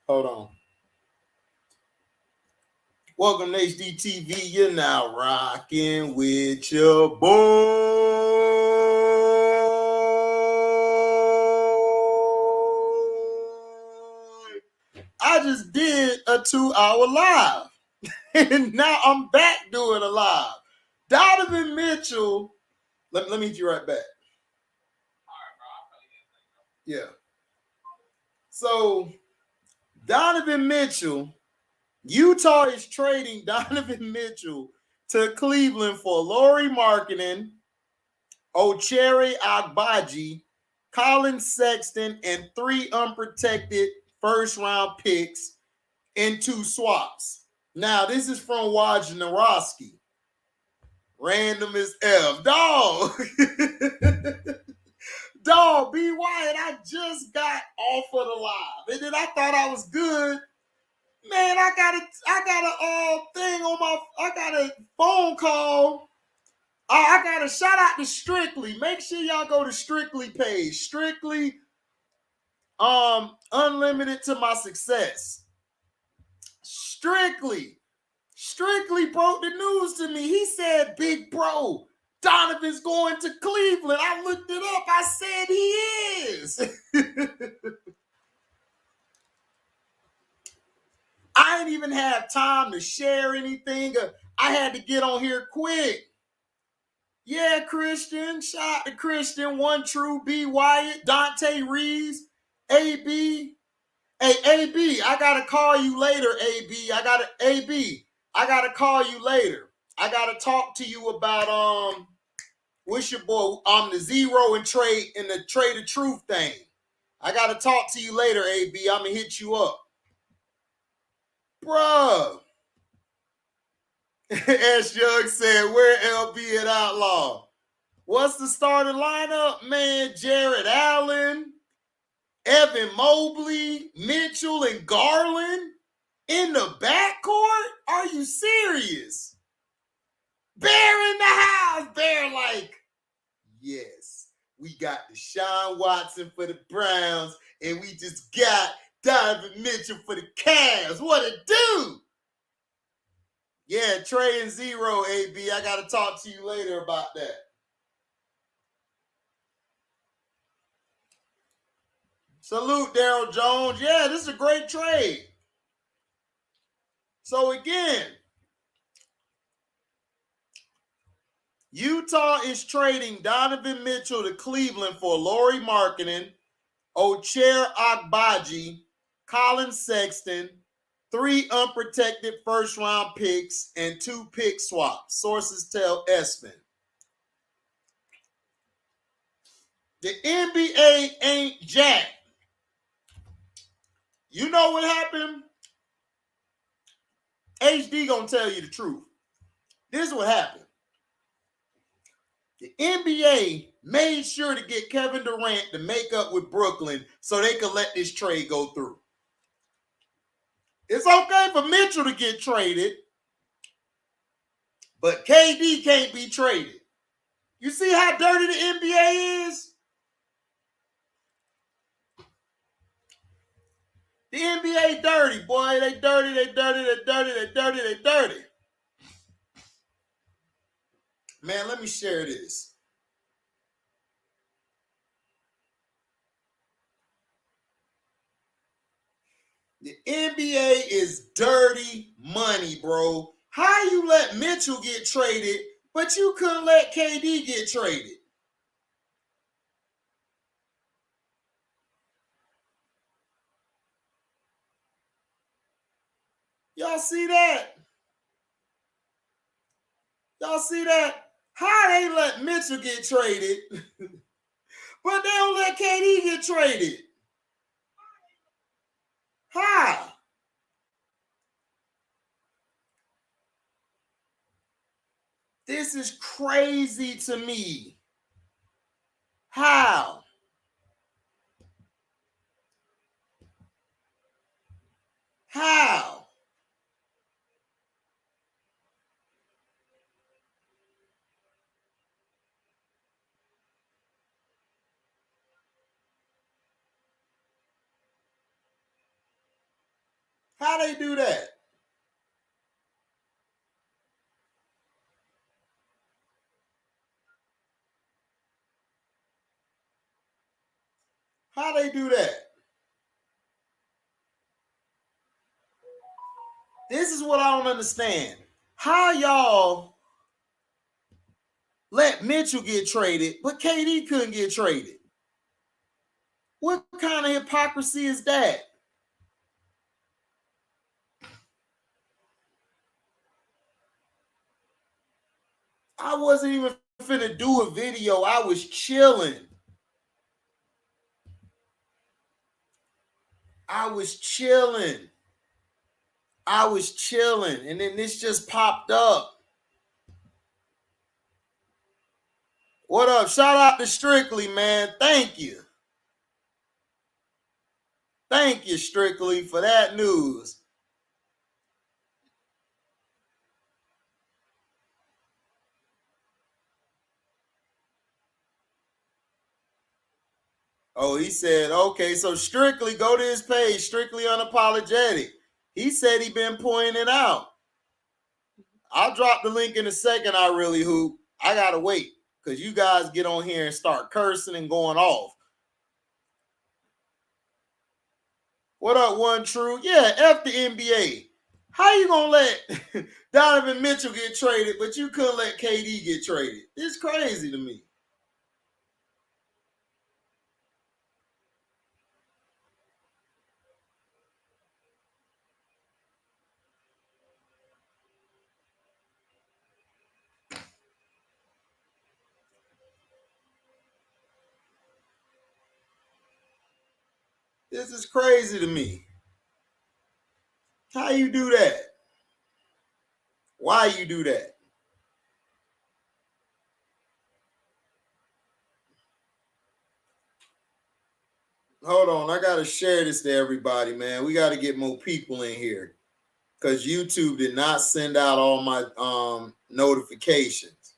Hold on. Welcome to HDTV. You're now rocking with your boy. I just did a 2-hour live. And now I'm back doing a live. Donovan Mitchell. Let me hit you right back. Yeah. So, Donovan Mitchell, Utah is trading Donovan Mitchell to Cleveland for Lauri Markkanen, Ochai Agbaji, Colin Sexton, and 3 unprotected first-round picks in 2 swaps. Now, this is from Wojnarowski. Random as F. Dog. Dog, B. Wyatt, I just got off of the live. And then I thought I was good. Man, I got a thing on I got a phone call. I got a shout out to Strictly. Make sure y'all go to Strictly page. Strictly Unlimited to my success. Strictly broke the news to me. He said, big bro, Donovan's going to Cleveland. I looked it up. I said he is. I didn't even have time to share anything. I had to get on here quick. Yeah, Christian. Shout out to Christian. One True, B. Wyatt, Dante Reeves, AB. Hey, AB, I got to call you later, AB. I got to call you later. I got to talk to you about, what's your boy? The zero and the trade of truth thing. I got to talk to you later, AB. I'm going to hit you up. Bruh. S. Young said, where LB at Outlaw? What's the starting lineup, man? Jared Allen, Evan Mobley, Mitchell, and Garland in the backcourt? Are you serious? Bear in the house. Bear like, yes, we got Deshaun Watson for the Browns, and we just got Donovan Mitchell for the Cavs. What a dude! Yeah, Trey and Zero, AB. I got to talk to you later about that. Salute, Daryl Jones. Yeah, this is a great trade. So again, Utah is trading Donovan Mitchell to Cleveland for Lauri Markkanen, Ochai Agbaji, Colin Sexton, 3 unprotected first-round picks, and 2 pick swaps. Sources tell espn. The NBA ain't jack. You know what happened? HD gonna tell you the truth. This is what happened. The NBA made sure to get Kevin Durant to make up with Brooklyn so they could let this trade go through. It's okay for Mitchell to get traded, but KD can't be traded. You see how dirty the NBA is? The NBA dirty, boy. They dirty. Man, let me share this. The NBA is dirty money, bro. How you let Mitchell get traded, but you couldn't let KD get traded? Y'all see that? Y'all see that? How they let Mitchell get traded, but they don't let KD get traded? How? This is crazy to me. How? How? How they do that? How they do that? This is what I don't understand. How y'all let Mitchell get traded, but KD couldn't get traded? What kind of hypocrisy is that? I wasn't even finna do a video. I was chilling. And then this just popped up. What up? Shout out to Strictly, man. Thank you. Thank you, Strictly, for that news. Oh, he said, okay, so Strictly, go to his page, Strictly Unapologetic. He said he been pointing it out. I'll drop the link in a second, I really hoop. I gotta wait, because you guys get on here and start cursing and going off. What up, One True? Yeah, F the NBA. How you gonna let Donovan Mitchell get traded, but you couldn't let KD get traded? It's crazy to me. This is crazy to me. How you do that? Why you do that? Hold on, I gotta share this to everybody, man. We gotta get more people in here because YouTube did not send out all my notifications.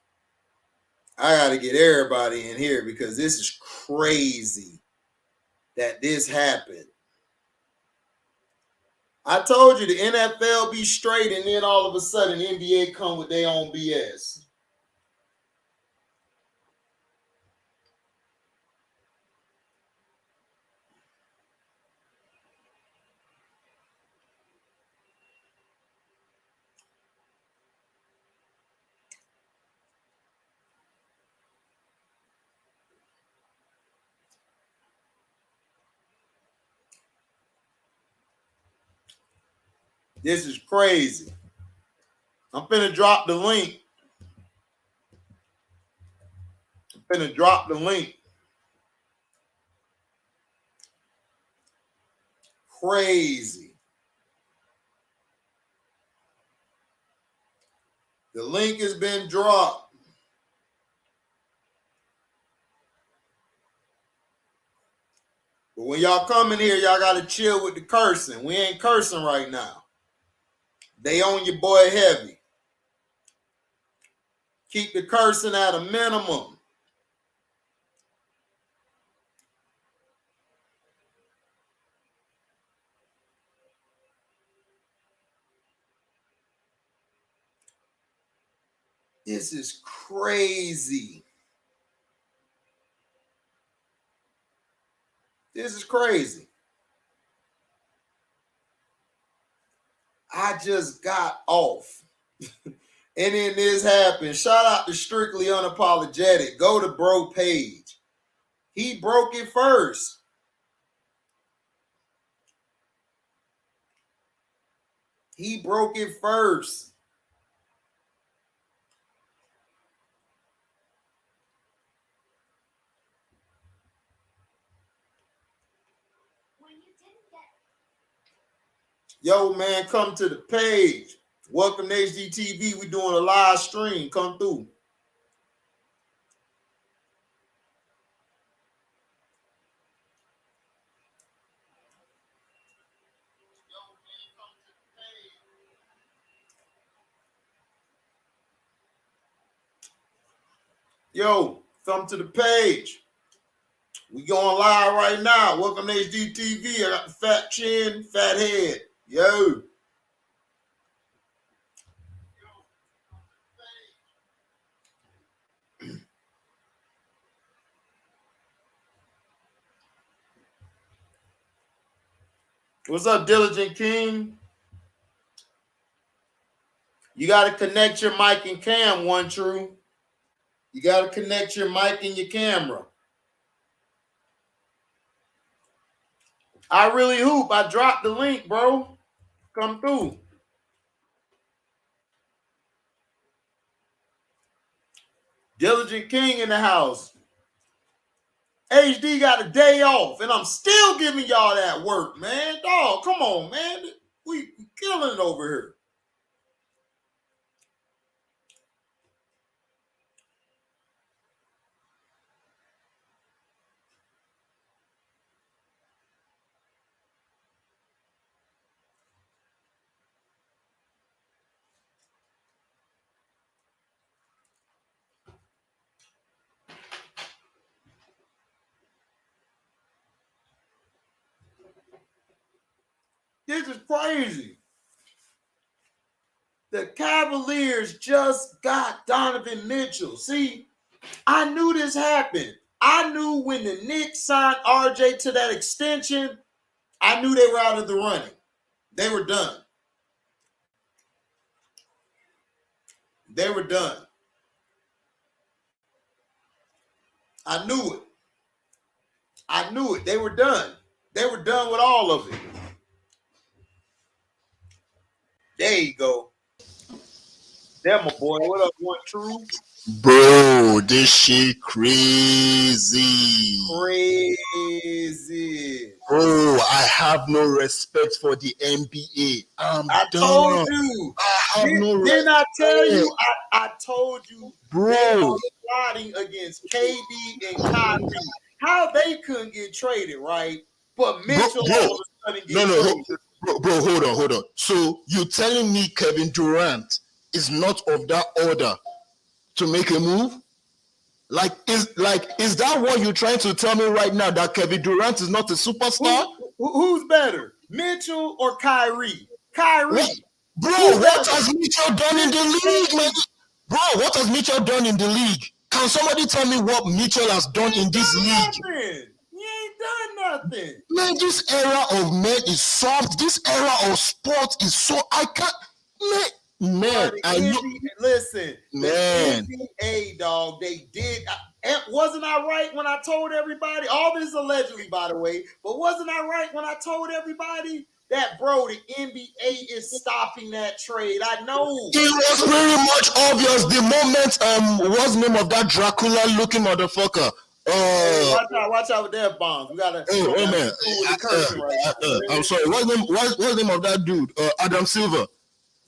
I gotta get everybody in here because this is crazy that this happened. I told you the NFL be straight, and then all of a sudden NBA come with their own BS. This is crazy. I'm finna drop the link. Crazy. The link has been dropped. But when y'all come in here, y'all gotta chill with the cursing. We ain't cursing right now. They on your boy heavy. Keep the cursing at a minimum. This is crazy. This is crazy. I just got off. And then this happened. Shout out to Strictly Unapologetic. Go to bro page. He broke it first. He broke it first. Yo, man, come to the page. Welcome to HDTV. We're doing a live stream. Come through. Yo, come to the page. We going live right now. Welcome to HDTV. I got the fat chin, fat head. Yo. What's up, Diligent King? You got to connect your mic and cam, One True. You got to connect your mic and your camera. I really hoop. I dropped the link, bro. Come through. Diligent King in the house. HD got a day off, and I'm still giving y'all that work, man. Dog, come on, man. We killing it over here. This is crazy. The Cavaliers just got Donovan Mitchell. See, I knew this happened. I knew when the Knicks signed RJ to that extension, I knew they were out of the running. They were done. They were done. I knew it. I knew it. They were done. They were done with all of it. There you go. There, my boy. What up, One True? Bro, this shit crazy. Crazy. Bro, I have no respect for the NBA. I told you. I have no respect. Didn't I tell you? I told you. Bro. They are plotting against KD and Kyrie. How they couldn't get traded, right? But Mitchell all of a sudden get traded. Bro, hold on. So you telling me Kevin Durant is not of that order to make a move? Is that what you're trying to tell me right now, that Kevin Durant is not a superstar? Who's better, Mitchell or Kyrie? Kyrie. Bro, what has Mitchell done in the league, man? Bro, what has Mitchell done in the league? Can somebody tell me what Mitchell has done in this league? He ain't done nothing. Man, this era of men is soft. This era of sports is so... I can't... Man, listen, man. The NBA, dog, they did. Wasn't I right when I told everybody? All this allegedly, by the way, but wasn't I right when I told everybody that, bro, the NBA is stopping that trade? I know. It was very much obvious the moment, what's the name of that Dracula-looking motherfucker? Watch out with that bombs. We gotta. Man. I'm sorry. What's the name of that dude? Adam Silver.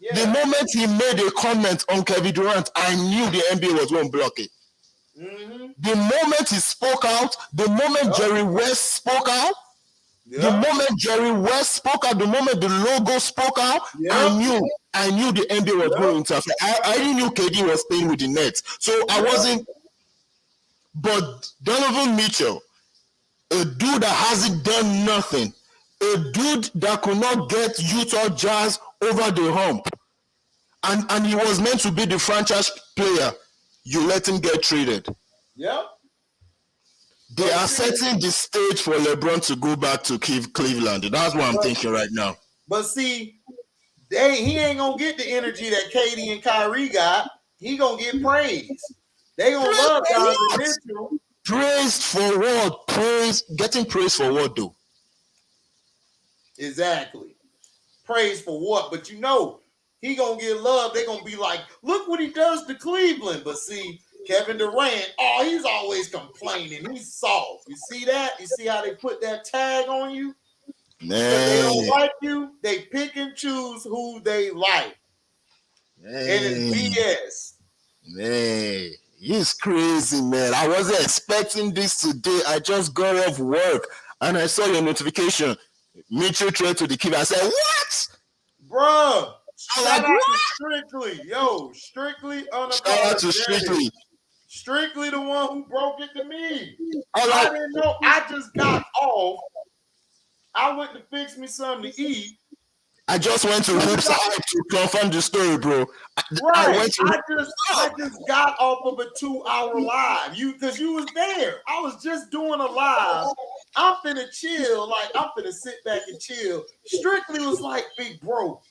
Yeah. The moment he made a comment on Kevin Durant, I knew the NBA was going to block it. Mm-hmm. The moment he spoke out, the moment Jerry West spoke out, the moment Jerry West spoke out, the moment the logo spoke out, I knew the NBA was going to interfere. I didn't know KD was staying with the Nets, so I wasn't. But Donovan Mitchell, a dude that hasn't done nothing, a dude that could not get UTAHjazz over the hump, and he was meant to be the franchise player. You let him get traded. Yep. They are setting the stage for LeBron to go back to Cleveland. That's what I'm thinking right now. But see, he ain't gonna get the energy that KD and Kyrie got. He gonna get praise. They gonna love Donovan Mitchell. Praised for what? Getting praise for what, though? Exactly. Praise for what? But you know, he gonna get love. They gonna be like, look what he does to Cleveland. But see, Kevin Durant, he's always complaining. He's soft. You see that? You see how they put that tag on you? Man. They don't like you. They pick and choose who they like. Man. And it's BS. Man, he's crazy, man. I wasn't expecting this today. I just got off work and I saw your notification. Mitchell trade to the kid. I said, what? Bruh. Shout out to Strictly. Yo, Strictly unapologetic. Shout out to Strictly. Strictly the one who broke it to me. I didn't know. I just got off. I went to fix me something to eat. I just went to Hoops Hype to confirm the story, bro. I just got off of a 2-hour live. Because you was there. I was just doing a live. I'm finna chill. Like, I'm finna sit back and chill. Strictly was like, big bro,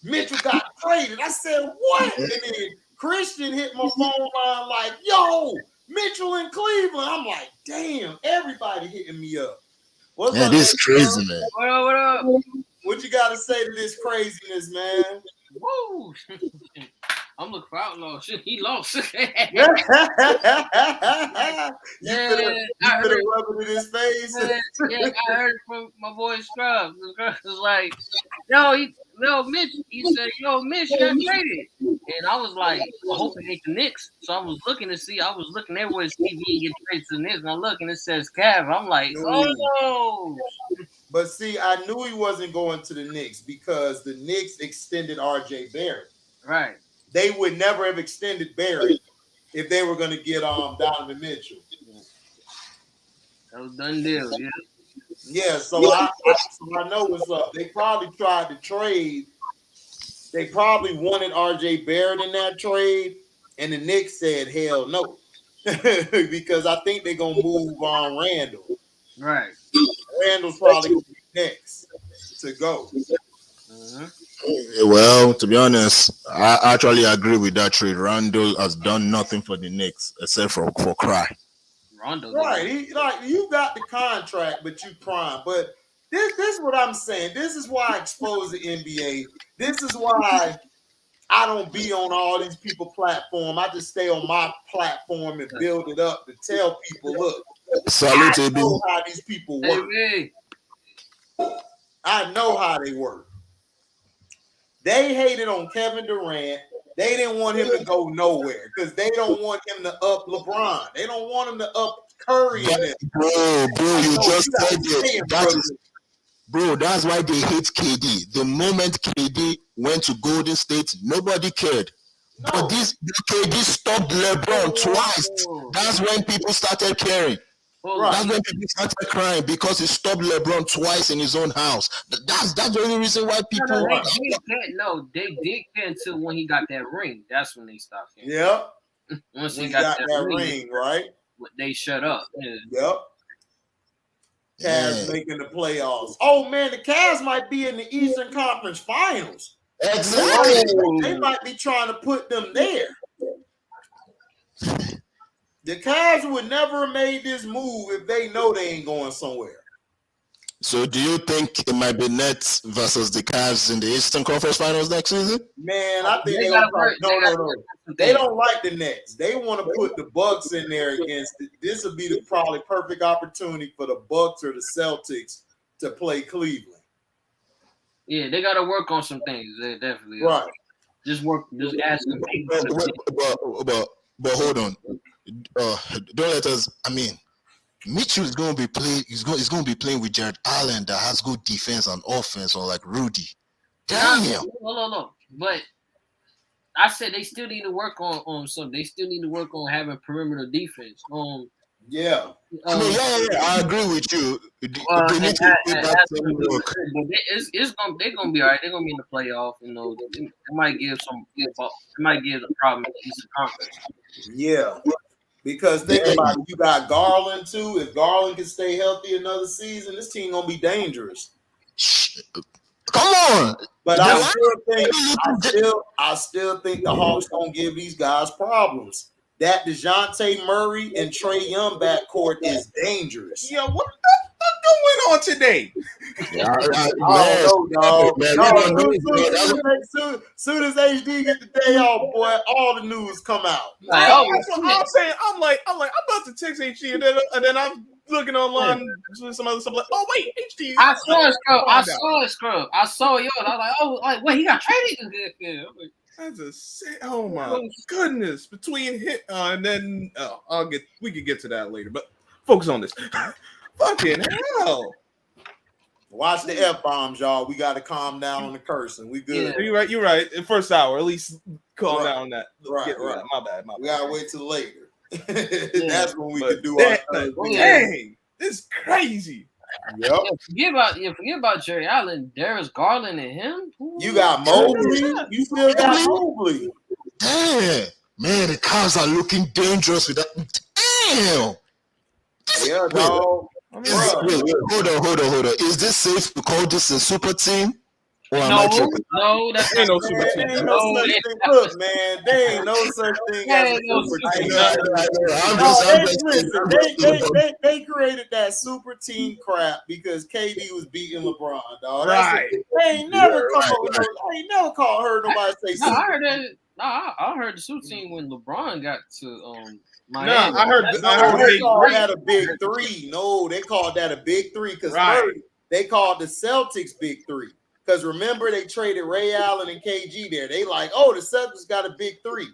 Mitchell got traded. I said, what? And then Christian hit my phone line like, yo, Mitchell in Cleveland. I'm like, damn, everybody hitting me up. What's up, this is crazy, man. What up? What you got to say to this craziness, man? Woo! I'm looking for outlaw. Shit, he lost. You better rub it in his face. Yeah, I heard from my boy Scrubs. Scrubs was like, yo, Mitch. He said, yo, Mitch got traded. And I was like, I hope it ain't the Knicks. So I was looking to see. I was looking everywhere to see if he get traded to the Knicks. And I look and it says Cav. I'm like, oh. But see, I knew he wasn't going to the Knicks because the Knicks extended RJ Barrett. Right. They would never have extended Barrett if they were going to get Donovan Mitchell. That was done deal, yeah. Yeah, so I know what's up. They probably tried to trade. They probably wanted RJ Barrett in that trade, and the Knicks said, hell no. Because I think they're going to move on Randall. Right. Randall's probably going to be next to go. Well, to be honest, I actually agree with that trade. Randall has done nothing for the Knicks except for cry. Rondo, right? You got the contract, but you prime. But this is what I'm saying. This is why I expose the NBA. This is why I don't be on all these people platform. I just stay on my platform and build it up to tell people, look, I know how these people work. I know how they work. They hated on Kevin Durant. They didn't want him to go nowhere because they don't want him to up LeBron. They don't want him to up Curry. Bro, you just said it. Bro, that's why they hate KD. The moment KD went to Golden State, nobody cared. No. But this KD stopped LeBron twice. That's when people started caring. Right. That's when people started crying because he stopped LeBron twice in his own house. That's the only reason why people. They did care until when he got that ring. That's when they stopped caring. Yep. Once he got that ring, right? They shut up. Yeah. Yep. Cavs making the playoffs. Oh man, the Cavs might be in the Eastern Conference Finals. Exactly. They might be trying to put them there. The Cavs would never have made this move if they know they ain't going somewhere. So do you think it might be Nets versus the Cavs in the Eastern Conference Finals next season? Man, I think no. They don't like the Nets. They want to put the Bucks in there against it. This would be the probably perfect opportunity for the Bucks or the Celtics to play Cleveland. Yeah, they got to work on some things. They definitely right. Just ask them. But hold on. Don't let us. I mean, Mitchell is going to be playing. He's going to be playing with Jared Allen that has good defense and offense, or like Rudy. Damn. No. But I said they still need to work on something. They still need to work on having perimeter defense. Yeah. I agree with you. They need to do that work. But they're gonna be all right. They're gonna be in the playoff. You know, it might give a problem in the Eastern Conference. Yeah. Because think about it, you got Garland too. If Garland can stay healthy another season, this team gonna be dangerous. Come on. But I still think the Hawks gonna give these guys problems. That DeJounte Murray and Trae Young backcourt is dangerous. Yeah, what the going on today? Soon as HD get the day off, boy, all the news come out. That's what I'm saying. I'm about to text HD, and then I'm looking online some other stuff. Like, oh wait, HD. I saw it, Scrub. I saw yours. I was like, wait, he got traded. Yeah. That's oh my goodness! Between hit and then we could get to that later, but focus on this. Fucking hell! Watch the F-bombs, y'all. We got to calm down on the cursing. We good. Yeah. You're right. In first hour, at least calm down on that. Right. My bad. We gotta wait till later. That's when we can do our thing. Dang, this is crazy. Forget about Jerry Allen, Darius Garland, and him. You got Mobley. You still got Mobley. Damn, man, the Cavs are looking dangerous with that. Damn. Yeah, dog. Wait, hold on. Is this safe to call this a super team? Or am I No, tripping? no, that's Ain't no not super team. There ain't no such thing. Look, man, there ain't no such thing as a super team. They created that super team crap because KD was beating LeBron, dog. Right. They ain't never come up with I ain't never heard nobody say No, super. I heard that. No, I heard the super team when LeBron got to Miami. No, I heard They they called that a big three. No, they called that a big three because they called the Celtics big three. Because remember, they traded Ray Allen and KG there. They like, oh, the Celtics got a big three.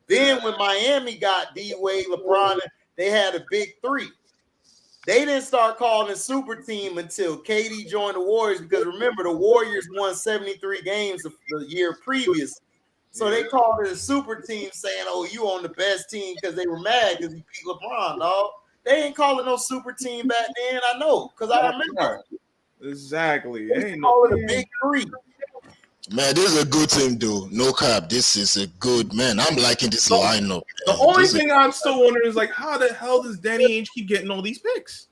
Then when Miami got D-Wade, LeBron, they had a big three. They didn't start calling it super team until KD joined the Warriors because remember, the Warriors won 73 games the year previous. So they called it a super team saying, oh, you on the best team because they were mad because he beat LeBron, dog. They ain't calling no super team back then. I know because I remember. Exactly. They call it a big three. Man, this is a good team, dude. No cap. This is a good man. I'm liking this lineup. The only thing I'm still wondering is like, how the hell does Danny Ainge keep getting all these picks?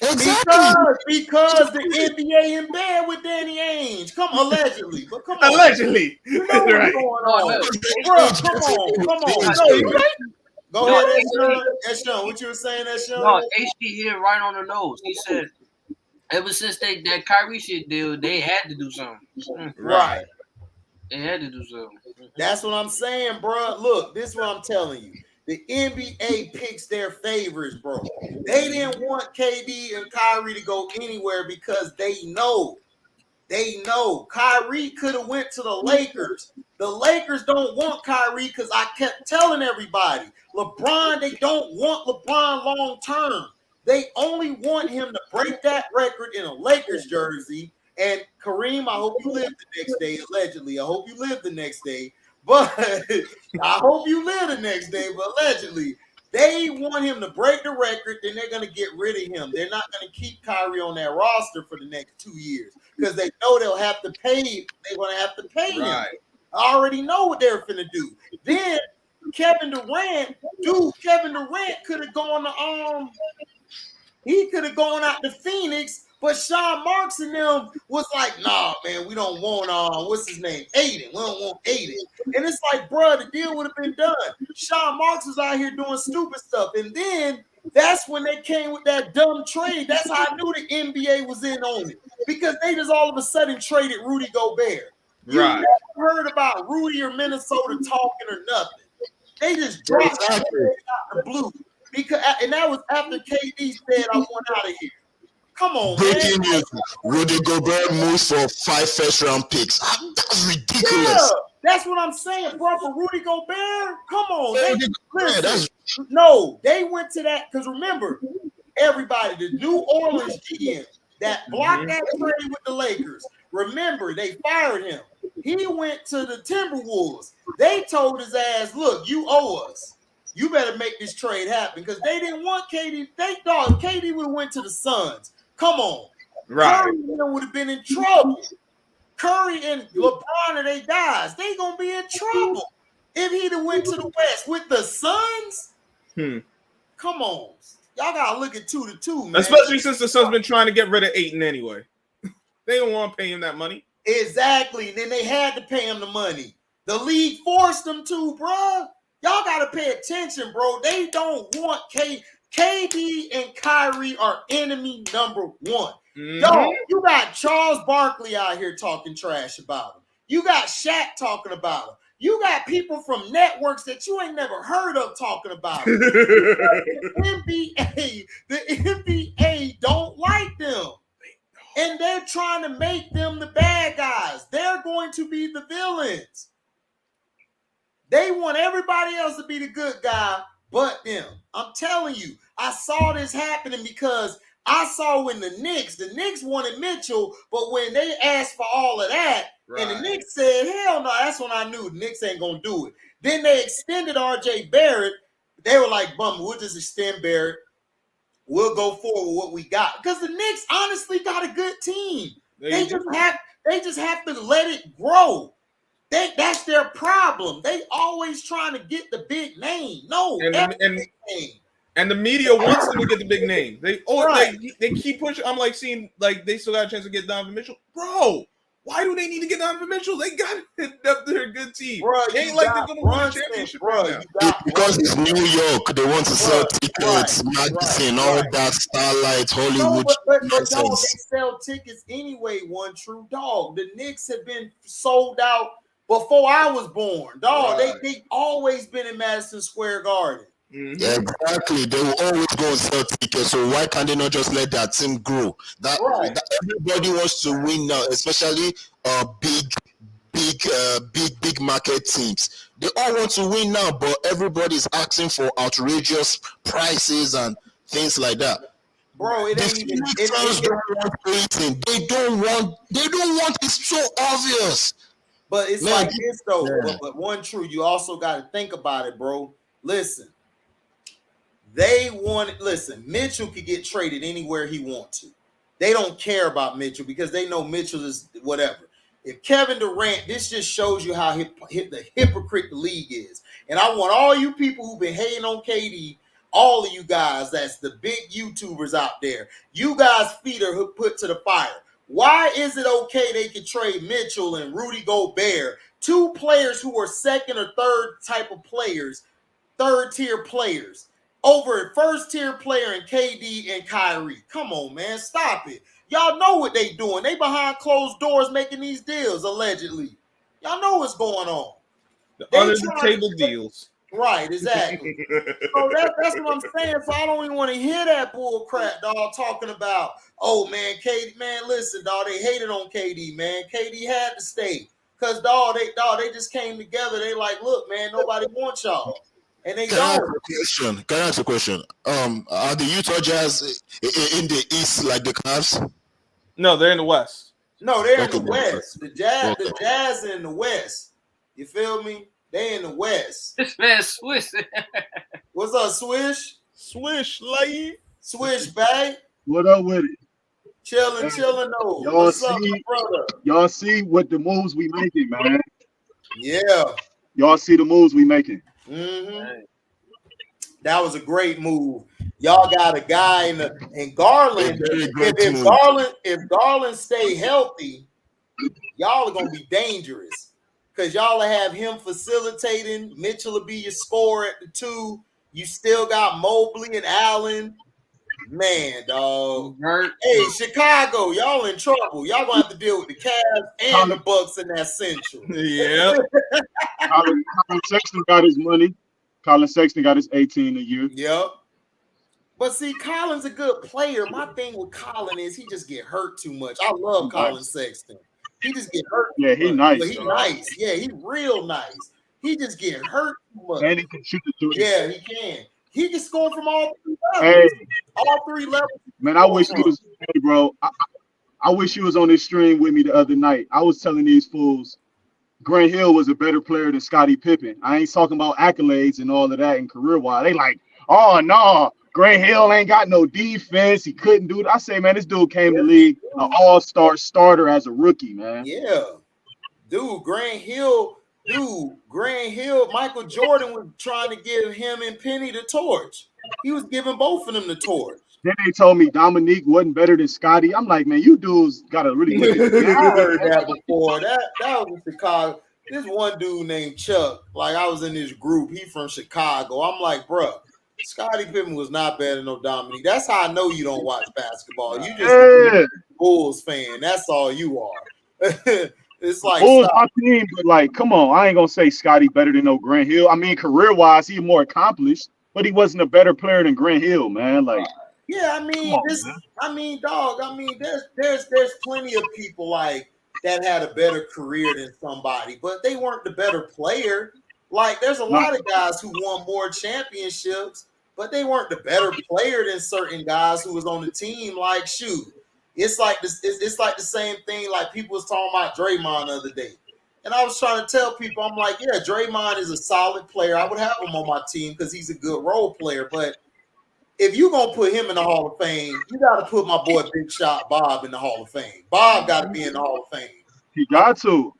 Because the NBA in bed with Danny Ainge. Allegedly. But come on. Allegedly. You know what's Right. going on. Bro, come on. No, you right? Go ahead, Eshon. What you were saying, Eshon? No, HD hit it right on the nose. He said, ever since that Kyrie shit deal, they had to do something. Right. They had to do something. That's what I'm saying, bro. Look, this is what I'm telling you. The NBA picks their favorites, bro. They didn't want KD and Kyrie to go anywhere because they know. Kyrie could have went to the Lakers. The Lakers don't want Kyrie because I kept telling everybody, LeBron, they don't want LeBron long term. They only want him to break that record in a Lakers jersey. And Kareem, I hope you live the next day, allegedly. I hope you live the next day. But I hope you live the next day, but allegedly. They want him to break the record, then they're going to get rid of him. They're not going to keep Kyrie on that roster for the next 2 years because they know they'll have to pay. They're going to have to pay him. I already know what they're going to do. Then Kevin Durant could have gone to he could have gone out to Phoenix, but Sean Marks and them was like, nah, man, we don't want what's his name? Aiden. We don't want Aiden. And it's like, bro, the deal would have been done. Sean Marks was out here doing stupid stuff. And then that's when they came with that dumb trade. That's how I knew the NBA was in on it. Because they just all of a sudden traded Rudy Gobert. You never heard about Rudy or Minnesota talking or nothing. They just dropped out the blue. And that was after KD said, I want out of here. Come on, breaking man. news. Rudy Gobert moves for 5 first-round picks. That's ridiculous. Yeah, that's what I'm saying, bro. For Rudy Gobert, come on. They went to that because remember, everybody, the New Orleans GM that blocked that trade with the Lakers. Remember, they fired him. He went to the Timberwolves. They told his ass, look, you owe us. You better make this trade happen because they didn't want KD. They thought KD would have went to the Suns. Come on. Curry would have been in trouble. Curry and LeBron are they guys. They going to be in trouble. If he'd have went to the West with the Suns, come on. Y'all got to look at 2-2, man. Especially since the Suns been trying to get rid of Ayton anyway. They don't want to pay him that money. Exactly. Then they had to pay him the money. The league forced them to, bro. Y'all got to pay attention, bro. They don't want KD and Kyrie are enemy number one. Yo, you got Charles Barkley out here talking trash about him. You got Shaq talking about him. You got people from networks that you ain't never heard of talking about him. The NBA don't like them. And they're trying to make them the bad guys. They're going to be the villains. They want everybody else to be the good guy but them. I'm telling you, I saw this happening because I saw when the Knicks wanted Mitchell, but when they asked for all of that, and the Knicks said, hell no, that's when I knew the Knicks ain't going to do it. Then they extended R.J. Barrett. They were like, bum, we'll just extend Barrett. we'll go forward with what we got. Because the Knicks honestly got a good team. They just have to let it grow. That's their problem. They always trying to get the big name. No, and the media wants them to get the big name. They keep pushing. I'm like seeing like they still got a chance to get Donovan Mitchell. Bro, why do they need to get Donovan Mitchell? They got it up. They're a good team. Bro, they ain't like they're gonna win a championship right now. Because it's New York, they want to sell tickets, magazine, all that, Starlight, Hollywood. No, but dog, they sell tickets anyway. One true dog. The Knicks have been sold out before I was born. Dog, they always been in Madison Square Garden. Mm-hmm. Yeah, exactly. They will always go and sell tickets. So why can't they not just let their team grow? That everybody wants to win now, especially big market teams. They all want to win now, but everybody's asking for outrageous prices and things like that. Bro, it ain't even. They don't want. It's so obvious. But it's like this though. Yeah. But one true, you also got to think about it, bro. Listen. Mitchell could get traded anywhere he wants to. They don't care about Mitchell because they know Mitchell is whatever. If Kevin Durant, this just shows you how the hypocrite the league is. And I want all you people who've been hating on KD, all of you guys, that's the big YouTubers out there, you guys' feet are put to the fire. Why is it okay they can trade Mitchell and Rudy Gobert, two players who are second or third type of players, third-tier players, over a first-tier player in KD and Kyrie? Come on, man. Stop it. Y'all know what they doing. They behind closed doors making these deals, allegedly. Y'all know what's going on. Under the table deals. Right, exactly. So that's what I'm saying. So I don't even want to hear that bull crap, dog, talking about, oh, man, KD. Man, listen, dog, they hated on KD, man. KD had to stay. Because, they just came together. They like, look, man, nobody wants y'all. And they Can I ask a question? Are the Utah Jazz in the East like the Cavs? No, they're in the West. No, they're in the West. The Jazz in the West. You feel me? They in the West. This man Swish. What's up, Swish? Swish, lady. Swish, babe. What up with it? Chilling. What's up, brother? Y'all see what the moves we making, man? Yeah. Y'all see the moves we making. Mm-hmm. That was a great move. Y'all got a guy in Garland. If Garland stay healthy, y'all are gonna be dangerous because y'all will have him facilitating. Mitchell will be your scorer at the 2. You still got Mobley and Allen. Man, dog. Hey, Chicago, y'all in trouble. Y'all gonna have to deal with the Cavs and the Bucks in that Central. Yeah. Colin Sexton got his money. Colin Sexton got his 18 a year. Yep. But see, Colin's a good player. My thing with Colin is he just get hurt too much. I love Colin Sexton. He just get hurt. Yeah, he nice. But he nice. Yeah, he real nice. He just get hurt too much. And he can shoot the 3. Yeah, he can. He can score from all 3 levels. Hey, all 3 levels. Man, I wish he was. Hey, bro, I wish he was on this stream with me the other night. I was telling these fools Grant Hill was a better player than Scottie Pippen. I ain't talking about accolades and all of that and career-wise. They like, oh, no, Grant Hill ain't got no defense. He couldn't do it. I say, man, this dude came to the league an all-star starter as a rookie, man. Yeah. Grant Hill, Michael Jordan was trying to give him and Penny the torch. He was giving both of them the torch. Then they told me Dominique wasn't better than Scottie. I'm like, man, you dudes got a really good. I heard that before. That was in Chicago. This one dude named Chuck, like I was in this group. He from Chicago. I'm like, bro, Scottie Pippen was not better than no Dominique. That's how I know you don't watch basketball. You just a Bulls fan. That's all you are. It's like Bulls my team, but like, come on, I ain't gonna say Scottie better than no Grant Hill. I mean, career-wise, he's more accomplished, but he wasn't a better player than Grant Hill, man. Like. Yeah, dog. There's plenty of people like that had a better career than somebody, but they weren't the better player. Like, there's a lot of guys who won more championships, but they weren't the better player than certain guys who was on the team. Like, shoot, it's like this. It's like the same thing. Like people was talking about Draymond the other day, and I was trying to tell people, I'm like, yeah, Draymond is a solid player. I would have him on my team because he's a good role player, but if you're gonna put him in the Hall of Fame, you gotta put my boy Big Shot Bob in the Hall of Fame. Bob gotta be in the Hall of Fame. He got to.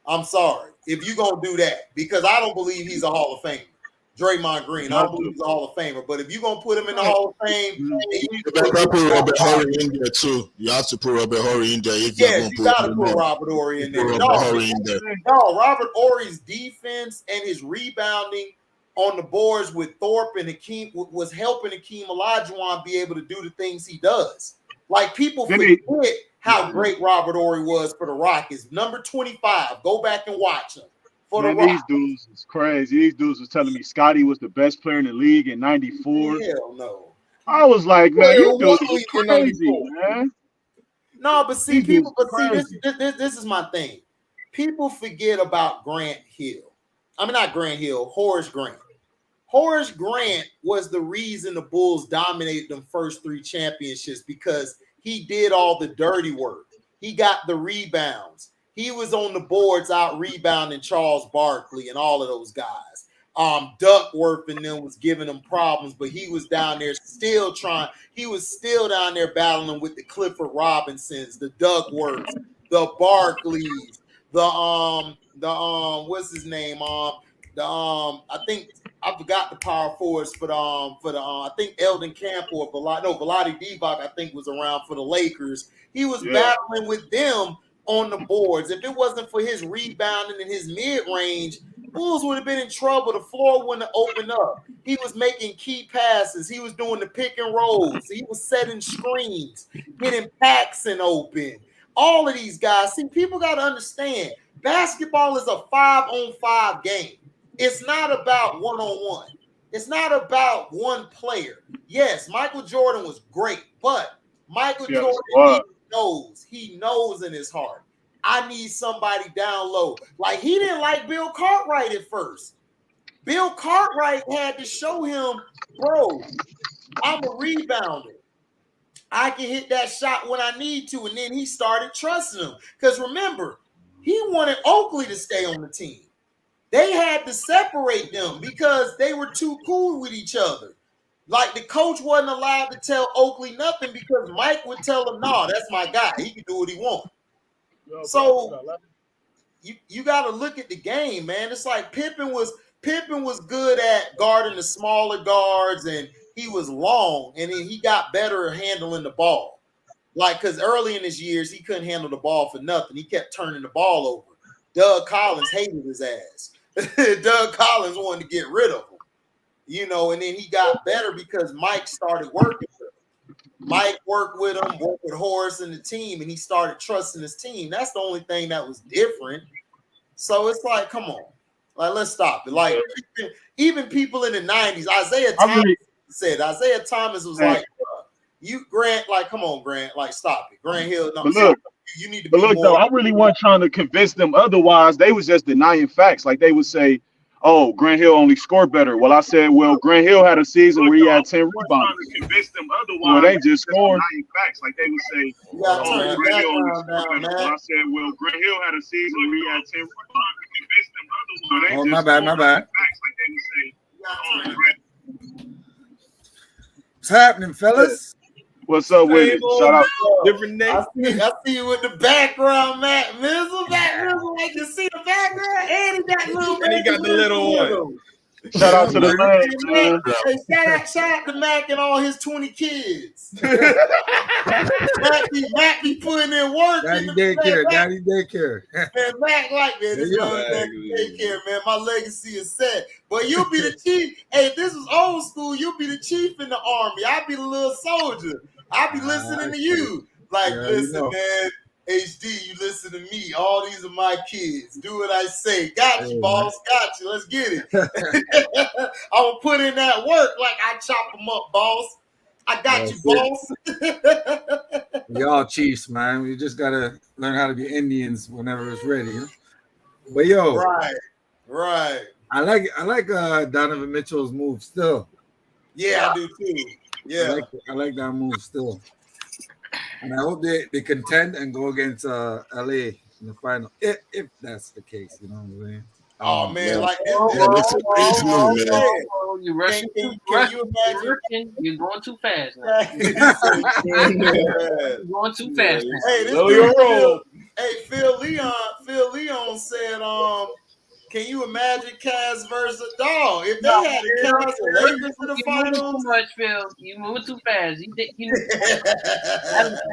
I'm sorry. If you're gonna do that, because I don't believe he's a Hall of Famer. Draymond Green, I don't believe he's a Hall of Famer. But if you're gonna put him in the Hall of Fame, you need to put Robert Horry in there too. You have to put Robert Horry in there. If yes, you gotta put Robert Horry in there. No, Robert Horry's defense and his rebounding on the boards with Thorpe and Hakeem was helping Hakeem Olajuwon be able to do the things he does. Like people forget how great Robert Horry was for the Rockets. Number 25. Go back and watch him. These dudes is crazy. These dudes was telling me Scotty was the best player in the league in '94. Hell no. I was like, man, you dudes is crazy, man. No, but see, people. But see, this is my thing. People forget about Grant Hill. I mean, not Grant Hill. Horace Grant. Horace Grant was the reason the Bulls dominated them first 3 championships because he did all the dirty work. He got the rebounds. He was on the boards out rebounding Charles Barkley and all of those guys. Duckworth and them was giving them problems, but he was down there still trying. He was still down there battling with the Clifford Robinsons, the Duckworths, the Barkleys, what's his name? I think I forgot the power forwards for the I think Eldon Campbell or Vlade Divac I think was around for the Lakers. He was battling with them on the boards. If it wasn't for his rebounding and his mid-range, Bulls would have been in trouble. The floor wouldn't have opened up. He was making key passes. He was doing the pick and rolls. He was setting screens, getting Paxson open. All of these guys. See, people got to understand, basketball is a 5-on-5 game. It's not about one-on-one. It's not about one player. Yes, Michael Jordan was great, but Michael Jordan he knows in his heart, I need somebody down low. Like, he didn't like Bill Cartwright at first. Bill Cartwright had to show him, bro, I'm a rebounder. I can hit that shot when I need to. And then he started trusting him. Because remember, he wanted Oakley to stay on the team. They had to separate them because they were too cool with each other. Like, the coach wasn't allowed to tell Oakley nothing because Mike would tell him, no, that's my guy. He can do what he wants. So you got to look at the game, man. It's like Pippen was good at guarding the smaller guards, and he was long, and then he got better at handling the ball. Like, because early in his years, he couldn't handle the ball for nothing. He kept turning the ball over. Doug Collins hated his ass. Doug Collins wanted to get rid of him. You know, and then he got better because Mike started working with him. Mike worked with him, worked with Horace and the team, and he started trusting his team. That's the only thing that was different. So it's like, come on. Like, let's stop it. Like, even people in the 90s, Isaiah Thomas was like, you, Grant, like, come on, Grant, like, stop it. Grant Hill, no, look, you need to be more. Though, I really wasn't trying to convince them otherwise. They was just denying facts. Like, they would say, oh, Grant Hill only scored better. Well, I said, well, Grant Hill had a season where he had 10 rebounds. Convince them otherwise. Well, they just scored. Facts. Like, they would say, oh, Grant Hill only scored better. Well, I said, well, Grant Hill had a season where he had 10 rebounds. Convince them otherwise. Oh, my bad. Facts. Like, they would say, oh, what's happening, fellas? What's up with it? Shout out. Different name. I see you with the background, Matt Mizzle. Matt Mizzle, like to see the background, and he got the little one. Shout out to the man. Hey, shout out to Mac and all his 20 kids. Mac be putting in work. Daddy daycare. Man, Mac like that. This daycare, man. My legacy is set. But you'll be the chief. Hey, if this is old school, you'll be the chief in the army. I'll be the little soldier. I'll be listening to you. Like, listen, man. HD, you listen to me. All these are my kids. Do what I say. Got you, boss. Got you. Let's get it. I'm going to put in that work like I chop them up, boss. I got you, boss. We all chiefs, man. We just got to learn how to be Indians whenever it's ready. Huh? But, yo. Right. I like Donovan Mitchell's move still. Yeah, I do too. Yeah. I like that move still. And I hope they contend and go against LA in the final, if that's the case. You know what I'm saying? Oh man, like that's a crazy move, man. You rushing Can you imagine? You're going too fast now. You're going too fast now. Hey, this Slow dude, your roll. Phil Leon said, can you imagine Cavs versus dog? If they had the Cavs and Lakers in the finals, too much, Phil. You moving too fast. I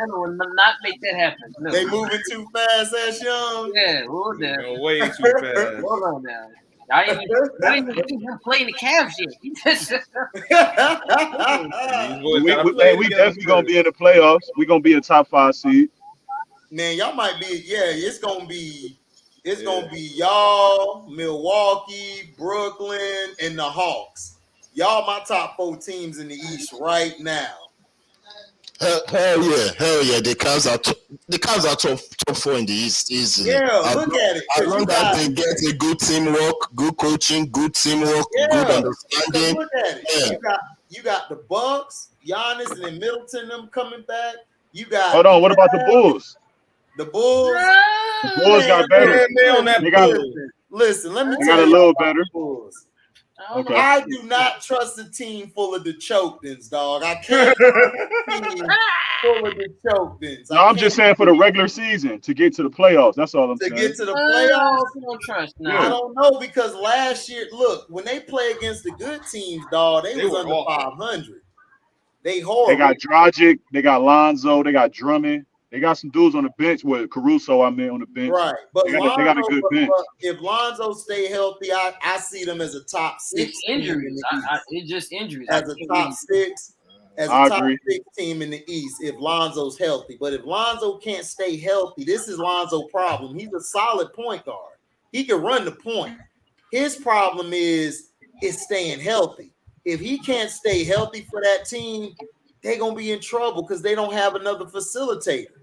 will not make that happen. No. They moving too fast, Ash Young. Yeah, hold on. Going way too fast. Hold on now. I ain't even see him playing the Cavs yet. We definitely gonna be in the playoffs. We gonna be a top 5 seed. Man, y'all might be. Yeah, it's gonna be y'all, Milwaukee, Brooklyn, and the Hawks. Y'all my top 4 teams in the East right now. Hell yeah! The Cavs are top 4 in the East easily. Yeah, look at it. As long as they get a good teamwork, good coaching, good teamwork, good understanding. Look at it. Yeah. You got the Bucks, Giannis, and then Middleton them coming back. You got. Hold on. What about the Bulls? The Bulls. The Bulls got better. Listen, let me they tell got you a little better. Bulls. Okay. I do not trust a team full of the chokedens, dog. I can't trust a team full of the chokedens. No, I'm just saying for the regular season to get to the playoffs. That's all I'm saying. To get to the playoffs, I don't trust. No. I don't know because last year, look, when they play against the good teams, dog, they was under 500. They horrible. They got Dragic, they got Lonzo, they got Drummond. They got some dudes on the bench with Caruso, on the bench. Right. But they got a good bench. But if Lonzo stay healthy, I see them as a top 6. It's injuries. It's just injuries. As a top 6. As a top 6 team in the East, if Lonzo's healthy. But if Lonzo can't stay healthy, this is Lonzo's problem. He's a solid point guard. He can run the point. His problem is staying healthy. If he can't stay healthy for that team, they're going to be in trouble because they don't have another facilitator.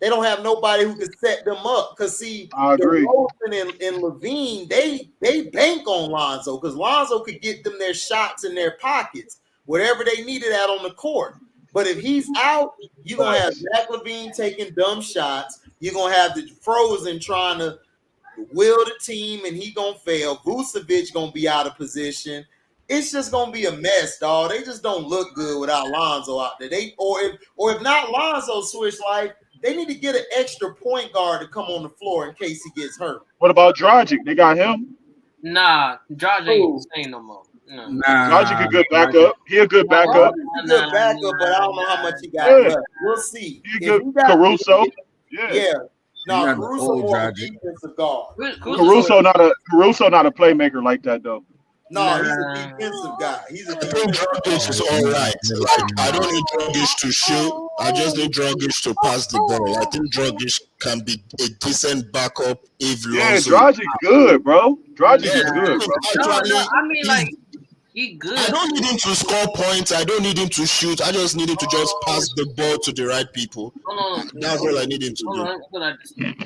They don't have nobody who can set them up. Because, see, DeRozan and Levine, they bank on Lonzo because Lonzo could get them their shots in their pockets, whatever they needed out on the court. But if he's out, you're going to have Zach LaVine taking dumb shots. You're going to have the Frozen trying to will the team, and he going to fail. Vucevic going to be out of position. It's just gonna be a mess, dog. They just don't look good without Lonzo out there. Or if not Lonzo switch life, they need to get an extra point guard to come on the floor in case he gets hurt. What about Dragic? They got him? Nah, Dragic ain't the same no more. No. Dragic a good backup. He a good backup. He's a good backup, but I don't know how much he got left. We'll see. He good. Caruso. Yeah. No, Caruso more a defensive guard. Caruso not a playmaker like that though. No, he's a defensive guy. I think Dragic is all right. Like, I don't need Dragic to shoot. I just need Dragic to pass the ball. I think Dragic can be a decent backup if Lonzo. Yeah, Dragic good, bro. Dragic is good, bro. I mean, like, he good. I don't need him to score points. I don't need him to shoot. I just need him to just pass the ball to the right people. That's all I need him to do.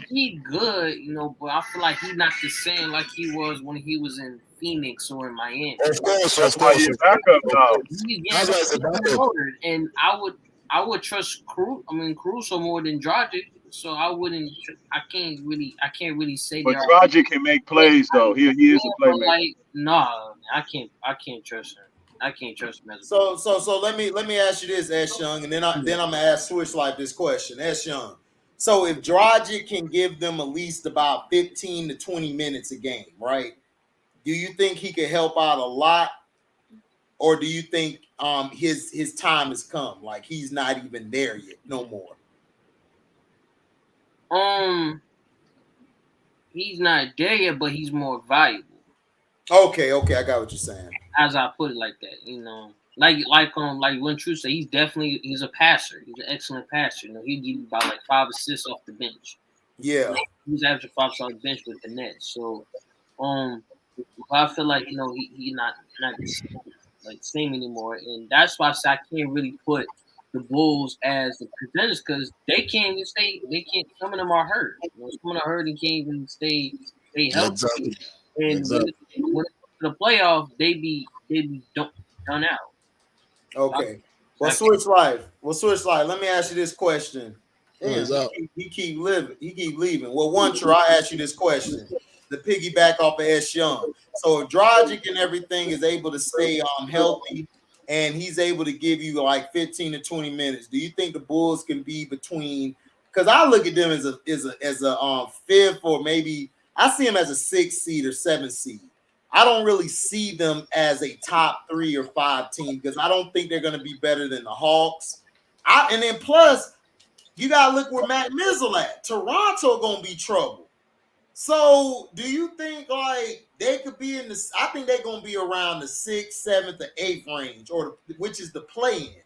He good, but I feel like he's not the same like he was when he was in Phoenix or in Miami. Of course. He's backup now. That's why it's a and I would trust Caruso more than Dragic. So I can't really say. But Dragic can make plays though. He is a playmaker. Like, no, I can't trust him. I can't trust him. So let me ask you this, S. Young, and then I'm gonna ask Switch Life this question, S. Young. So if Dragic can give them at least about 15 to 20 minutes a game, right? Do you think he could help out a lot, or do you think his time has come? Like he's not even there yet, no more. He's not there yet, but he's more valuable. Okay, I got what you're saying. As I put it like that, like when True say he's a passer. He's an excellent passer. He'd give you about like 5 assists off the bench. Yeah, he's averaging 5 off the bench with the Nets. So, I feel like he's not the same anymore, and that's why I say I can't really put the Bulls as the contenders because they can't even stay. They can't. Some of them are hurt. Some are hurt and can't even stay healthy. Exactly. And when the playoff, they be done out. Okay. Well, Switch Life. Let me ask you this question. Damn, he keep leaving. Well, one, I'll ask you this question. the piggyback off of S. Young. So if Dragic and everything is able to stay healthy and he's able to give you like 15 to 20 minutes, do you think the Bulls can be between? Because I look at them as a fifth, or maybe I see them as a 6th seed or 7th seed. I don't really see them as a top 3 or 5 team because I don't think they're going to be better than the Hawks. And then plus, you got to look where Matt Mizzle at. Toronto going to be trouble. So do you think like they could be in the? I think they're going to be around the 6th, 7th, or 8th range, which is the play-in.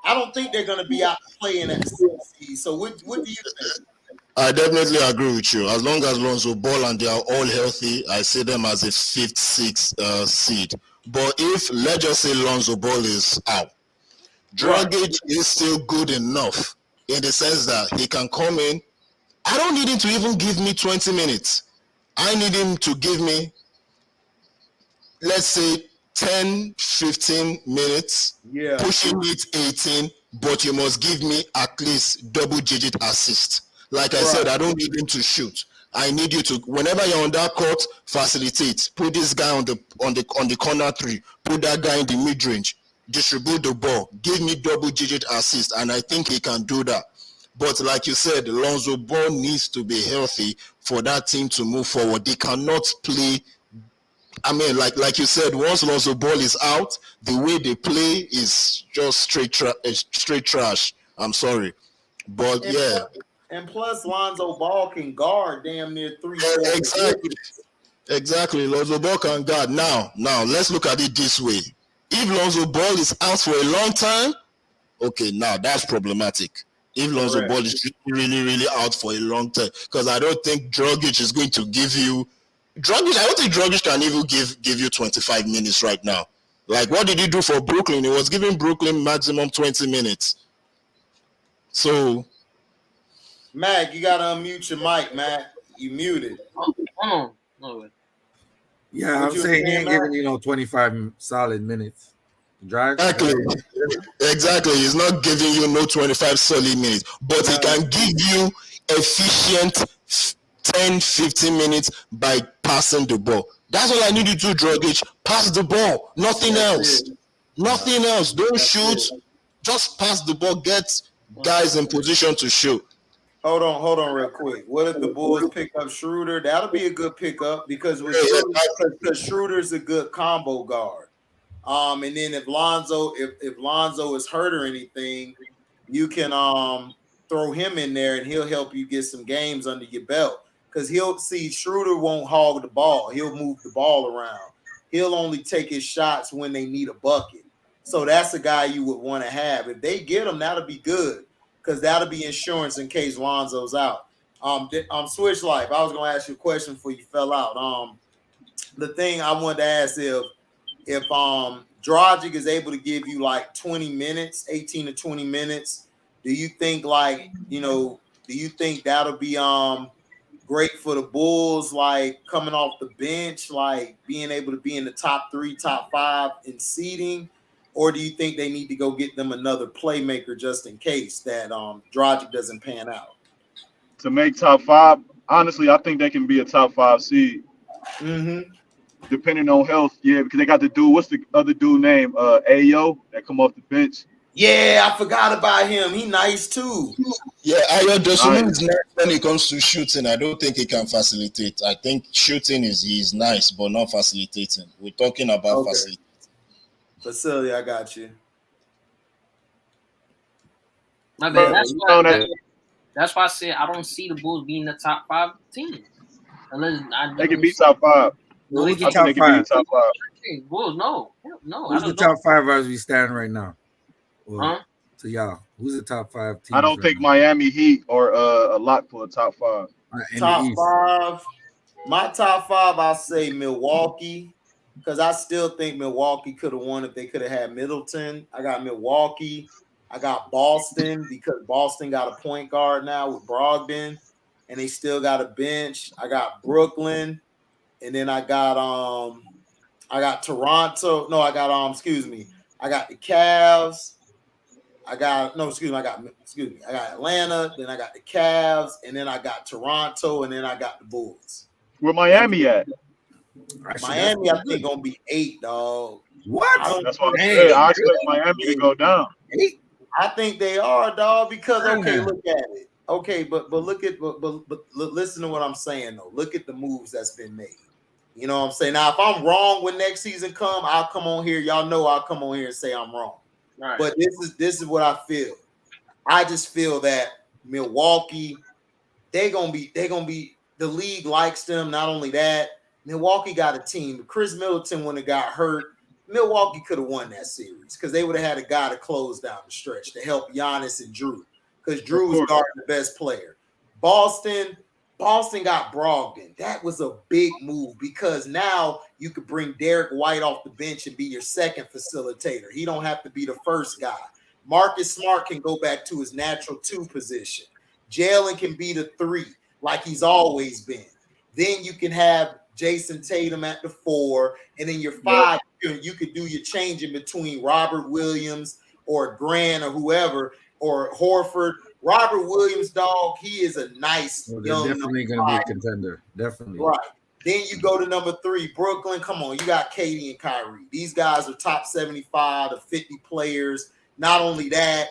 I don't think they're going to be out playing at the 6th seed. So what do you think? I definitely agree with you. As long as Lonzo Ball and they are all healthy, I see them as a 5th, 6th seed. But if, let's just say Lonzo Ball is out, Dragic is still good enough in the sense that he can come in. I don't need him to even give me 20 minutes. I need him to give me, let's say, 10, 15 minutes, pushing it 18, but you must give me at least double-digit assist. Like I said, I don't need him to shoot. I need you to, whenever you're on that court, facilitate. Put this guy on the corner 3. Put that guy in the mid-range. Distribute the ball. Give me double-digit assist, and I think he can do that. But like you said, Lonzo Ball needs to be healthy for that team to move forward. They cannot play. I mean, like you said, once Lonzo Ball is out, the way they play is just straight trash. I'm sorry, but And plus, Lonzo Ball can guard damn near 3. Exactly. Lonzo Ball can guard. Now, let's look at it this way. If Lonzo Ball is out for a long time, okay, now that's problematic. If Lonzo Ball is really, really out for a long time, because I don't think Dragic is going to give you. I don't think Dragic can even give you 25 minutes right now. Like, what did he do for Brooklyn? He was giving Brooklyn maximum 20 minutes. So, Mac, you gotta unmute your mic, Mac. You muted. No. Yeah, I'm saying he ain't giving 25 solid minutes. Drive. Exactly. He's not giving you no 25 solid minutes, but he can give you efficient 10, 15 minutes by passing the ball. That's all I need you to do, Dragic. Pass the ball. Nothing else. Nothing else. Don't shoot. Just pass the ball. Get guys in position to shoot. Hold on real quick. What if the Bulls pick up Schroeder? That'll be a good pickup because Schroeder's a good combo guard. And then if Lonzo is hurt or anything, you can throw him in there and he'll help you get some games under your belt. Because Schroeder won't hog the ball. He'll move the ball around. He'll only take his shots when they need a bucket. So that's a guy you would want to have. If they get him, that'll be good. Because that'll be insurance in case Lonzo's out. Switch Life, I was going to ask you a question before you fell out. The thing I wanted to ask if Dragic is able to give you like 20 minutes, 18 to 20 minutes, do you think that'll be great for the Bulls, like coming off the bench, like being able to be in the top 3, top 5 in seeding? Or do you think they need to go get them another playmaker just in case that Dragic doesn't pan out? To make top 5, honestly, I think they can be a top 5 seed. Mm-hmm. Depending on health, because they got the dude. What's the other dude name? Ayo, that come off the bench. Yeah, I forgot about him. He nice too. Yeah, Ayo Dosunmu is nice when it comes to shooting. I don't think he can facilitate. I think shooting he's nice, but not facilitating. We're talking about facilitating. Facility, I got you. My bad. That's why I said I don't see the Bulls being the top 5 team. Unless they can be top 5. Who's the top 5? Bulls, no. Who's the top 5 as we stand right now? To y'all, who's the top 5 team? I don't think Miami Heat are a lock for a top 5. Top 5. My top 5, I'll say Milwaukee. Because I still think Milwaukee could have won if they could have had Middleton. I got Milwaukee. I got Boston because Boston got a point guard now with Brogdon, and they still got a bench. I got Brooklyn, and then I got Toronto. No, I got I got the Cavs. I got Atlanta. Then I got the Cavs, and then I got Toronto, and then I got the Bulls. Where Miami at? Miami, I think gonna be 8, dog. What? That's what I said. I expect Miami to go down. 8? I think they are, dog. Because okay, look at it. Okay, but look at but listen to what I'm saying though. Look at the moves that's been made. You know what I'm saying? Now, if I'm wrong when next season come, I'll come on here. Y'all know I'll come on here and say I'm wrong. Right. But this is what I feel. I just feel that Milwaukee, they're gonna be the league likes them. Not only that, Milwaukee got a team. If Chris Middleton wouldn't have got hurt, Milwaukee could have won that series because they would have had a guy to close down the stretch to help Giannis and Drew. Because Drew was guarding the best player. Boston got Brogdon. That was a big move because now you could bring Derek White off the bench and be your second facilitator. He don't have to be the first guy. Marcus Smart can go back to his natural 2 position. Jalen can be the 3 like he's always been. Then you can have Jason Tatum at the 4, and then your 5, you could do your changing between Robert Williams or Grant or whoever, or Horford. Robert Williams, dog, he is a nice young. Definitely going to be a contender. Definitely. Right. Then you go to number 3, Brooklyn. Come on, you got KD and Kyrie. These guys are top 75 to 50 players. Not only that,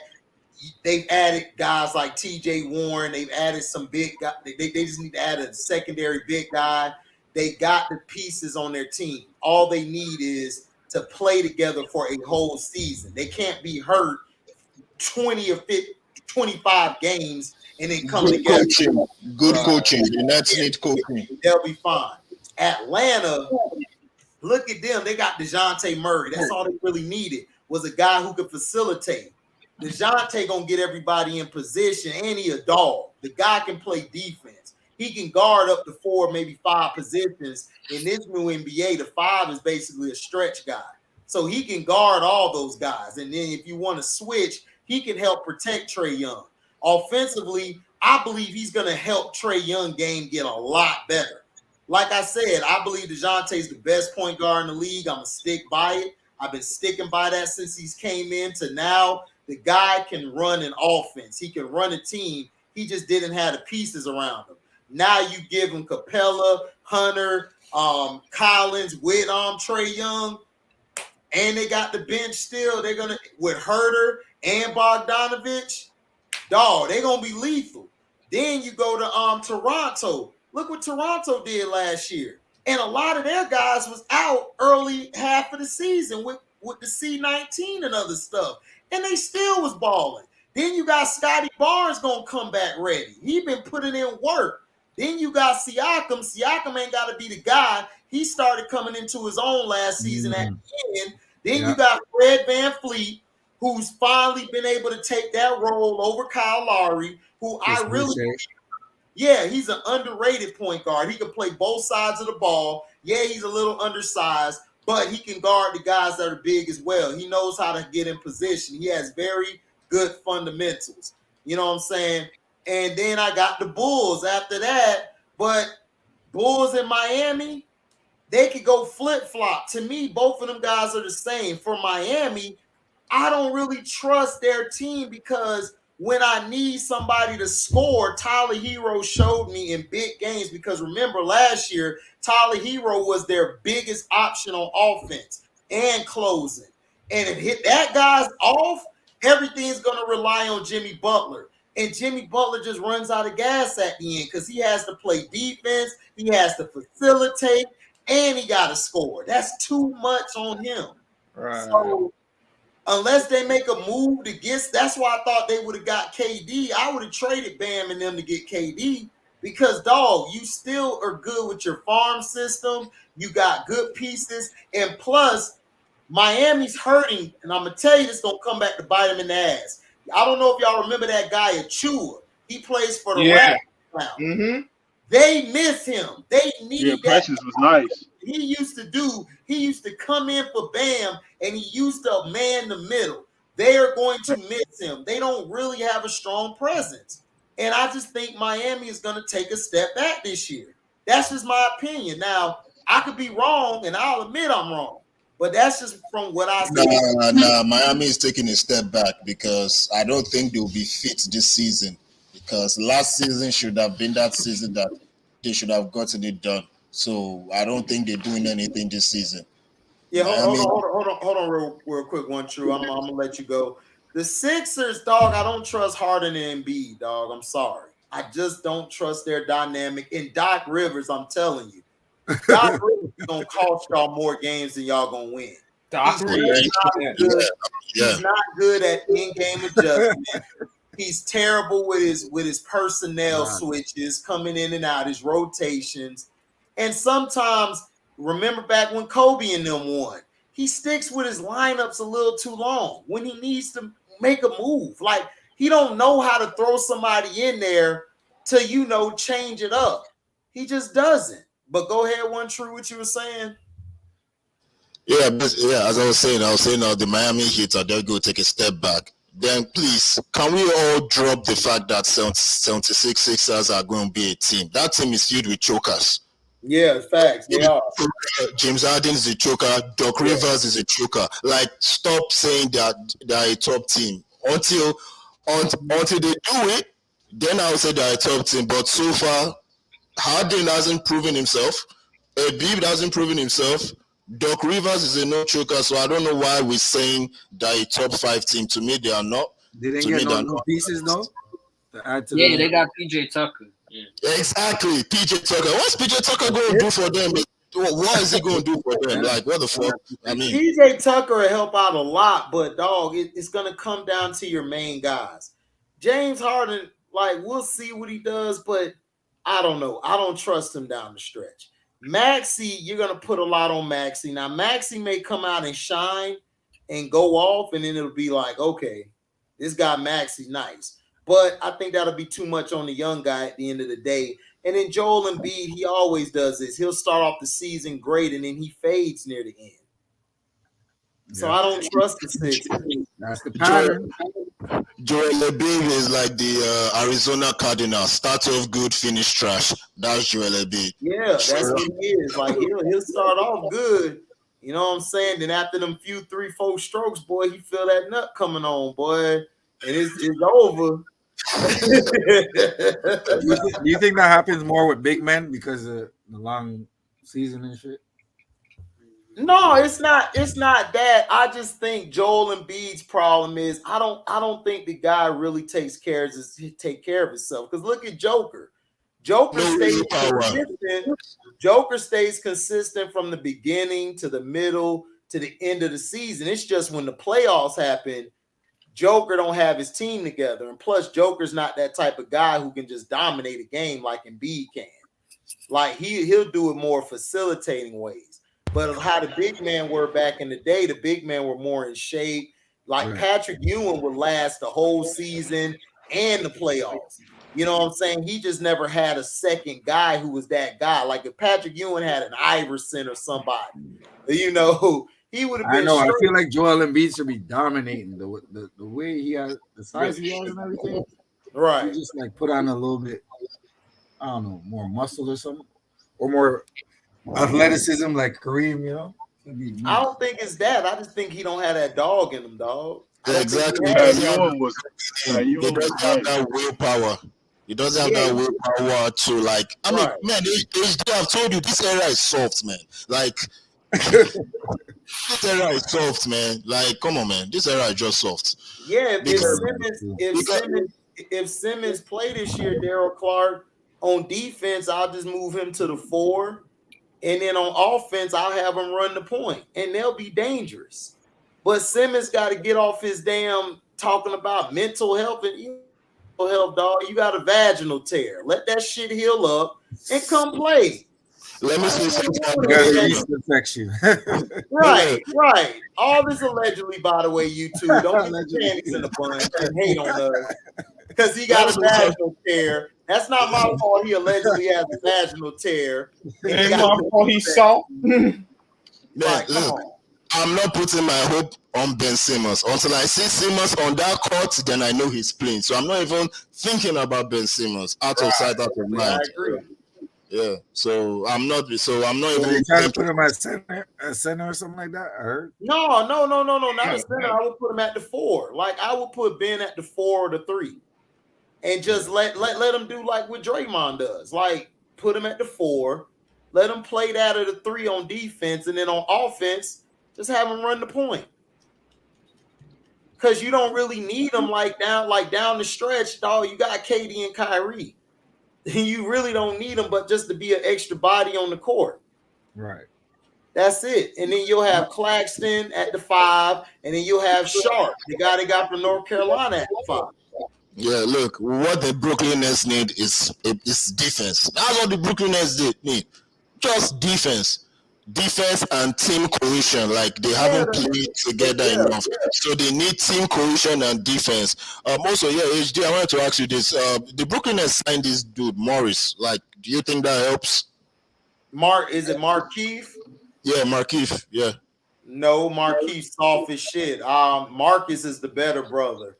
they've added guys like TJ Warren. They've added some big guys. They just need to add a secondary big guy. They got the pieces on their team. All they need is to play together for a whole season. They can't be hurt 20 or 50, 25 games and then come together. Good coaching. The Nets need coaching. They'll be fine. Atlanta, look at them. They got DeJounte Murray. That's all they really needed was a guy who could facilitate. DeJounte gonna get everybody in position, and he a dog. The guy can play defense. He can guard up to 4, maybe 5 positions. In this new NBA, the 5 is basically a stretch guy. So he can guard all those guys. And then if you want to switch, he can help protect Trae Young. Offensively, I believe he's going to help Trae Young game get a lot better. Like I said, I believe DeJounte is the best point guard in the league. I'm going to stick by it. I've been sticking by that since he's came in to now. The guy can run an offense. He can run a team. He just didn't have the pieces around him. Now you give him Capella, Hunter, Collins with Trae Young, and they got the bench still. They're going to, with Herter and Bogdanovich, dog, they're going to be lethal. Then you go to Toronto. Look what Toronto did last year. And a lot of their guys was out early half of the season with the C-19 and other stuff. And they still was balling. Then you got Scotty Barnes going to come back ready. He been putting in work. Then you got Siakam. Siakam ain't got to be the guy. He started coming into his own last season at the end. Then you got Fred VanVleet, who's finally been able to take that role over Kyle Lowry, who he's an underrated point guard. He can play both sides of the ball. Yeah, he's a little undersized, but he can guard the guys that are big as well. He knows how to get in position. He has very good fundamentals. You know what I'm saying? And then I got the Bulls after that. But Bulls in Miami, they could go flip-flop. To me, both of them guys are the same. For Miami, I don't really trust their team because when I need somebody to score, Tyler Hero showed me in big games because remember last year, Tyler Hero was their biggest option on offense and closing. And if that guy's off, everything's going to rely on Jimmy Butler. And Jimmy Butler just runs out of gas at the end because he has to play defense, he has to facilitate, and he got to score. That's too much on him. Right. So unless they make a move to get, that's why I thought they would have got KD. I would have traded Bam and them to get KD because, dog, you still are good with your farm system. You got good pieces. And plus, Miami's hurting. And I'm going to tell you, this is going to come back to bite him in the ass. I don't know if y'all remember that guy, Achua. He plays for the Raptors now. Mm-hmm. They miss him. They need that. Precious was nice. He used to come in for Bam, and he used to man the middle. They are going to miss him. They don't really have a strong presence. And I just think Miami is going to take a step back this year. That's just my opinion. Now, I could be wrong, and I'll admit I'm wrong. But that's just from what I see. Nah, Miami is taking a step back because I don't think they'll be fit this season. Because last season should have been that season that they should have gotten it done. So I don't think they're doing anything this season. Yeah, hold on, real quick, one true. I'm gonna let you go. The Sixers, dog. I don't trust Harden and Embiid, dog. I'm sorry. I just don't trust their dynamic. And Doc Rivers, I'm telling you, Doc Rivers is gonna cost y'all more games than y'all gonna win. He's not good at in-game adjustment. He's terrible with his personnel switches, coming in and out, his rotations, and sometimes. Remember back when Kobe and them won, he sticks with his lineups a little too long when he needs to make a move. Like he don't know how to throw somebody in there to, change it up. He just doesn't. But go ahead, one true, what you were saying. Yeah, as I was saying the Miami Heat are going to take a step back. Then please, can we all drop the fact that 76 Sixers are going to be a team? That team is filled with chokers. Yeah, facts. They are. James Harden is a choker. Doc Rivers is a choker. Like, stop saying that they're a top team until they do it. Then I'll say they're a top team. But so far, Harden hasn't proven himself. Embiid hasn't proven himself. Doc Rivers is a no choker. So I don't know why we're saying they're a top 5 team. To me, they are not. They didn't get no pieces though. They got PJ Tucker. Yeah. Exactly, PJ Tucker. What's PJ Tucker going to do for them? What is he going to do for them? Like, what the fuck? I mean, PJ Tucker will help out a lot, but dog, it's going to come down to your main guys. James Harden, like, we'll see what he does, but I don't know. I don't trust him down the stretch. Maxey, you're going to put a lot on Maxey. Now, Maxey may come out and shine and go off, and then it'll be like, okay, this guy Maxey, nice. But I think that'll be too much on the young guy at the end of the day. And then Joel Embiid, he always does this. He'll start off the season great, and then he fades near the end. So I don't trust the Sixers. That's the pattern. Joel Embiid is like the Arizona Cardinals. Start off good, finish trash. That's Joel Embiid. Yeah, that's what he is. Like he'll start off good. You know what I'm saying? Then after them few 3-4 strokes, boy, he feel that nut coming on, boy. And it's over. Do you think that happens more with big men because of the long season and shit? No, it's not that. I just think Joel Embiid's problem is I don't think the guy really take care of himself. Because look at Joker. Joker stays consistent. Joker stays consistent from the beginning to the middle to the end of the season. It's just when the playoffs happen, Joker don't have his team together. And plus, Joker's not that type of guy who can just dominate a game like Embiid can. Like, he'll do it more facilitating ways. But how the big men were back in the day, the big men were more in shape. Like, Patrick Ewing would last the whole season and the playoffs. You know what I'm saying? He just never had a second guy who was that guy. Like, if Patrick Ewing had an Iverson or somebody, he would have been. I feel like Joel Embiid should be dominating the way he has, the size he has and everything. Right. He just like put on a little bit, I don't know, more muscle or something, or more athleticism like Kareem. I don't think it's that. I just think he don't have that dog in him, dog. Yeah, exactly. He doesn't have that willpower. He doesn't have that willpower to like. I mean, man, I've told you this era is soft, man. Like. This era is soft, man. Like, come on, man. This era is just soft. Yeah, if Simmons play this year, Daryl Clark, on defense, I'll just move him to the 4. And then on offense, I'll have him run the point. And they'll be dangerous. But Simmons got to get off his damn talking about mental health and mental health, dog. You got a vaginal tear. Let that shit heal up and come play. Let me see something. Right. All this allegedly, by the way, you two. Don't get your panties in the bun and hate on us because he got a vaginal tear. That's not my fault. He allegedly has a vaginal tear. And my fault he's soft. Look, I'm not putting my hope on Ben Simmons. Until I see Simmons on that court, then I know he's playing. So I'm not even thinking about Ben Simmons. Out of sight, out of mind. I agree. Yeah, so I'm not even trying to put him at center or something like that. I heard. No, not a center. I would put him at the 4. Like I would put Ben at the 4 or the 3, and just let him do like what Draymond does. Like put him at the 4, Let them play that at a 3 on defense, and then on offense, just have them run the point. Because you don't really need them like down the stretch, dog. You got KD and Kyrie. You really don't need them, but just to be an extra body on the court. Right. That's it. And then you'll have Claxton at the 5, and then you'll have Sharp, the guy they got from North Carolina at the 5. Yeah, look, what the Brooklyn Nets need is defense. That's what the Brooklyn Nets need. Just defense. Defense and team cohesion. Like, they haven't played together enough. So they need team cohesion and defense. Also, HD, I wanted to ask you this. The Brooklyn Nets signed this dude, Morris. Like, do you think that helps? Is it Markeith? Yeah, Markeith, yeah. No, Markeith soft as shit. Marcus is the better brother.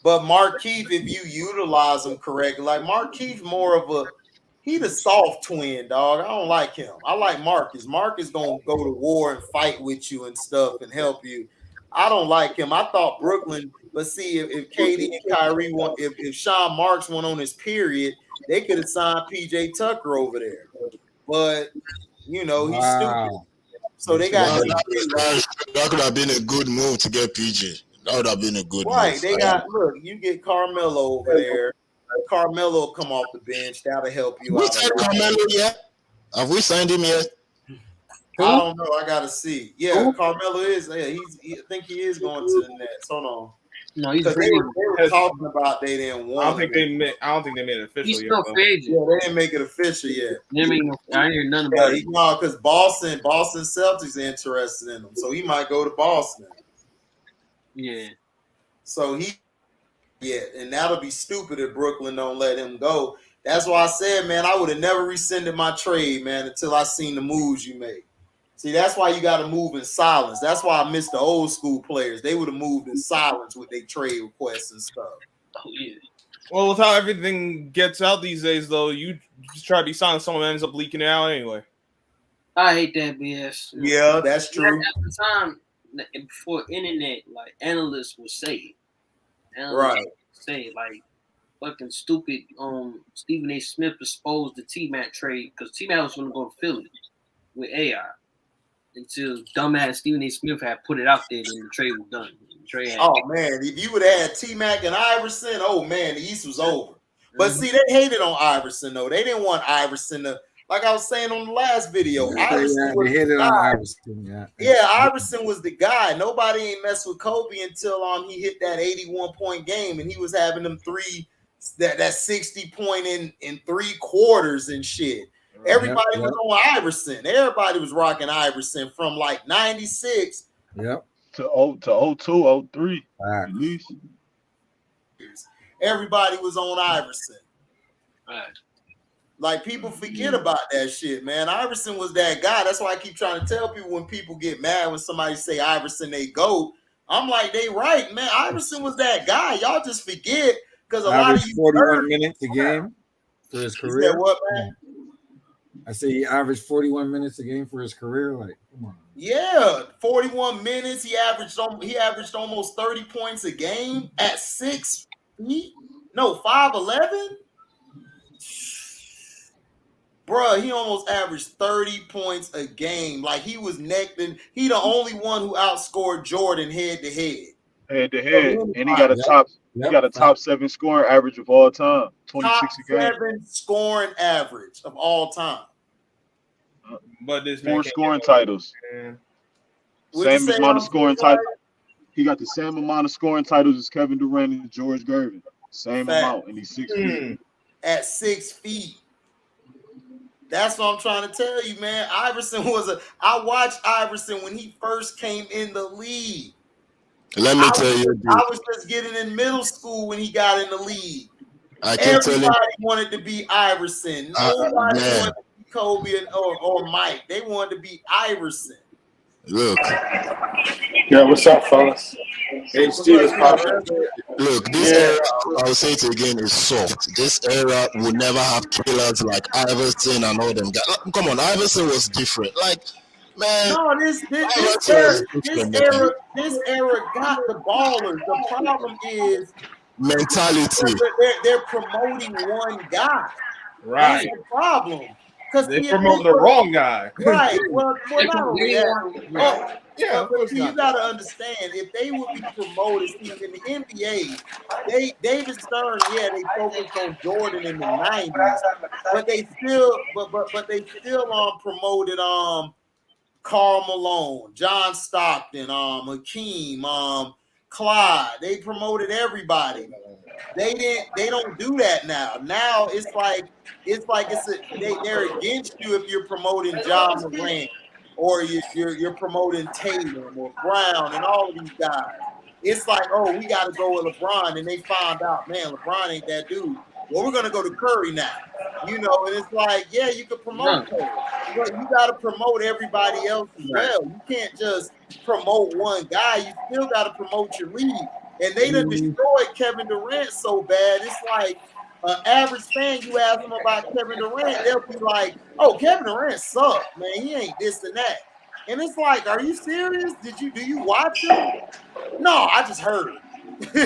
But Markeith, if you utilize him correctly, like Markeith more of he the soft twin, dog. I don't like him. I like Marcus. Marcus gonna go to war and fight with you and stuff and help you. I don't like him. I thought Brooklyn, but see, if KD and Kyrie if Sean Marks went on his period, they could have signed PJ Tucker over there. But he's stupid. So they got that could have been a good move to get PJ. That would have been a good right. move. They got you get Carmelo over there. Carmelo will come off the bench. That'll help you out. Signed Carmelo yet? Have we signed him yet? I don't know. I gotta see. Yeah, Carmelo is. Yeah, I think he is going to the Nets. Hold on. No, he's they were talking about they didn't want. I don't think they made it official he's yet. Still free agent. Yeah, they didn't make it official yet. I didn't hear nothing about it. No, because Boston Celtics are interested in him, so he might go to Boston. Yeah. So and that'll be stupid if Brooklyn don't let him go. That's why I said, man, I would have never rescinded my trade, man, until I seen the moves you made. See, that's why you got to move in silence. That's why I miss the old school players. They would have moved in silence with their trade requests and stuff. Oh, yeah. Well, with how everything gets out these days, though, you just try to be silent, someone ends up leaking it out anyway. I hate that BS. Yeah, that's true. At the time, before internet, like, analysts would say it. Right. Say it, like, fucking stupid. Stephen A. Smith exposed the T-Mac trade because T-Mac was going to go to Philly with AI. Until dumbass Stephen A. Smith had put it out there, and the trade was done. Man, if you would have had T-Mac and Iverson, oh man, the East was over. But see, they hated on Iverson though. They didn't want Iverson to, like I was saying on the last video. Iverson was hated on Iverson. Yeah, Iverson was the guy. Nobody ain't messed with Kobe until he hit that 81-point game, and he was having them that 60 point in 3 quarters and shit. Everybody was on Iverson. Everybody was rocking Iverson from like 96 to 02, 03. At least. Everybody was on Iverson. Right. Like, people forget about that shit, man. Iverson was that guy. That's why I keep trying to tell people when people get mad when somebody say Iverson, they go. I'm like, they right, man. Iverson was that guy. Y'all just forget because a lot of you 41 minutes a game for his career. You said what, man? I say he averaged 41 minutes a game for his career. Like, come on. Yeah, 41 minutes. He averaged almost 30 points a game at 6 feet. No, 5'11". Bruh, he almost averaged 30 points a game. Like, he was necking. He the only one who outscored Jordan head to head. Head to head, and he got a top 7 scoring average of all time. 26 a game. Top 7 scoring average of all time. But this 4 scoring titles. Same amount of scoring titles. He got the same amount of scoring titles as Kevin Durant and George Gervin. Same amount, and he's 6 feet. At 6 feet. That's what I'm trying to tell you, man. Iverson I watched Iverson when he first came in the league. Let me tell you, dude. I was just getting in middle school when he got in the league. Everybody wanted to be Iverson. Nobody wanted to be Kobe or Mike. They wanted to be Iverson. Look. Yeah, what's up, fellas? HD is popping. Look, this era, I'll say it again, is soft. This era will never have killers like Iverson and all them guys. Come on, Iverson was different. Like, man. No, this era got the ballers. The problem is mentality. They're promoting one guy. Right. That's the problem. Because they promote the wrong guy. Right. Well, not only that. Yeah, but see, you got to understand, if they would be promoted, see, in the NBA, David Stern, yeah, they focused on Jordan in the 90s, but they still promoted Karl Malone, John Stockton, Hakeem, Clyde. They promoted everybody. They don't do that now. Now they're against you if you're promoting John Morant or you're promoting Tatum or Brown and all of these guys. It's like, oh, we got to go with LeBron, and they found out, man, LeBron ain't that dude. Well, we're gonna go to Curry now, and it's like, yeah, you could promote Curry, but you got to promote everybody else as well. You can't just promote one guy. You still got to promote your league. And they done destroyed Kevin Durant so bad. It's like an average fan, you ask them about Kevin Durant, they'll be like, oh, Kevin Durant sucked, man. He ain't this and that. And it's like, are you serious? Do you watch him? No, I just heard. I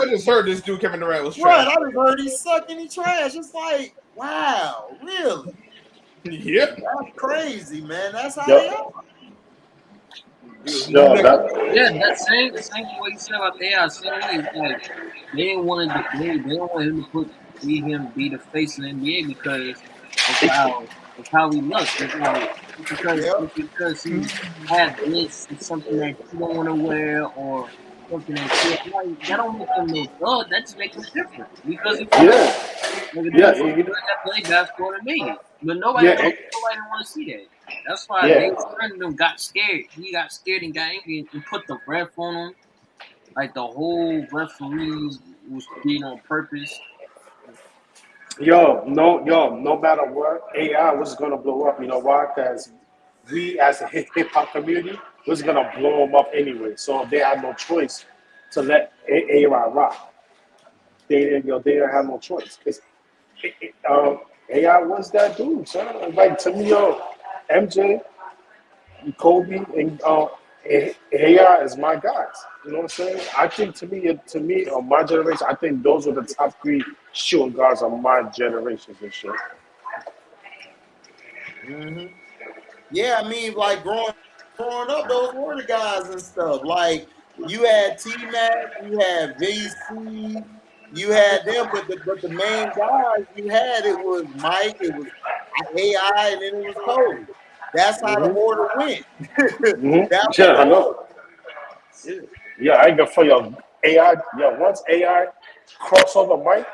just heard this dude Kevin Durant was trash. Right, I just heard he sucked and he trash. It's like, wow, really? Yep. That's crazy, man. That's how they are. That same way you said about the AI. Like they didn't want him to be the face of the NBA because of how he looks. Because he had this, it's something that you don't want to wear or something that don't make him no good. That just makes him different because he play basketball and made it. But nobody didn't want to see that. That's why they got scared. He got scared and got angry and put the ref on him. Like the whole referees was being on purpose. No matter what, AI was gonna blow up. You know why? Because we as a hip hop community was gonna blow them up anyway. So they had no choice to let AI rock. They didn't have no choice. AI was that dude, son. Like to me, MJ, Kobe, and AI is my guys. You know what I'm saying? I think to me, on my generation, I think those are the top 3 shooting guards of my generation and shit. Mm-hmm. Yeah, I mean, like growing up, those were the guys and stuff. Like you had T-Mac, you had VC, you had them, but the main guys you had, it was Mike, it was AI, and then it was Kobe. That's how the order went. I know. Yeah, I ain't gonna for your AI. Yeah, once AI crossover Mike,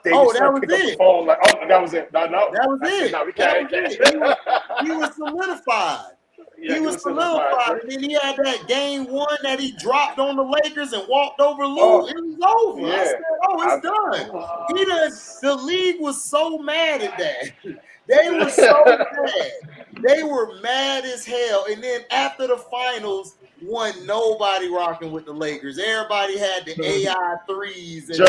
they that was pick up the phone like, that was it. No, that was it. No, we can't. He was solidified. Yeah, he was solidified. And then he had that game 1 that he dropped on the Lakers and walked over Lou. It was over. Yeah. I said, it's done. The league was so mad at that. They were so mad. They were mad as hell. And then after the finals, wasn't nobody rocking with the Lakers. Everybody had the AI threes and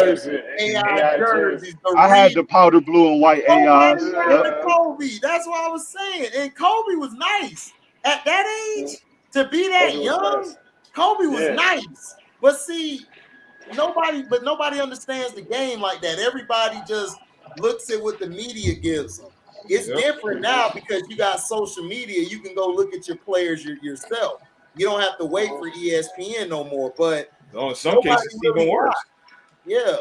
AI jerseys. I had the powder blue and white AIs. Kobe. That's what I was saying. And Kobe was nice. At that age, to be that young, Kobe was nice. But see, nobody understands the game like that. Everybody just looks at what the media gives them. It's different now because you got social media. You can go look at your players yourself. You don't have to wait for ESPN no more. But in some cases, it's even worse. Yeah.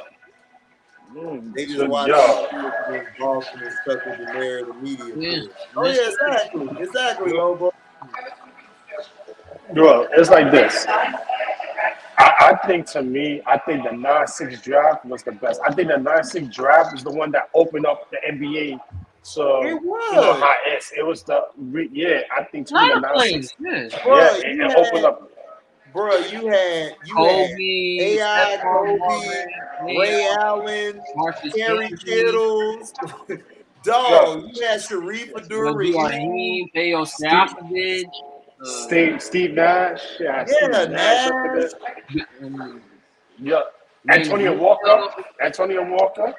They just watch Boston and stuff with the narrative media. Exactly, bro. Bro, it's like this. I think the 9-6 draft was the best. I think the 9-6 draft is the one that opened up the NBA. So it was. It was the I think to me the 9-6. It opened up. Bro, you had Kobe, AI, Kobe, Ray Allen, Terry Kittles. Dog, you had Sharif Abdul-Rahim, Theo Safovich, Steve Nash. Nash. Antonio Walker. Antonio Walker.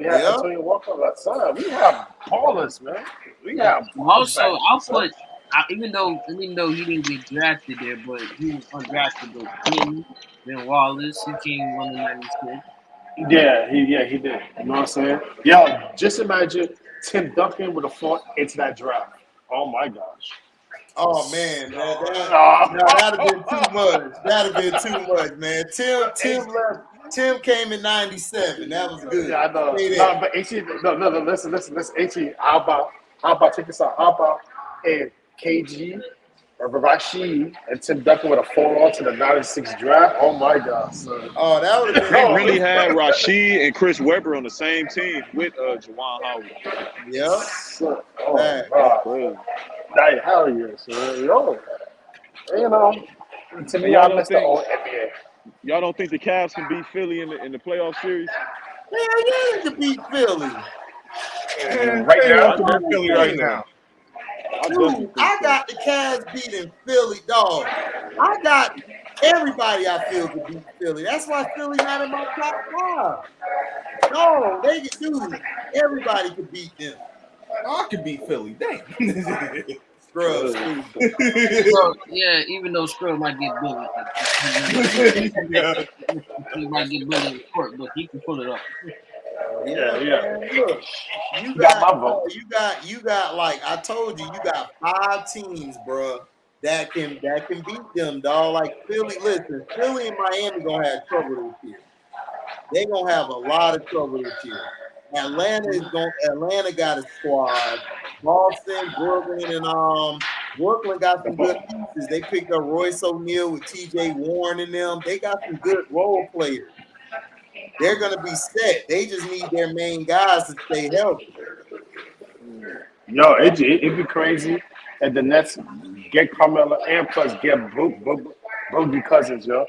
Antonio Walker. Son, we have ballers, man. We have ballers. Also, I'll put, even though he didn't get drafted there, but he was undrafted. King, Ben Wallace, he came 196. Yeah, he did. You know what I'm saying? Yo, just imagine Tim Duncan would have fought into that draft. Oh my gosh. Oh man, Oh. that'd have been too much. That'd have been too much, man. Tim left. Tim came in '97. That was good. Yeah, I know. Say No, that. but HE, no, listen. HE, how about check this out? How about if KG or Rashid and Tim Duncan would have fallen on to the '96 draft? Oh my God, son. Oh, that would have They been. really had Rashid and Chris Webber on the same team with Juwan Howard. Yep. Oh Right. God. Like, hell yes, man. Yo, you know, to me, Y'all I don't miss the think- old NBA. Y'all don't think the Cavs can beat Philly in the playoff series? Hell yeah, to beat Philly. Right now, They're Philly right now. Dude, I got the Cavs beating Philly, dog. I got everybody I feel to beat Philly. That's why Philly not in my top 5. No, they can do. Everybody could beat them. I could beat Philly. Damn. Scrubs. So, yeah, even though Scrub might get bullied, he might get bullied in court, but he can pull it up. Yeah. Man, look, you got got my vote. you got like I told you, you got 5 teams, bro, that can beat them, dog. Like Philly, listen, Philly and Miami gonna have trouble this year. They gonna have a lot of trouble this year. Atlanta got a squad. Boston, Brooklyn, and Brooklyn got some good pieces. They picked up Royce O'Neal with T.J. Warren in them. They got some good role players. They're gonna be set. They just need their main guys to stay healthy. Yo, it'd be crazy if the Nets get Carmelo and plus get Boogie Cousins, yo.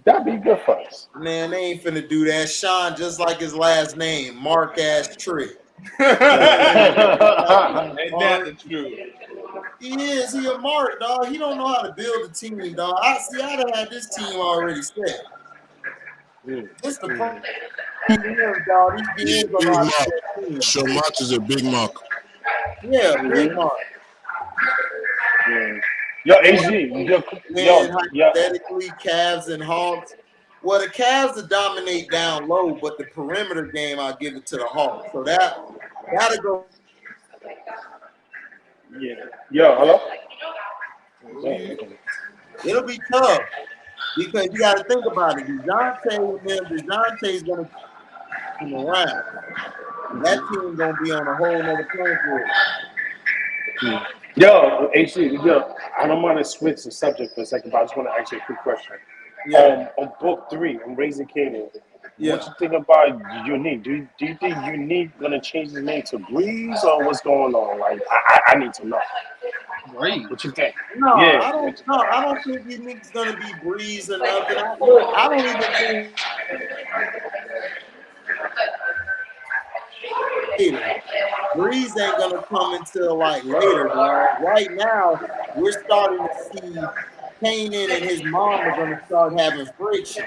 That'd be good for us. Man, they ain't finna do that. Sean, just like his last name, Mark Ass Trick. Ain't that the truth? He is. He a mark, dog. He don't know how to build a team, dog. I'd have had this team already set. This the problem, dog. These games are not set. So much is a big mark. Yeah, big mark. Yo, AG, Man, hypothetically, Cavs and Hawks. Well, the Cavs will dominate down low, but the perimeter game, I'll give it to the Hawks. So that'll go. Yeah. Yo, hello? It'll be tough because you got to think about it. DeJounte's going to come around. That team going to be on a whole nother playing field. Yo, HC, I don't want to switch the subject for a second, but I just want to ask you a quick question. Yeah. On book 3, on Raising Canaan, Yeah. what you think about Unique? Do you think Unique gonna change his name to Breeze or what's going on? Like, I need to know. Breeze. What you think? No, Yeah. I don't think Unique's going to be Breeze or nothing. I don't even think. Breeze ain't gonna come until like later, dog. Right now, we're starting to see Kanan and his mom are gonna start having friction.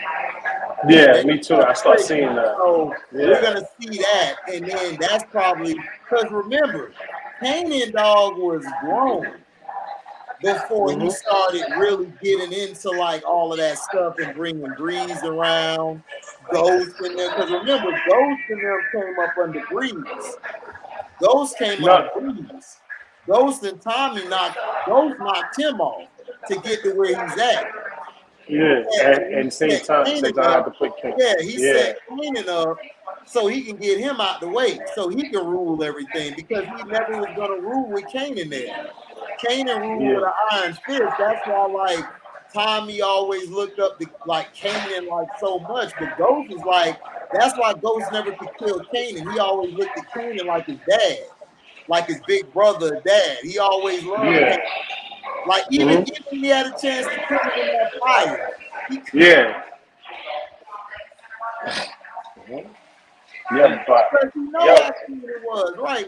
Yeah, me too. I start seeing that. So we're gonna see that, and then that's probably because remember, Kanan dog was grown before he started really getting into like all of that stuff and bringing Breeze around, Ghost in there. Because remember, Ghost and them came up under Breeze. Ghost came under Breeze. Ghost and Tommy knocked him off to get to where he's at. Yeah, and same time, I have to put Kanan. Yeah, he set Kanan up so he can get him out the way, so he can rule everything because he never was gonna rule with Kanan there. Kanan ruled with an iron fist. That's why, like, Tommy always looked up to like Kanan like so much, but Ghost is like, that's why Ghost never could kill Kanan. He always looked at Kanan like his dad, like his big brother, dad. He always loved him. Like even he had a chance to put him in that fire. Yeah, but you know how soon it was, right?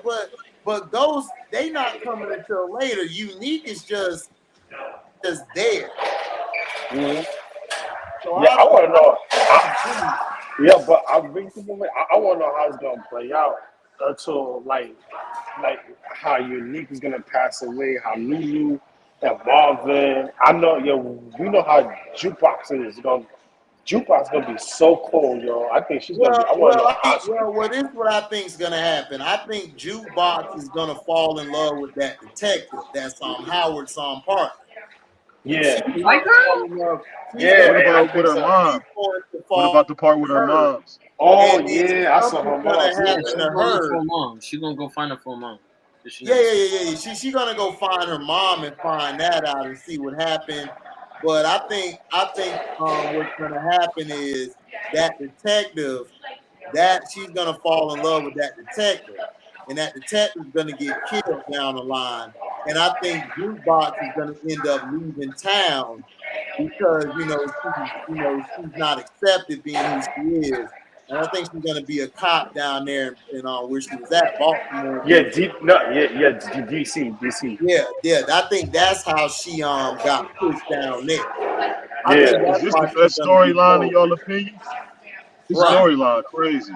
But Ghost, they not coming until later. Unique is just there. So I want to know. But I want to know how it's gonna play out until like how Unique is gonna pass away, how Lulu and Marvin. I know, we know how Jukebox is gonna Jukebox gonna be so cold, yo. I think she's gonna be. I want to know how she. Well, this is what I think is gonna happen. I think Jukebox is gonna fall in love with that detective. That's Howard Park. Yeah. Like her? Yeah. What about with her mom? What about the part with her moms? Oh yeah, I saw her mom. She's gonna go find her for mom. Yeah. She's gonna go find her mom and find that out and see what happened. But I think what's gonna happen is that detective, that she's gonna fall in love with that detective, and that detective's gonna get killed down the line. And I think Jukebox is gonna end up leaving town because she's not accepted being who she is. And I think she's gonna be a cop down there in where she was at, Baltimore. DC. Yeah. I think that's how she got pushed down there. Is this the best storyline in y'all opinion? This storyline crazy.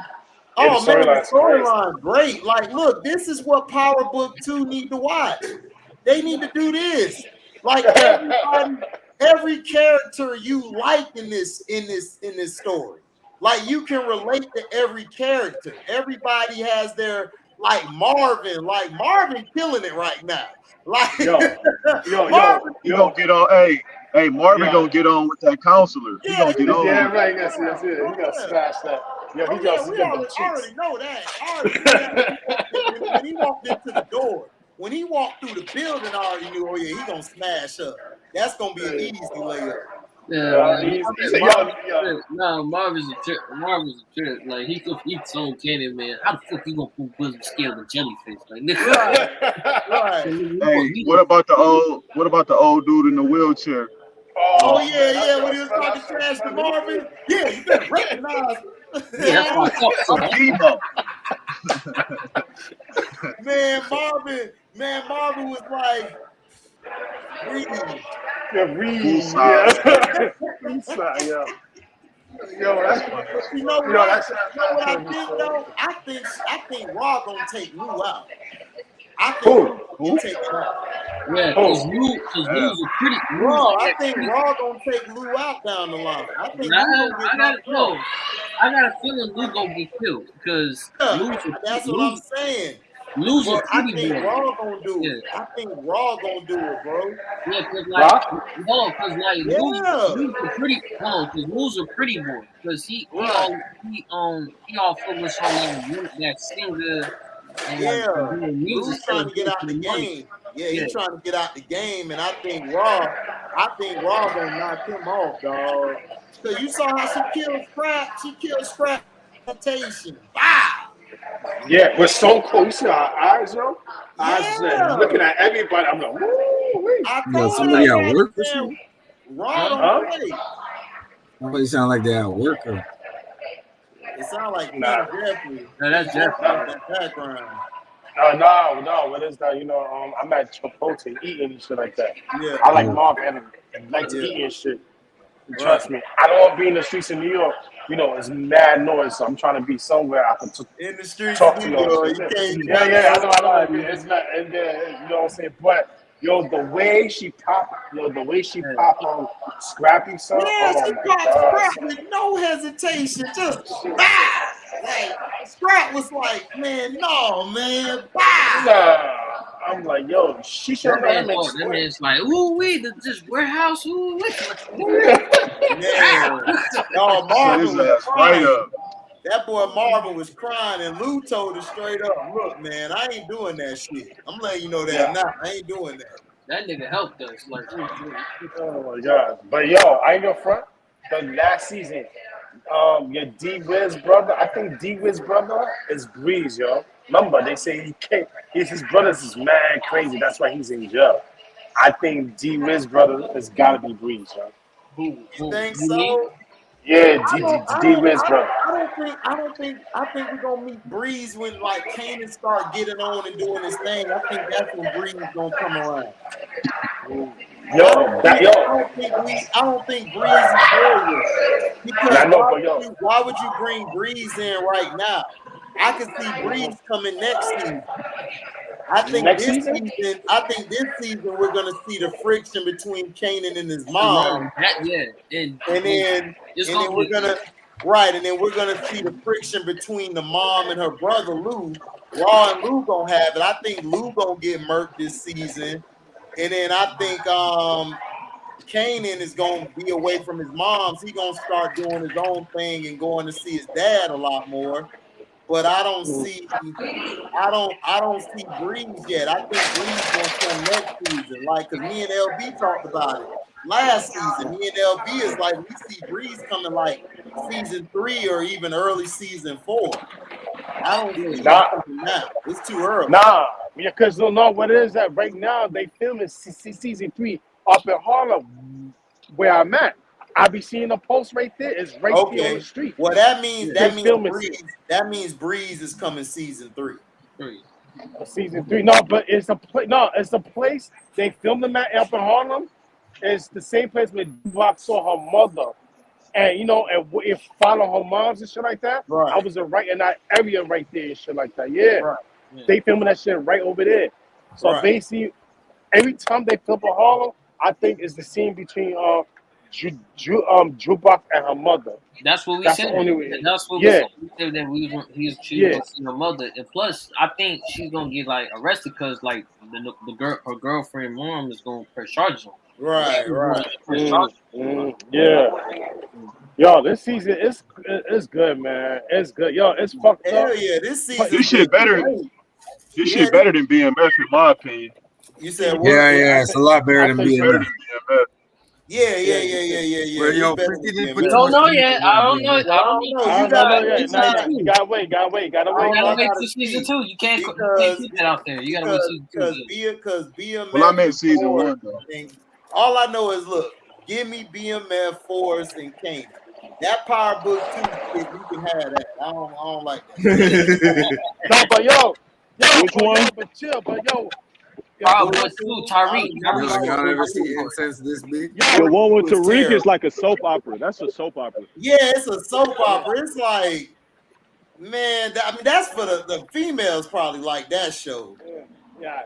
Oh man, the storyline great. Like, look, this is what Power Book 2 need to watch. They need to do this. Like every character you like in this story. Like you can relate to every character. Everybody has their Marvin. Like Marvin killing it right now. Like Marvin, you gonna get on? Hey, Marvin gonna get on with that counselor. He gonna get on. Yeah, right. Yes. He gonna smash that. Yeah, he gonna we already know that. When he walked into the door, when he walked through the building, I already knew. Oh yeah, he gonna smash up. That's gonna be an easy layup. Marvin's a trip. Like he told Kenny, man, how the fuck you gonna put bosom scale the jellyfish? Like right. Hey, what about the old dude in the wheelchair? Oh yeah, when he was talking trash to Marvin, yeah, you better recognize. That's why Marvin was like, Reed. I think Raw gonna take Lou out. I think Lou take him out. Yeah, because Lou's a pretty. I think Raw gonna take Lou out down the line. I think I got a feeling Lou gonna be killed because that's what I'm saying. Lou's a I pretty think boy. Raw gonna do it. I think Raw gonna do it, bro. Yeah, because Lou's a pretty boy. Because he all focused on that singer. Lou's trying to get out the game. Yeah, he's trying to get out the game, and I think Raw gonna knock him off, dog. Cause you saw how she killed Scrap. She killed Scrap. Wow. Yeah, but so cool. You see her eyes, yo? Eyes looking at everybody. I'm like, woo. Somebody at work or something? Somebody sound like they're at work. Or... It sounds like Jeffrey. No, that's Jeffrey. That background. No. What is that? I'm at Chipotle eating and shit like that. Yeah. I like Marvin and like to eat and shit. Trust me, I don't want to be in the streets of New York. It's mad noise, so I'm trying to be somewhere I can in the streets talk of to New York. Yeah, I know. It's not, and you know what I'm saying. But the way she pop on Scrappy son. Yeah, she popped Scrap with no hesitation, just like Scrap was like, man, no, man, I'm like, yo, she should have that man's like, ooh, this warehouse, ooh, man. No, Marvin was crying. That boy Marvin was crying, and Lou told her straight up, look, man, I ain't doing that shit. I'm letting you know that now. I ain't doing that. That nigga helped us. Like, oh my God. But yo, I ain't gonna front. The last season, your D-Wiz brother, I think D-Wiz brother is Breeze, yo. Remember, they say he can't. His brothers is mad crazy. That's why he's in jail. I think D-Wiz brother has got to be Breeze, yo. You think so? Yeah, D-Wiz brother. I think we're gonna meet Breeze when Kanan start getting on and doing his thing. I think that's when Breeze gonna come around. I don't think Breeze is there yet. Because why would you bring Breeze in right now? I could see Breeze coming next season. I think Next this season? season, we're gonna see the friction between Kanan and his mom, Mom, yeah, and then we're gonna see the friction between the mom and her brother Lou. Raw and Lou gonna have it. I think Lou gonna get murked this season, and then I think Kanan is gonna be away from his mom's. He gonna start doing his own thing and going to see his dad a lot more. But I don't see Breeze yet. I think Breeze gonna come next season. Like, cause me and LB talked about it last season. Me and LB is like, we see Breeze coming like season 3 or even early season 4. I don't see that coming now. It's too early. Nah, because no, what it is that right now they filming season 3 up in Harlem, where I'm at. I be seeing a post right there. It's right there on the street. Well, that means Breeze is coming season 3. Season 3. No, but it's a place they filmed them at up in Harlem. It's the same place where Block saw her mother, and if follow her moms and shit like that. Right. I was right in that area right there and shit like that. Yeah. Right. They filming that shit right over there. So basically, every time they film in Harlem, I think it's the scene between Jukebox and her mother. That's what we said. That's what we said that she was gonna see her mother. And plus, I think she's gonna get like arrested because like her girlfriend mom is gonna press charges on her. Right. Yeah. Yo, this season is good, man. It's good. Yo, it's fucked up. Hell yeah, this season. This shit better. This shit better than BMF in my opinion. You said what? Yeah, it's a lot better than BMF. Yeah. Well, yo, I don't know yet. I don't know. You gotta wait. Gotta wait till season 2. You can't keep that out there. You gotta wait season 2. Because BMF. Well, I meant season 1 though. All I know is, look, give me BMF, Forrest, and Kane. That Power Book 2, you can have that. I don't like that. No, but yo, which one? But chill, but yo. Power Book 2, Tariq. Y'all ever see incense this big? The one with Tariq is like a soap opera. That's a soap opera. Yeah, it's a soap opera. It's like, man, that's for the females probably like that show. Yeah.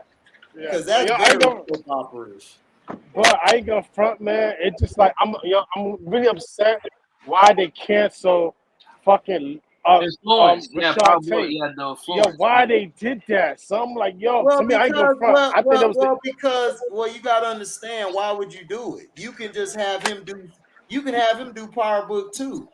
Because that's very soap opera-ish. But I ain't gonna front, man. It's just like I'm really upset why they cancel fucking Rashad Tate. Yo, why they did that? So I'm like, yo, I ain't gonna front. I think that was because you gotta understand, why would you do it? You can just have him do Power Book 2.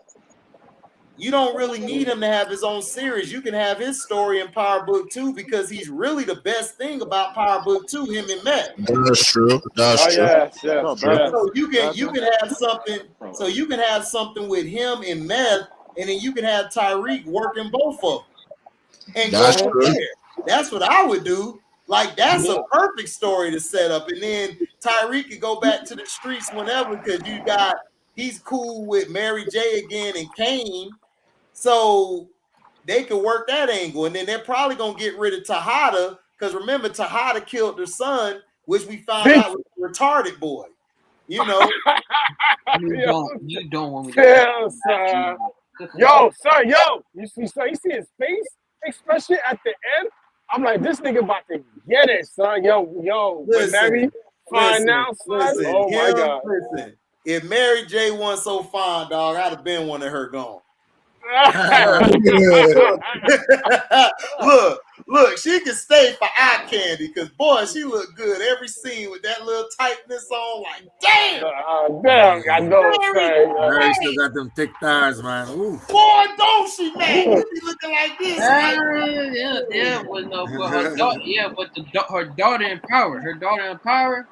You don't really need him to have his own series. You can have his story in Power Book 2 because he's really the best thing about Power Book 2, him and Matt. That's true. That's true. Yes. So you can have something. So you can have something with him and Meth, and then you can have Tariq working both of them. And go from there. That's what I would do. Like, that's a perfect story to set up. And then Tariq could go back to the streets whenever, because he's cool with Mary J again and Kane. So they could work that angle. And then they're probably going to get rid of Tejada, because remember, Tejada killed their son, which we found out was a retarded boy. You know? You don't want me to. Damn, son. Yo. You see his face expression at the end? I'm like, this nigga about to get it, son. Yo, when Mary find out, son. Oh my God. Listen, if Mary J wasn't so fine, dog, I'd have been one of her gone. Look, she can stay for eye candy, because boy, she looked good every scene with that little tightness on. Like, damn, I know. Mary still got them thick thighs, man. Ooh. Boy, don't she, man? She be looking like this. Yeah. Well, no, but her daughter in power. Her daughter in power.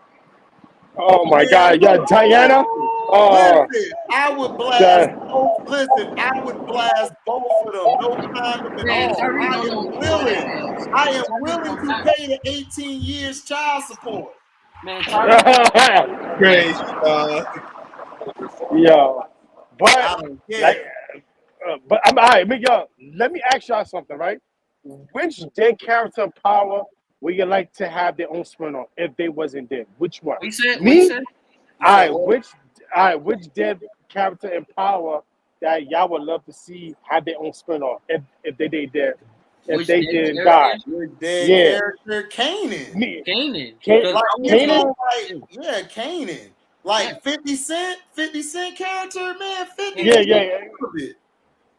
Oh my God, yeah, Diana. Listen, I would blast both of them. No condom at all. I am willing to pay the 18 years child support. Man, Crazy. Yo, but I don't care. but I'm all right. Let me ask y'all something, right? Which dead character in power would you like to have their own spinoff if they wasn't dead? Which one? Me? Which dead character in power that y'all would love to see have their own spinoff if they dead? if Which they dead didn't character? die. Your dead Yeah. character, Kanan. Kanan. Like, Kanan? yeah, Kanan. Like 50 Cent character, man. 50. Yeah.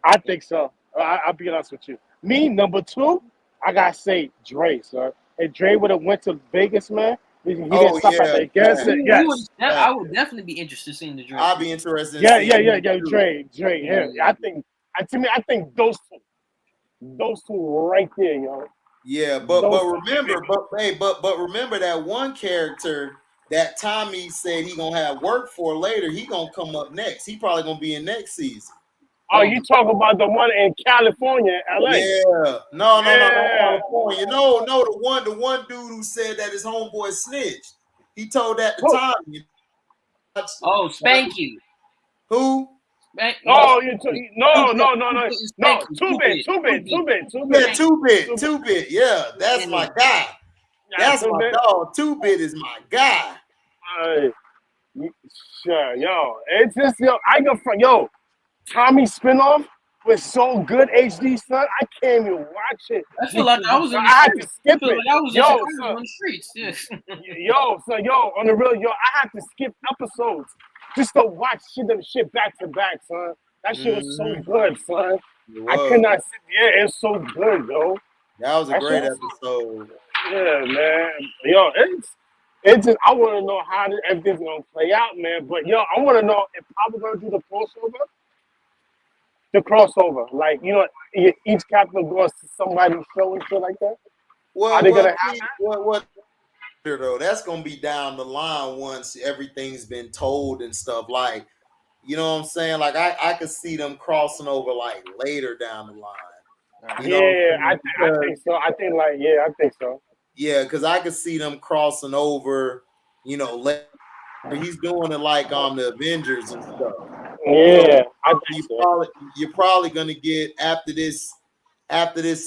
I think so. I'll be honest with you. Me, number 2, I gotta say Dre, sir. If Dre would have went to Vegas, man, he didn't stop at the guess it. Yes. I would definitely be interested in seeing the Dre. I'll be interested in Yeah, seeing Dre. Yeah. I think those two right there, yo. Yeah, but remember that one character that Tommy said he gonna have work for later. He gonna come up next. He probably gonna be in next season. Oh, you talking about the one in California, LA? Yeah, no, California. No, the one dude who said that his homeboy snitched. He told that to Tommy. Oh, Spanky. Who? No, Two Bit. Yeah, that's my guy. That's my dog. 2-Bit is my guy. Sure, yo. It's just, I go from, Tommy spinoff was so good, HD, son. I can't even watch it. I feel like I was in the I had to skip it. Like I was on the streets. Yeah. On the real, I had to skip episodes just to watch shit back to back, son. That shit was so good, son. I could not sit. Yeah, it's so good, yo. That was a great episode. Yeah, man. Yo, it's just, I want to know how everything's gonna play out, man. But I want to know if Papa gonna do the crossover. Like, each captain goes to somebody's show and shit like that. Well, are they gonna have what though? That's gonna be down the line once everything's been told and stuff. Like, you know what I'm saying? Like, I could see them crossing over like later down the line. I think so. I think so. Yeah, because I could see them crossing over, later. He's doing it like on the Avengers and stuff. Yeah, you're probably gonna get after this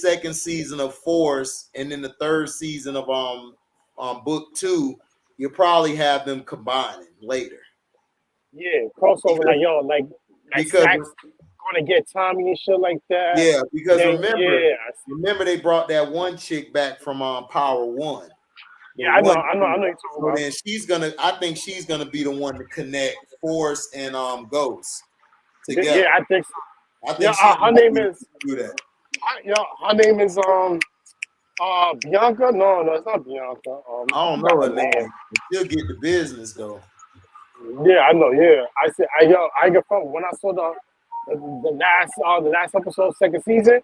second season of Force, and then the third season of book 2, you'll probably have them combining later. Yeah, crossover because gonna get Tommy and shit like that. Yeah, because remember they brought that one chick back from Power 1. Yeah, I know you're talking about. Then I think she's gonna be the one to connect Force and Ghost together. Yeah, I think so. I think her name is do that. Her name is Bianca. No, it's not Bianca. I don't know her name. She'll get the business though. Yeah, I know. Yeah, I get from when I saw the last episode, second season,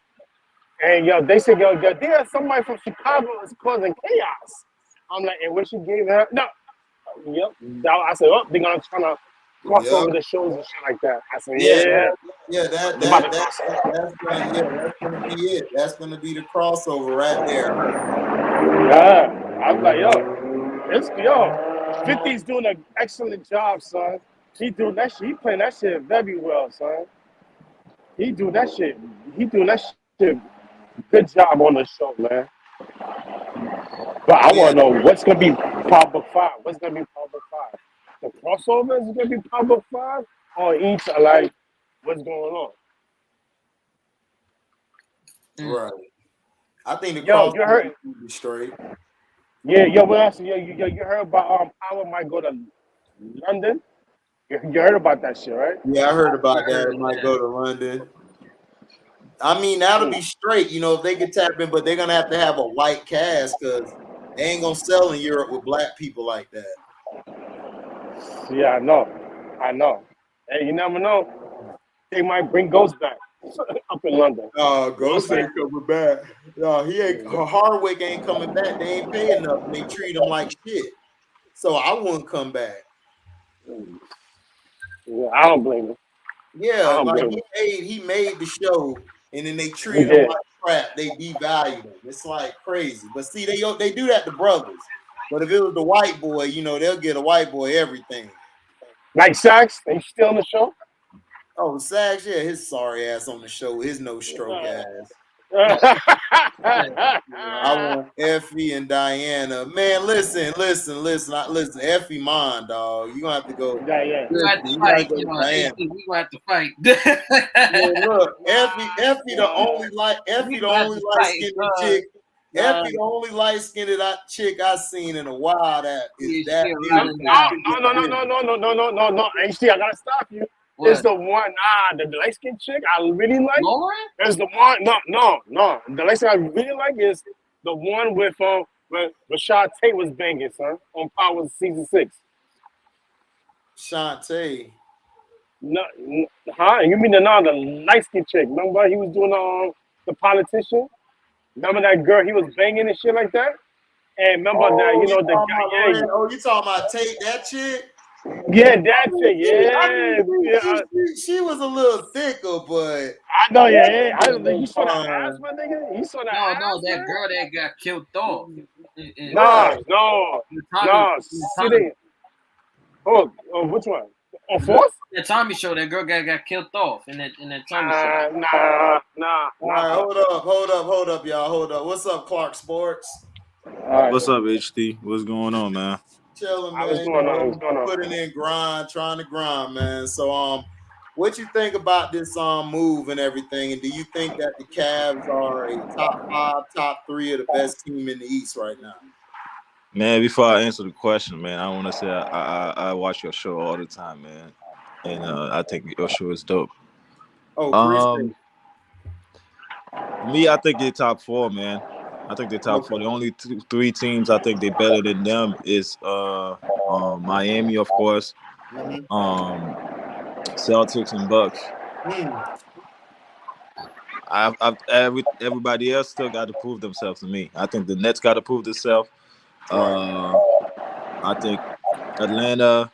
and they said there's somebody from Chicago is causing chaos. I'm like, and when she gave her I said, they're gonna try to cross over the shows and shit like that. I said, that's gonna be it. That's gonna be the crossover right there. Yeah, I'm like, 50's doing an excellent job, son. He doing that shit. He playing that shit very well, son. He doing that shit. Good job on the show, man. But I want to know what's gonna be Power Book 5. What's gonna be Power Book 5? The crossover is gonna be Power Book 5, or each are like what's going on? Right. I think the crossover will be straight. Yeah, what else? You heard about Power might go to London? You heard about that shit, right? Yeah, I heard about that. It might go to London. I mean, that'll be straight, if they can tap in, but they're gonna have to have a white cast because they ain't gonna sell in Europe with black people like that. Yeah, I know. Hey, you never know. They might bring Ghost back up in London. Oh, Ghost ain't coming back. No, he ain't. Hardwick ain't coming back. They ain't paying enough. And they treat him like shit. So I wouldn't come back. Yeah, I don't blame him. Yeah, he made the show, and then they treat him like crap. They devalue him. It's like crazy. But see, they do that to brothers. But if it was the white boy, they'll get a white boy everything. Like Sax, they still on the show? Oh, Sax, yeah, his sorry ass on the show, his no stroke ass. I want Effie and Diana. Man, listen. Effie mine, dog. You gonna have to go. Yeah. We gonna have to You gotta fight. go to Diana. We gonna have to fight. Man, look, Effie the only light skinned chick. Effie the only light skinned chick I seen in a while that is that. No. HT, I gotta stop you. What? It's the one, the light skinned chick I really like. Lauren? It's the one, no. The light skin I really like is the one with when Rashad Tate was banging, son, on Power season 6. Shantae. No, you mean the light skinned chick? Remember he was doing the politician? Remember that girl he was banging and shit like that? And remember that, the guy. Yeah. Oh, you talking about Tate, that chick? Yeah, that chick. Yeah. She was a little thicker, but I know, yeah. I don't think you saw that ass, my nigga. You saw that ass? No, that girl that got killed off. No. Sitting. Oh, which one? On Fourth? The Tommy show, that girl got killed off in that Tommy show. Nah. All right, hold up, y'all. Hold up. What's up, Clark Sports? Right. What's up, HT? What's going on, man? Chilling, man. What's going on? Putting in trying to grind, man. So, what you think about this move and everything? And do you think that the Cavs are a top 5, top 3 of the best team in the East right now? Man, before I answer the question, man, I want to say I watch your show all the time, man, and I think your show is dope. Oh, appreciate me, I think they're top 4, man. I think they're top 4. The only 3 teams I think they're better than them is Miami, of course, Celtics and Bucks. Everybody else still got to prove themselves to me. I think the Nets got to prove themselves. I think Atlanta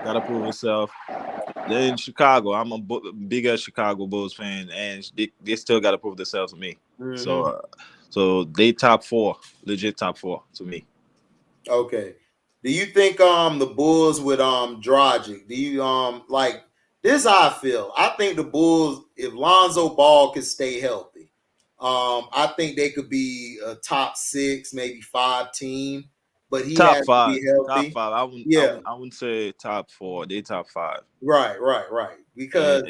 got to prove itself. They're in Chicago. I'm a bigger Chicago Bulls fan, and they still got to prove themselves to me. So they top 4, legit top 4 to me. Okay. Do you think the Bulls with Dragic? Do you like this? How I feel. I think the Bulls, if Lonzo Ball could stay healthy, I think they could be a top 6, maybe 5 team. But he top has 5, to be healthy. Top 5. I wouldn't say top 4. They top 5. Right. Because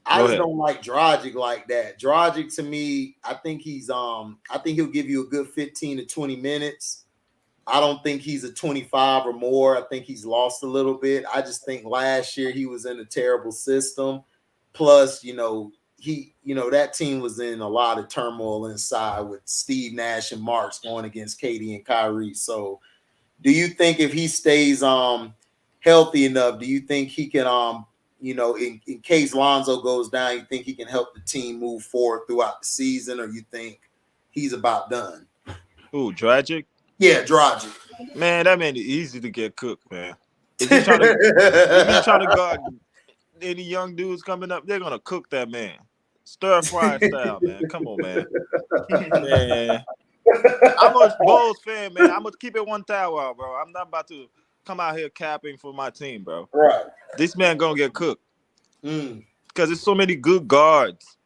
I just don't like Dragic like that. Dragic to me, I think he'll give you a good 15 to 20 minutes. I don't think he's a 25 or more. I think he's lost a little bit. I just think last year he was in a terrible system. Plus, that team was in a lot of turmoil inside with Steve Nash and Marks going against KD and Kyrie. So do you think if he stays healthy enough, do you think he can in case Lonzo goes down, you think he can help the team move forward throughout the season, or you think he's about done? Who, Dragic? Yeah, Dragic. Man, that man is easy to get cooked, man. If you trying to guard any young dudes coming up, they're gonna cook that man. Stir fry style, man. Come on, man. Man. I'm a Bulls fan, man. I'm gonna keep it 1,000, bro. I'm not about to come out here capping for my team, bro. Right. This man gonna get cooked. Because there's so many good guards.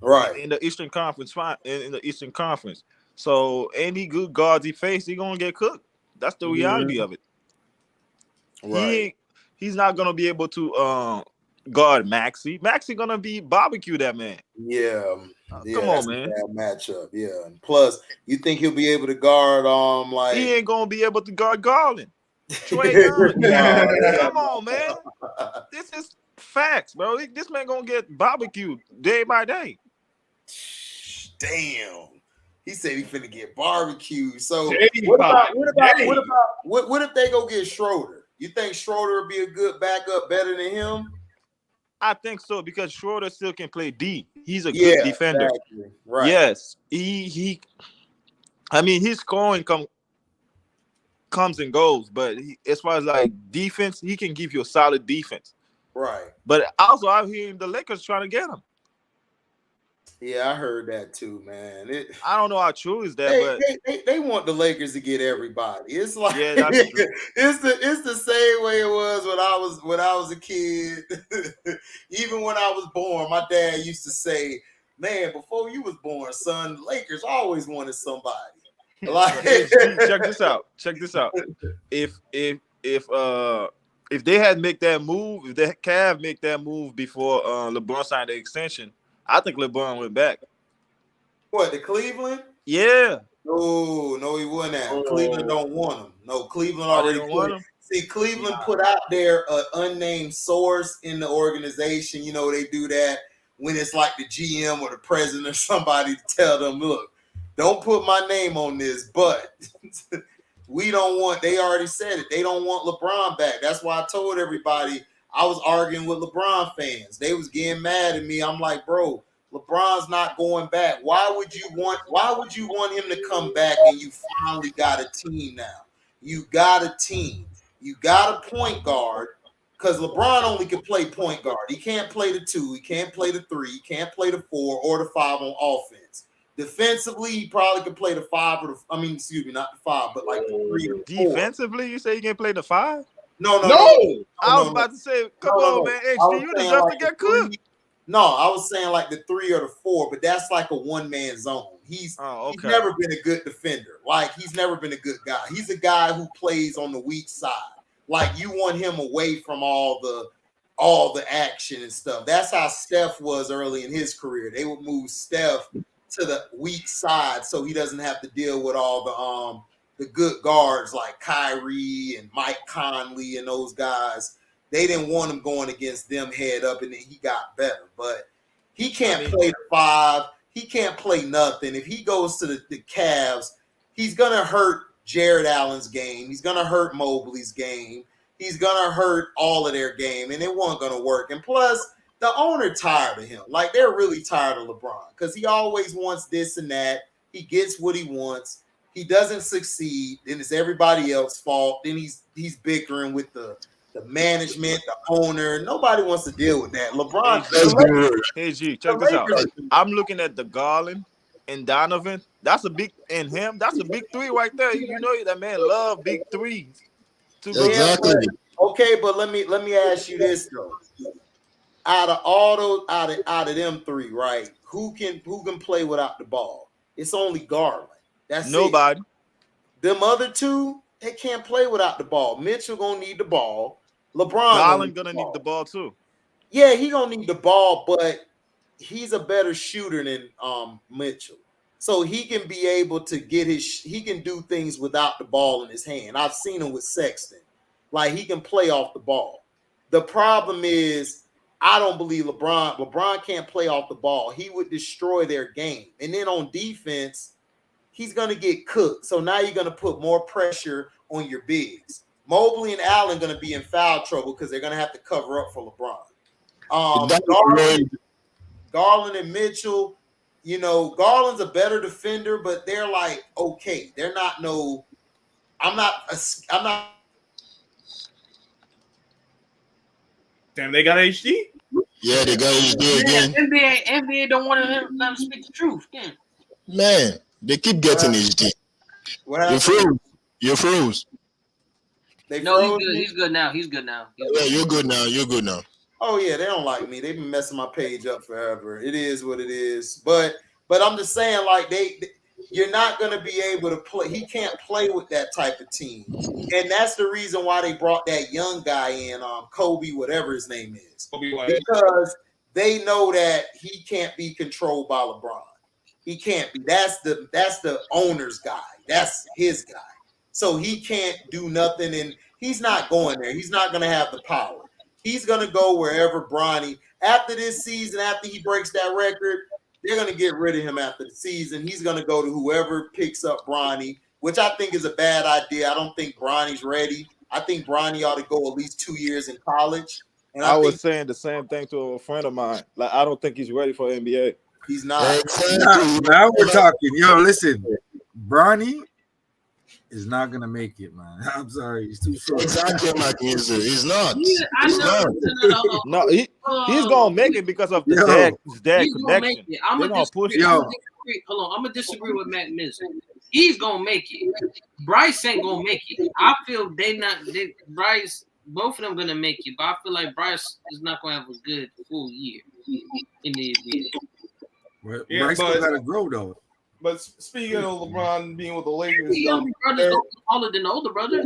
Right. In the Eastern Conference, in the Eastern Conference. So any good guards he faces, he gonna get cooked. That's the reality of it. Right. He's not gonna be able to guard Maxey. Maxey gonna be barbecue that man. Yeah. Come on, man. Bad matchup. Yeah. And plus, you think he'll be able to guard like he ain't gonna be able to guard Garland. Trey Young. Come on, man. This is facts, bro. This man gonna get barbecued day by day. Damn. He said he finna get barbecued. So what if they go get Schroeder? You think Schroeder would be a good backup, better than him? I think so, because Schroeder still can play D. He's a good defender. Exactly. Right. Yes. His scoring comes and goes, but as far as like defense, he can give you a solid defense. Right. But also I'm hearing the Lakers trying to get him. Yeah, I heard that too, man. I don't know how true is that, but they want the Lakers to get everybody. It's like that's true. it's the same way it was when I was a kid. Even when I was born, my dad used to say, man, before you was born, son, the Lakers always wanted somebody. Like, check this out. Check this out. If they had make that move, if the Cavs make that move before LeBron signed the extension, I think LeBron went back. What, to Cleveland? Yeah. No, he wouldn't have. Oh. Cleveland don't want him. No, Cleveland already want him. See, Cleveland put out there an unnamed source in the organization. You know, they do that when it's like the GM or the president or somebody to tell them, look, don't put my name on this, but we don't want, they already said it. They don't want LeBron back. That's why I told everybody I was arguing with LeBron fans. They was getting mad at me. I'm like, bro, LeBron's not going back. Why would you want him to come back and you finally got a team now? You got a team. You got a point guard, because LeBron only can play point guard. He can't play the 2. He can't play the 3. He can't play the 4 or the 5 on offense. Defensively, he probably could play the 5 or not the 5, but like the 3 or 4. Defensively, you say you can play the 5? No. I was about to say, come on, man. HD, you deserve to get cooked. No, I was saying like the 3 or the 4, but that's like a one-man zone. He's never been a good defender. Like, he's never been a good guy. He's a guy who plays on the weak side. Like, you want him away from all the action and stuff. That's how Steph was early in his career. They would move Steph to the weak side so he doesn't have to deal with all the good guards like Kyrie and Mike Conley and those guys. They didn't want him going against them head up, and then he got better. But he can't play the 5. He can't play nothing. If he goes to the Cavs, he's going to hurt Jared Allen's game. He's going to hurt Mobley's game. He's going to hurt all of their game, and it wasn't going to work. And plus, the owner tired of him. Like, they're really tired of LeBron because he always wants this and that. He gets what he wants. He doesn't succeed. Then it's everybody else's fault. Then he's bickering with the management, the owner. Nobody wants to deal with that. LeBron. Hey, G, check this out. I'm looking at the Garland and Donovan. That's a big, and him. That's a big 3 right there. You know that man love big 3s. Exactly. Okay, but let me ask you this though. Out of all those, out of them 3, right? Who can play without the ball? It's only Garland. That's nobody. Them other 2, they can't play without the ball. Mitchell gonna need the ball. LeBron Garland gonna need the ball too. Yeah, he gonna need the ball, but he's a better shooter than Mitchell. So he can be able to he can do things without the ball in his hand. I've seen him with Sexton. Like, he can play off the ball. The problem is, I don't believe LeBron can't play off the ball. He would destroy their game. And then on defense, he's going to get cooked. So now you're going to put more pressure on your bigs. Mobley and Allen going to be in foul trouble because they're going to have to cover up for LeBron. Garland and Mitchell, you know, Garland's a better defender, but they're like, okay. They're not I'm not. Damn, they got HD? Yeah, they got HD again. NBA don't want to speak the truth. Yeah. Man, they keep getting HD. You froze. He's good now. Yeah, you're good now. Oh yeah, they don't like me. They've been messing my page up forever. It is what it is. But I'm just saying, like, you're not going to be able to play. He can't play with that type of team. And that's the reason why they brought that young guy in, Kobe, whatever his name is. Because they know that he can't be controlled by LeBron. He can't be. That's the owner's guy. That's his guy. So he can't do nothing, and he's not going there. He's not going to have the power. He's going to go wherever Bronny, after this season, after he breaks that record, they're going to get rid of him after the season. He's going to go to whoever picks up Bronny, which I think is a bad idea. I don't think Bronny's ready. I think Bronny ought to go at least 2 years in college. And I was saying the same thing to a friend of mine. Like, I don't think he's ready for NBA. He's not. Now we're talking. Yo, listen, Bronny is not gonna make it, man. I'm sorry, he's too short. Exactly, he's not. No, he's gonna make it because of the dad connection. I'm gonna disagree. Hold on, I'm gonna disagree with Matt Mizzo. He's gonna make it. Bryce ain't gonna make it. I feel Bryce, both of them gonna make it, but I feel like Bryce is not gonna have a good full year in the NBA. Bryce still got to grow though. But speaking of LeBron being with the Lakers, The younger brothers don't be taller than the older brother.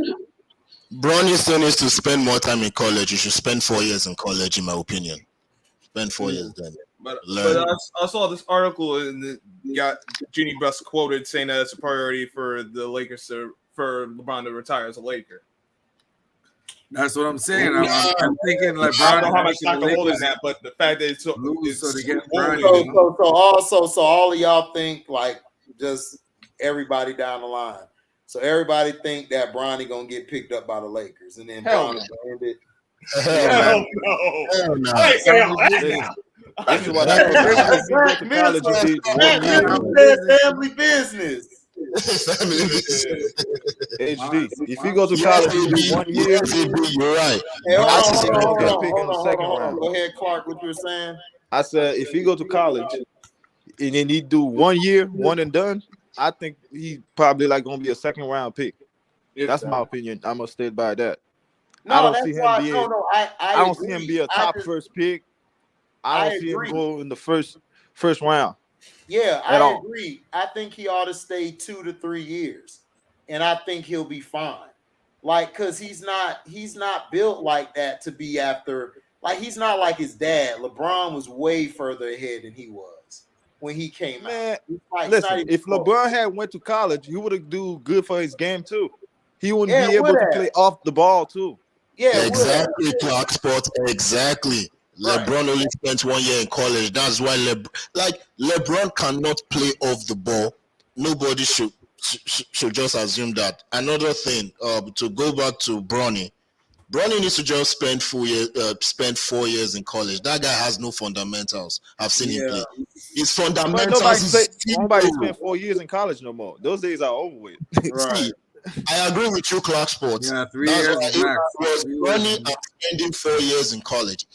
Bronny still needs to spend more time in college. You should spend 4 years in college, in my opinion. Spend 4 years then. But I saw this article and it got Jeannie Buss quoted saying that it's a priority for the Lakers for LeBron to retire as a Laker. That's what I'm saying. I'm thinking LeBron. I don't know how much I can hold in that, but the fact that it's so they get so all of y'all think like just everybody down the line. So everybody think that Bronny gonna get picked up by the Lakers, and then Bronny end it. Hell no. This is what happens. Family business. HD. If you go to college, you do 1 year. You're right. Go ahead, Clark. What you were saying? I said if you go to college and then he do 1 year, one and done, I think he probably like gonna be a second round pick. That's my opinion. I'm gonna stay by that. I don't see him being. I don't see him be a top first pick. I don't see him go in the first round. Yeah, I agree. I think he ought to stay 2 to 3 years, and I think he'll be fine. Like, cause he's not built like that to be after. Like, he's not like his dad. LeBron was way further ahead than he was when he came out. Like, listen, if LeBron had went to college, he would have do good for his game too. He wouldn't be able to play off the ball too. Yeah, exactly, Clark Sports. Exactly. Right. LeBron only spent 1 year in college. That's why LeBron cannot play off the ball. Nobody should just assume that. Another thing, to go back to Bronny needs to just spend 4 years in college. That guy has no fundamentals. I've seen him play. His fundamentals. Nobody spent 4 years in college no more. Those days are over with. Right. I agree with you, Clark Sports. Yeah, 3 years max. Bronny spending 4 years in college.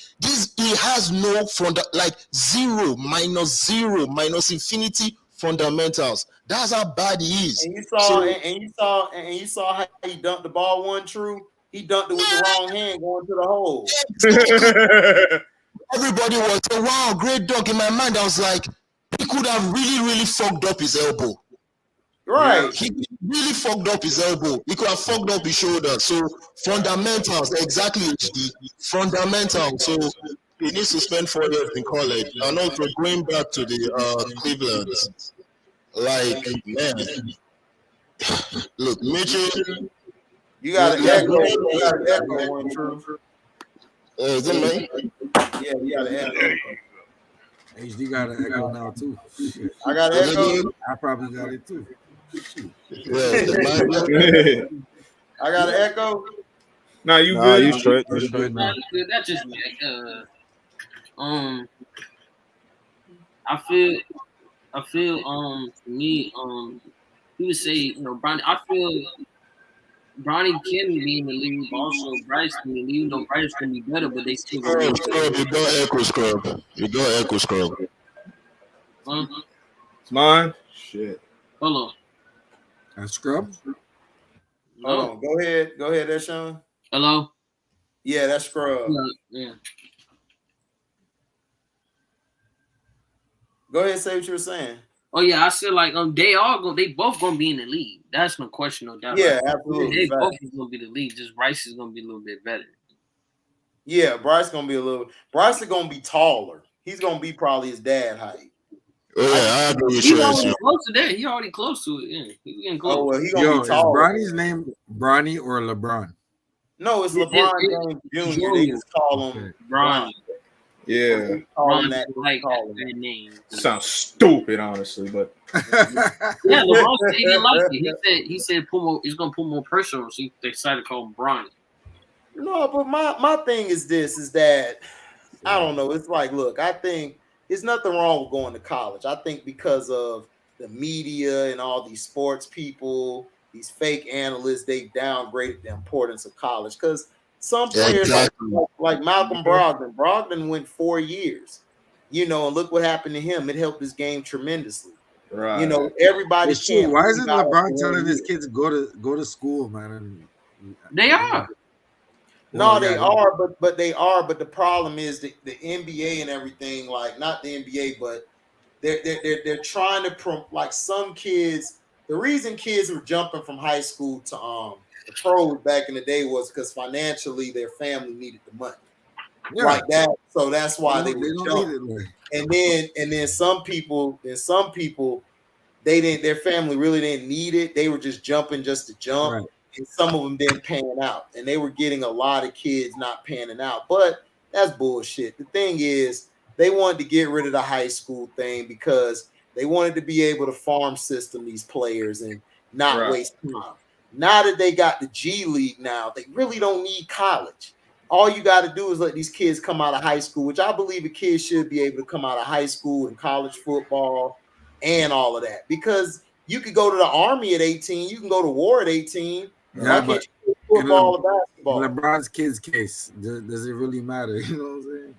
He has no zero, minus infinity fundamentals. That's how bad he is. And you saw how he dunked the ball one true. He dunked it with the wrong hand going to the hole. Everybody was saying, "Wow, great dunk." In my mind, I was like, he could have really, really fucked up his elbow. Right. He really fucked up his elbow. He could have fucked up his shoulder. So fundamentals, exactly. Fundamentals. So he needs to spend 4 years in college. And also going back to the Cleveland, like, man, look, Mitchell. You got to echo one true. Is it me? Yeah, you got to echo. HD got an echo now too. I got an echo. I probably got it too. I got an echo. Nah, you good? You straight. You straight. That's just I feel to me he would say, Bronny, I feel Bronny can be in the league, but also Bryce can be in the league. Bryce can be better, but they still go. You go echo scrub. It's mine. Shit. Hold on. That's scrub. Hold on. Go ahead, there, Sean. Hello. Yeah, that's scrub. Yeah. Go ahead, say what you were saying. Oh yeah, I feel like they both gonna be in the league. That's no question, no doubt. Yeah, absolutely. They both is gonna be the league. Just Bryce is gonna be a little bit better. Yeah, Bryce is gonna be taller. He's gonna be probably his dad height. Oh, yeah, I agree with He's you. already close to that. He already close to it. Yeah, he's getting close. Oh well, he's gonna be taller. Is Bronny's name Bronny or LeBron? No, it's LeBron James Jr. They just call him Bronny. Yeah. That name. Sounds stupid, honestly, but yeah, LeBron said he didn't like it. He said he's gonna put more pressure on him, so they decided to call him Bronny. No, but my thing is that I don't know. It's like, look, I think there's nothing wrong with going to college. I think because of the media and all these sports people, these fake analysts, they downgraded the importance of college. Because some players like Malcolm Brogdon went 4 years, and look what happened to him. It helped his game tremendously. Right. Everybody can't. Why isn't LeBron telling his kids go to school, man? They are. No, they are, but they are. But the problem is the NBA and everything, like not the NBA, but they're trying to like some kids. The reason kids were jumping from high school to the pros back in the day was because financially their family needed the money. Yeah. Like that. So that's why they would jump. And then some people, they didn't, their family really didn't need it. They were just jumping just to jump. Right. And some of them didn't pan out. And they were getting a lot of kids not panning out. But that's bullshit. The thing is, they wanted to get rid of the high school thing because they wanted to be able to farm system these players and not waste time. Now that they got the G League now, they really don't need college. All you got to do is let these kids come out of high school, which I believe a kid should be able to come out of high school and college football and all of that. Because you could go to the Army at 18. You can go to war at 18. Yeah, why can't you play football or basketball? LeBron's kid's case, does it really matter? You know what I'm saying?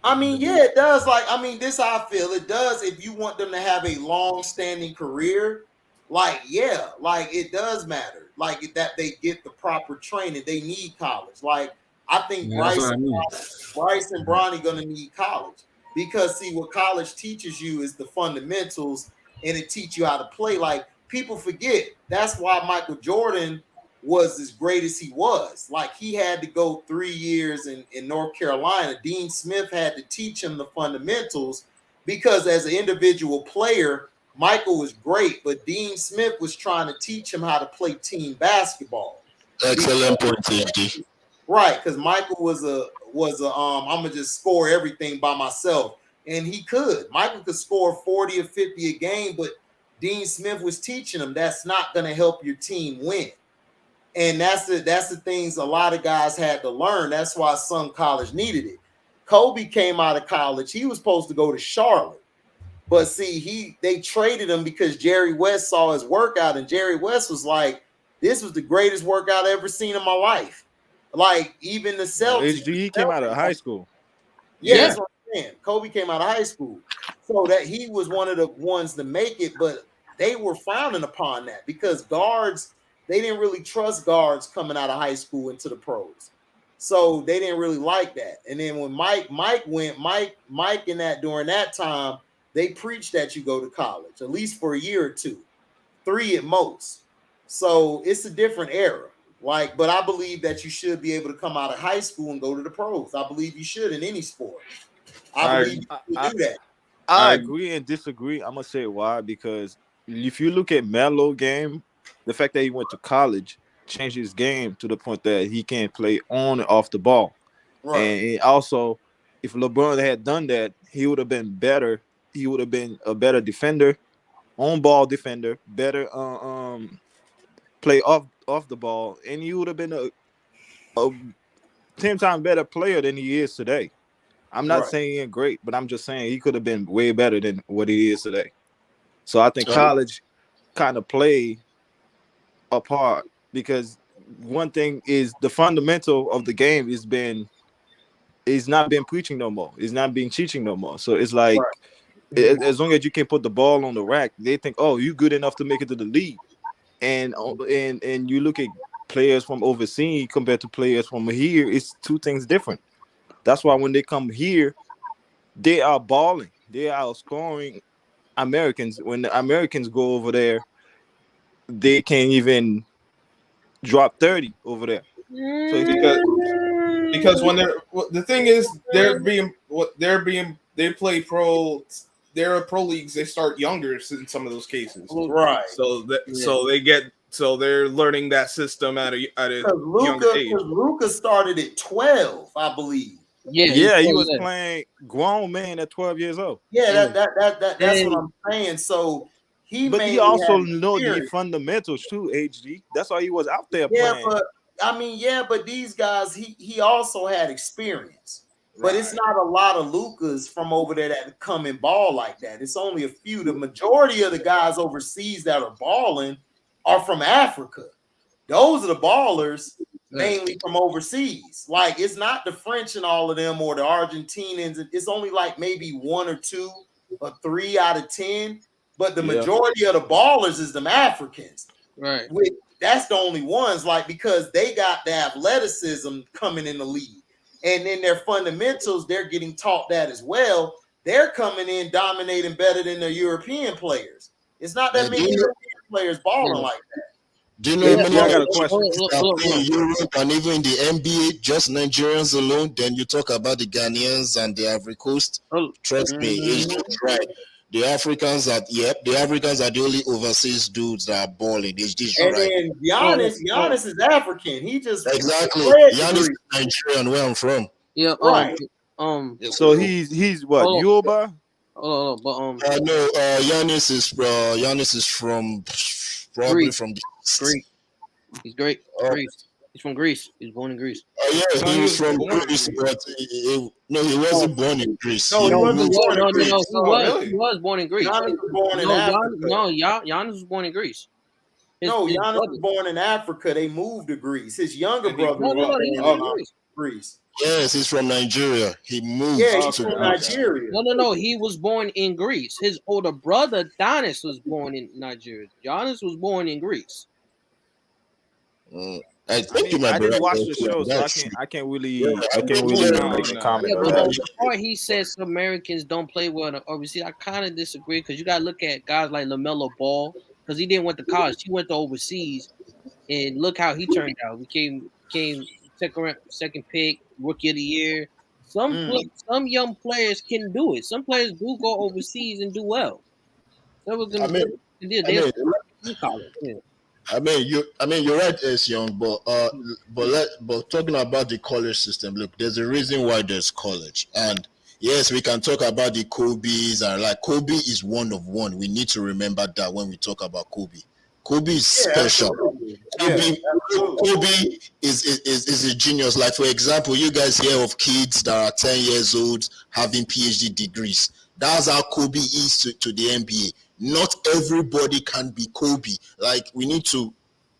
I mean, yeah, it does. Like, I mean, this is how I feel. It does if you want them to have a long-standing career. Like, yeah, like it does matter. Like that they get the proper training. They need college. Like, I think Bryce and Bronny gonna need college because see what college teaches you is the fundamentals and it teaches you how to play. Like people forget that's why Michael Jordan was as great as he was. Like he had to go 3 years in North Carolina. Dean Smith had to teach him the fundamentals because as an individual player, Michael was great, but Dean Smith was trying to teach him how to play team basketball. Excellent point, TG. Right, because Michael was a I'm gonna just score everything by myself, and he could. Michael could score 40 or 50 a game, but Dean Smith was teaching him that's not gonna help your team win. And that's the things a lot of guys had to learn. That's why some college needed it. Kobe came out of college. He was supposed to go to Charlotte. But see, they traded him because Jerry West saw his workout, and Jerry West was like, this was the greatest workout I ever seen in my life. Like, even the Celtics. He came out of high school. Yeah, that's what I'm saying. Kobe came out of high school. So that he was one of the ones to make it, but they were frowning upon that because guards, they didn't really trust guards coming out of high school into the pros. So they didn't really like that. And then when Mike in that during that time, they preach that you go to college, at least for a year or 2, 3 at most. So it's a different era. Like, but I believe that you should be able to come out of high school and go to the pros. I believe you should in any sport. I believe you should do that. I agree and disagree. I'm gonna say why, because if you look at Melo's game, the fact that he went to college changed his game to the point that he can play on and off the ball. Right. And also, if LeBron had done that, he would have been better. He would have been a better defender, on-ball defender, better play off the ball, and he would have been a 10 times better player than he is today. I'm not saying he's great, but I'm just saying he could have been way better than what he is today. So I think college kind of played a part because one thing is the fundamental of the game is not been preaching no more. It's not being teaching no more. So it's like as long as you can put the ball on the rack, they think, oh, you good enough to make it to the league. And you look at players from overseas compared to players from here, it's two things different. That's why when they come here, they are balling. They are scoring Americans. When the Americans go over there, they can't even drop 30 over there. So because when the thing is they play pro. They're pro leagues. They start younger in some of those cases, right? So they're learning that system at a young age. Luka started at 12, I believe. Yeah, he was playing grown man at 12 years old. Yeah, that's what I'm saying. So he also know the fundamentals too, HD. That's why he was out there playing. But these guys, he also had experience. But it's not a lot of Lukas from over there that come and ball like that. It's only a few. The majority of the guys overseas that are balling are from Africa. Those are the ballers mainly from overseas. Like, it's not the French and all of them or the Argentinians. It's only like maybe 1 or 2 or 3 out of 10. But the majority of the ballers is them Africans. Right. That's the only ones, like, because they got the athleticism coming in the league. And then their fundamentals, they're getting taught that as well. they're coming in dominating better than the European players. It's not that many European players balling like that. Do you know how many I got a question. in Europe and even in the NBA, just Nigerians alone? Then you talk about the Ghanaians and the Ivory Coast. Trust me, it's just right. The Africans are the only overseas dudes that are balling. It's just and right. then Giannis is African. He just exactly. Giannis is Nigerian, where I'm from. Yeah, right. So he's what, Yoruba? No, Giannis is from probably Greece. from Greece. He's great. Greece. He's from Greece. He's born in Greece. Yeah, he was from Greece, but he wasn't born in Greece. No, he wasn't born in Greece. He was born in Greece. Giannis was born in Africa. Giannis was born in Greece. Giannis was born in Africa. They moved to Greece. His younger brother was Greece. Yes, he's from Nigeria. He moved. Yeah, he's from Nigeria. No. He was born in Greece. His older brother, Donis, was born in Nigeria. Giannis was born in Greece. I didn't watch the show, so I can't really comment on that. The part he says Americans don't play well overseas, I kind of disagree because you got to look at guys like LaMelo Ball because he didn't went to college. He went to overseas, and look how he turned out. We came second pick, rookie of the year. Some young players can do it. Some players do go overseas and do well. You're right, S. Young, but talking about the college system, look, there's a reason why there's college, and yes, we can talk about the Kobe's, and like Kobe is one of one. We need to remember that when we talk about Kobe. Kobe is special. Kobe is a genius. Like, for example, you guys hear of kids that are 10 years old having PhD degrees. That's how Kobe is to the NBA. Not everybody can be Kobe. Like, we need to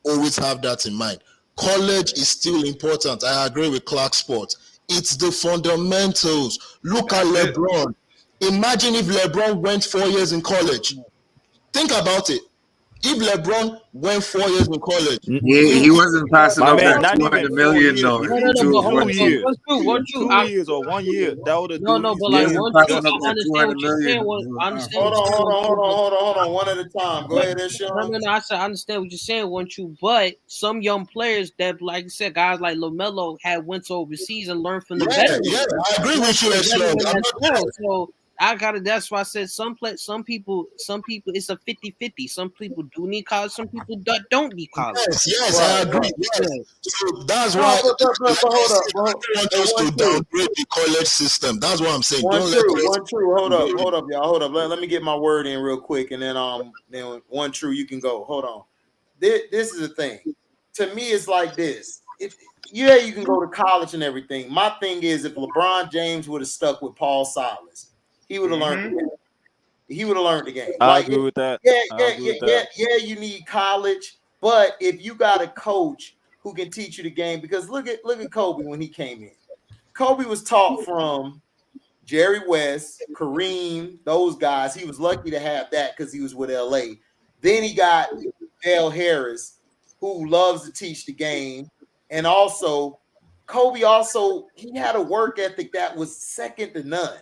always have that in mind. College is still important. I agree with Clark Sports. It's the fundamentals. Look at LeBron. Imagine if LeBron went 4 years in college. Think about it. If LeBron went 4 years in college, he wasn't passing up that $200 million though. 2 years or 1 year. That would have but like I understand what you're saying. Hold on, one at a time. Go ahead, Sean. No, I understand what you're saying, but some young players that, like I said, guys like LaMelo went to overseas and learned from the veterans. Yeah, I agree with you, So that's why I said some people, it's a 50-50. Some people do need college, some people don't need college. Yes, I agree. Yes. So that's why I want us to downgrade the college system. That's what I'm saying. One true. Hold up, y'all. Hold up. Let me get my word in real quick, and then one true, you can go. Hold on. This is the thing. To me, it's like this. You can go to college and everything. My thing is, if LeBron James would have stuck with Paul Silas, he would have learned the game. He would have learned the game. I agree with that. Yeah, you need college, but if you got a coach who can teach you the game, because look at Kobe when he came in. Kobe was taught from Jerry West, Kareem, those guys. He was lucky to have that because he was with LA. Then he got Dale Harris, who loves to teach the game. And also, Kobe he had a work ethic that was second to none.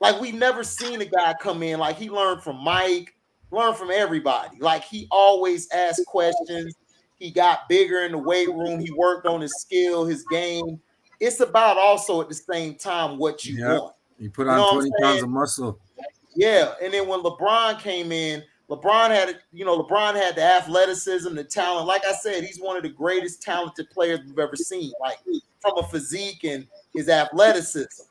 Like, we've never seen a guy come in, like, he learned from Mike, learned from everybody. Like, he always asked questions. He got bigger in the weight room. He worked on his skill, his game. It's about also at the same time what you want. He put on 20 pounds of muscle. Yeah, and then when LeBron came in, LeBron had the athleticism, the talent. Like I said, he's one of the greatest talented players we've ever seen, like from a physique and his athleticism.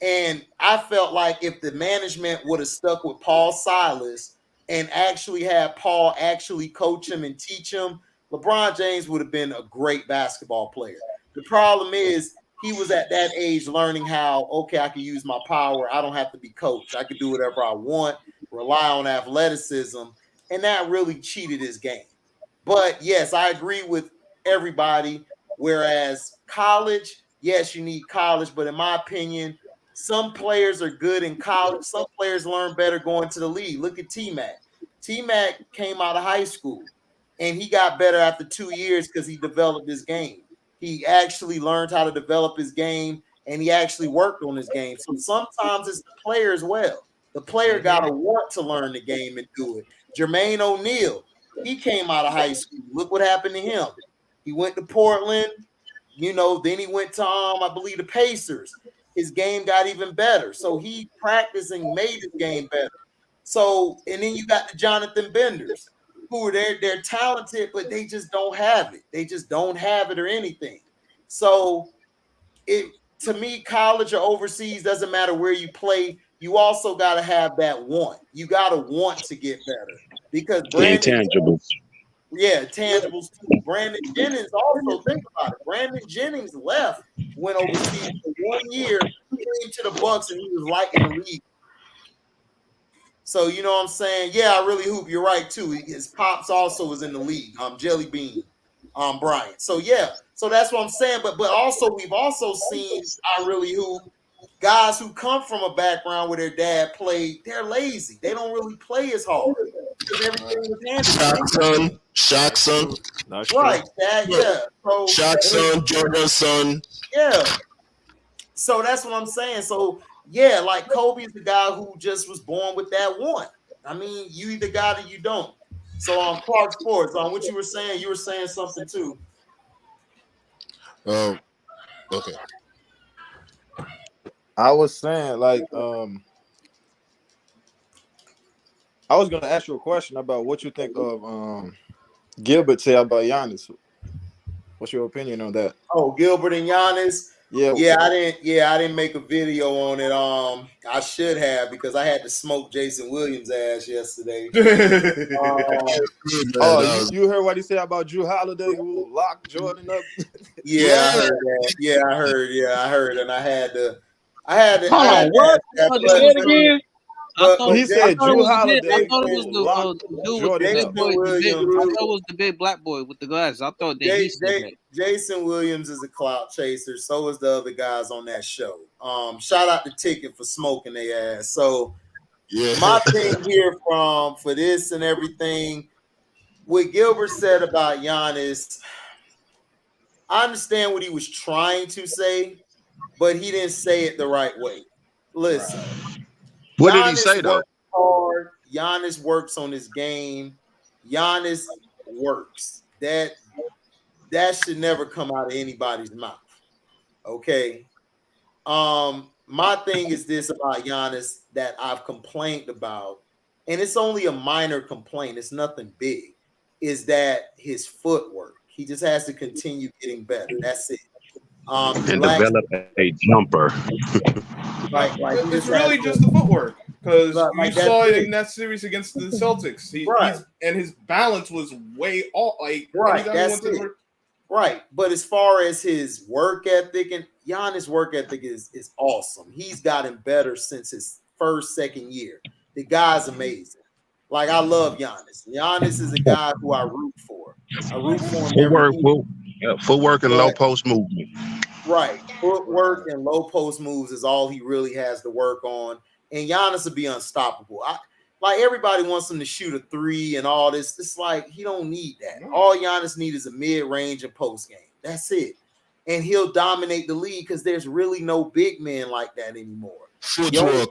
And I felt like if the management would have stuck with Paul Silas and actually had Paul actually coach him and teach him, LeBron James would have been a great basketball player. The problem is he was at that age learning how, okay, I can use my power. I don't have to be coached. I can do whatever I want, rely on athleticism, and that really cheated his game. But yes, I agree with everybody. Whereas college, yes, you need college, but in my opinion, some players are good in college. Some players learn better going to the league. Look at T-Mac. T-Mac came out of high school, and he got better after 2 years because he developed his game. He actually learned how to develop his game, and he actually worked on his game. So sometimes it's the player as well. The player got to want to learn the game and do it. Jermaine O'Neal, he came out of high school. Look what happened to him. He went to Portland, then he went to, I believe, the Pacers. His game got even better. So he practiced and made his game better. So, and then you got the Jonathan Benders, who are they're talented, but they just don't have it. They just don't have it or anything. So to me, college or overseas, doesn't matter where you play. You also got to have that want. You got to want to get better because intangibles. Yeah, tangibles too. Brandon Jennings also, think about it. Brandon Jennings went overseas for 1 year, came to the Bucks, and he was lighting the league. So you know what I'm saying? Yeah, I really hoop. You're right too. His pops also was in the league. Jelly Bean, Bryant. So yeah, so that's what I'm saying. But also we've also seen I really hoop guys who come from a background where their dad played. They're lazy. They don't really play as hard because everything was handed. Shaq's son. Right. Yeah. So Shaq's son, Jordan's son. Yeah. So that's what I'm saying. So yeah, like Kobe's the guy who just was born with that one. I mean, you either got it, you don't. So on Clark Sports, on what you were saying something too. Okay. I was saying, like, I was gonna ask you a question about what you think of Gilbert say about Giannis. What's your opinion on that? Oh, Gilbert and Giannis. Yeah, I didn't make a video on it. I should have because I had to smoke Jason Williams' ass yesterday. You heard what he said about Drew Holiday who locked Jordan up? Yeah, I heard that. Yeah, I heard, and I had to. Hold on, what? Say it again. He said Drew Holiday. I thought it was the dude with the big boy. I thought it was the big black boy with the glasses. I thought that he said that. Jason Williams is a clout chaser. So is the other guys on that show. Shout out to Ticket for smoking their ass. So yeah, my thing here for this and everything, what Gilbert said about Giannis, I understand what he was trying to say, but he didn't say it the right way. Listen. What did he say though? Hard. Giannis works on his game. Giannis works. That should never come out of anybody's mouth. Okay. My thing is this about Giannis that I've complained about, and it's only a minor complaint. It's nothing big. Is that his footwork? He just has to continue getting better. That's it. And develop a jumper. It's really just the footwork because you saw it in that series against the Celtics. His balance was way off. That's it. Right, but as far as his work ethic, and Giannis' work ethic is awesome. He's gotten better since his second year. The guy's amazing. Like, I love Giannis. Giannis is a guy who I root for. I root for him. Footwork and low post movement. Right. Footwork and low post moves is all he really has to work on. And Giannis will be unstoppable. Like, everybody wants him to shoot a three and all this. It's like, he don't need that. All Giannis needs is a mid-range and post game. That's it. And he'll dominate the league because there's really no big man like that anymore. Footwork.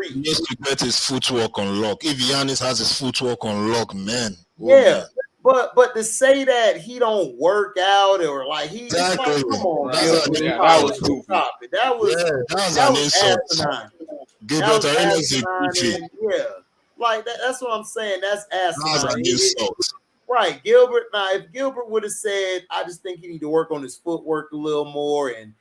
He needs to get his footwork on lock. If Giannis has his footwork on lock, man. Man. But to say that he don't work out or like he's like, come on, that was goofy. That was asinine. Gilbert Arenas, like that's what I'm saying. That's asinine. Right, Gilbert. Now, if Gilbert would have said, I just think he need to work on his footwork a little more and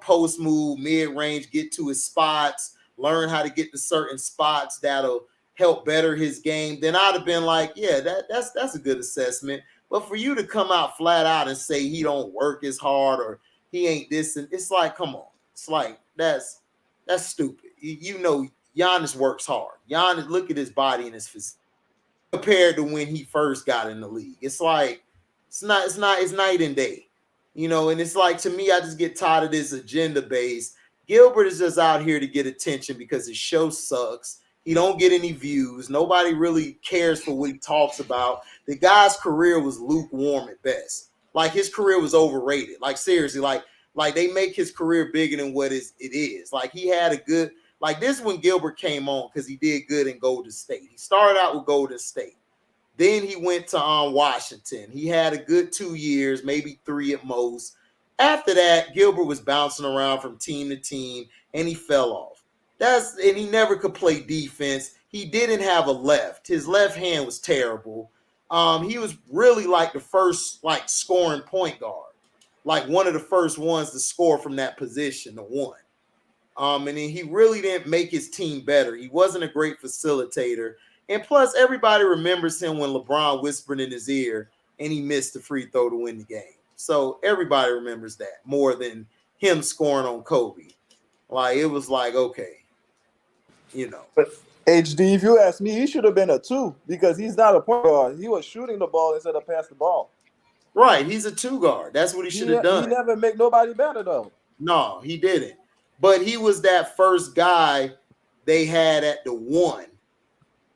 post move, mid range, get to his spots, learn how to get to certain spots that'll help better his game, then I'd have been like, yeah, that's a good assessment. But for you to come out flat out and say he don't work as hard or he ain't this, and it's like, come on, it's like that's stupid. Giannis works hard. Giannis, look at his body and his physique compared to when he first got in the league. It's like it's night and day, And it's like, to me, I just get tired of this agenda base. Gilbert is just out here to get attention because his show sucks. He don't get any views. Nobody really cares for what he talks about. The guy's career was lukewarm at best. Like, his career was overrated. Like, seriously, like Like they make his career bigger than what it is. Like he had a good, like this when Gilbert came on because he did good in Golden State. He started out with Golden State. Then he went to Washington. He had a good 2 years, maybe 3 at most. After that, Gilbert was bouncing around from team to team, and he fell off. And he never could play defense. He didn't have a left. His left hand was terrible. He was really like the first like scoring point guard, like one of the first ones to score from that position, the one. And then he really didn't make his team better. He wasn't a great facilitator. And plus, everybody remembers him when LeBron whispered in his ear and he missed the free throw to win the game. So everybody remembers that more than him scoring on Kobe. Like, it was like, okay, you know. But HD, if you ask me, he should have been a 2 because he's not a point guard. He was shooting the ball instead of passing the ball. Right, he's a 2 guard. That's what he should have done. He never make nobody better, though. No, he didn't. But he was that first guy they had at the 1.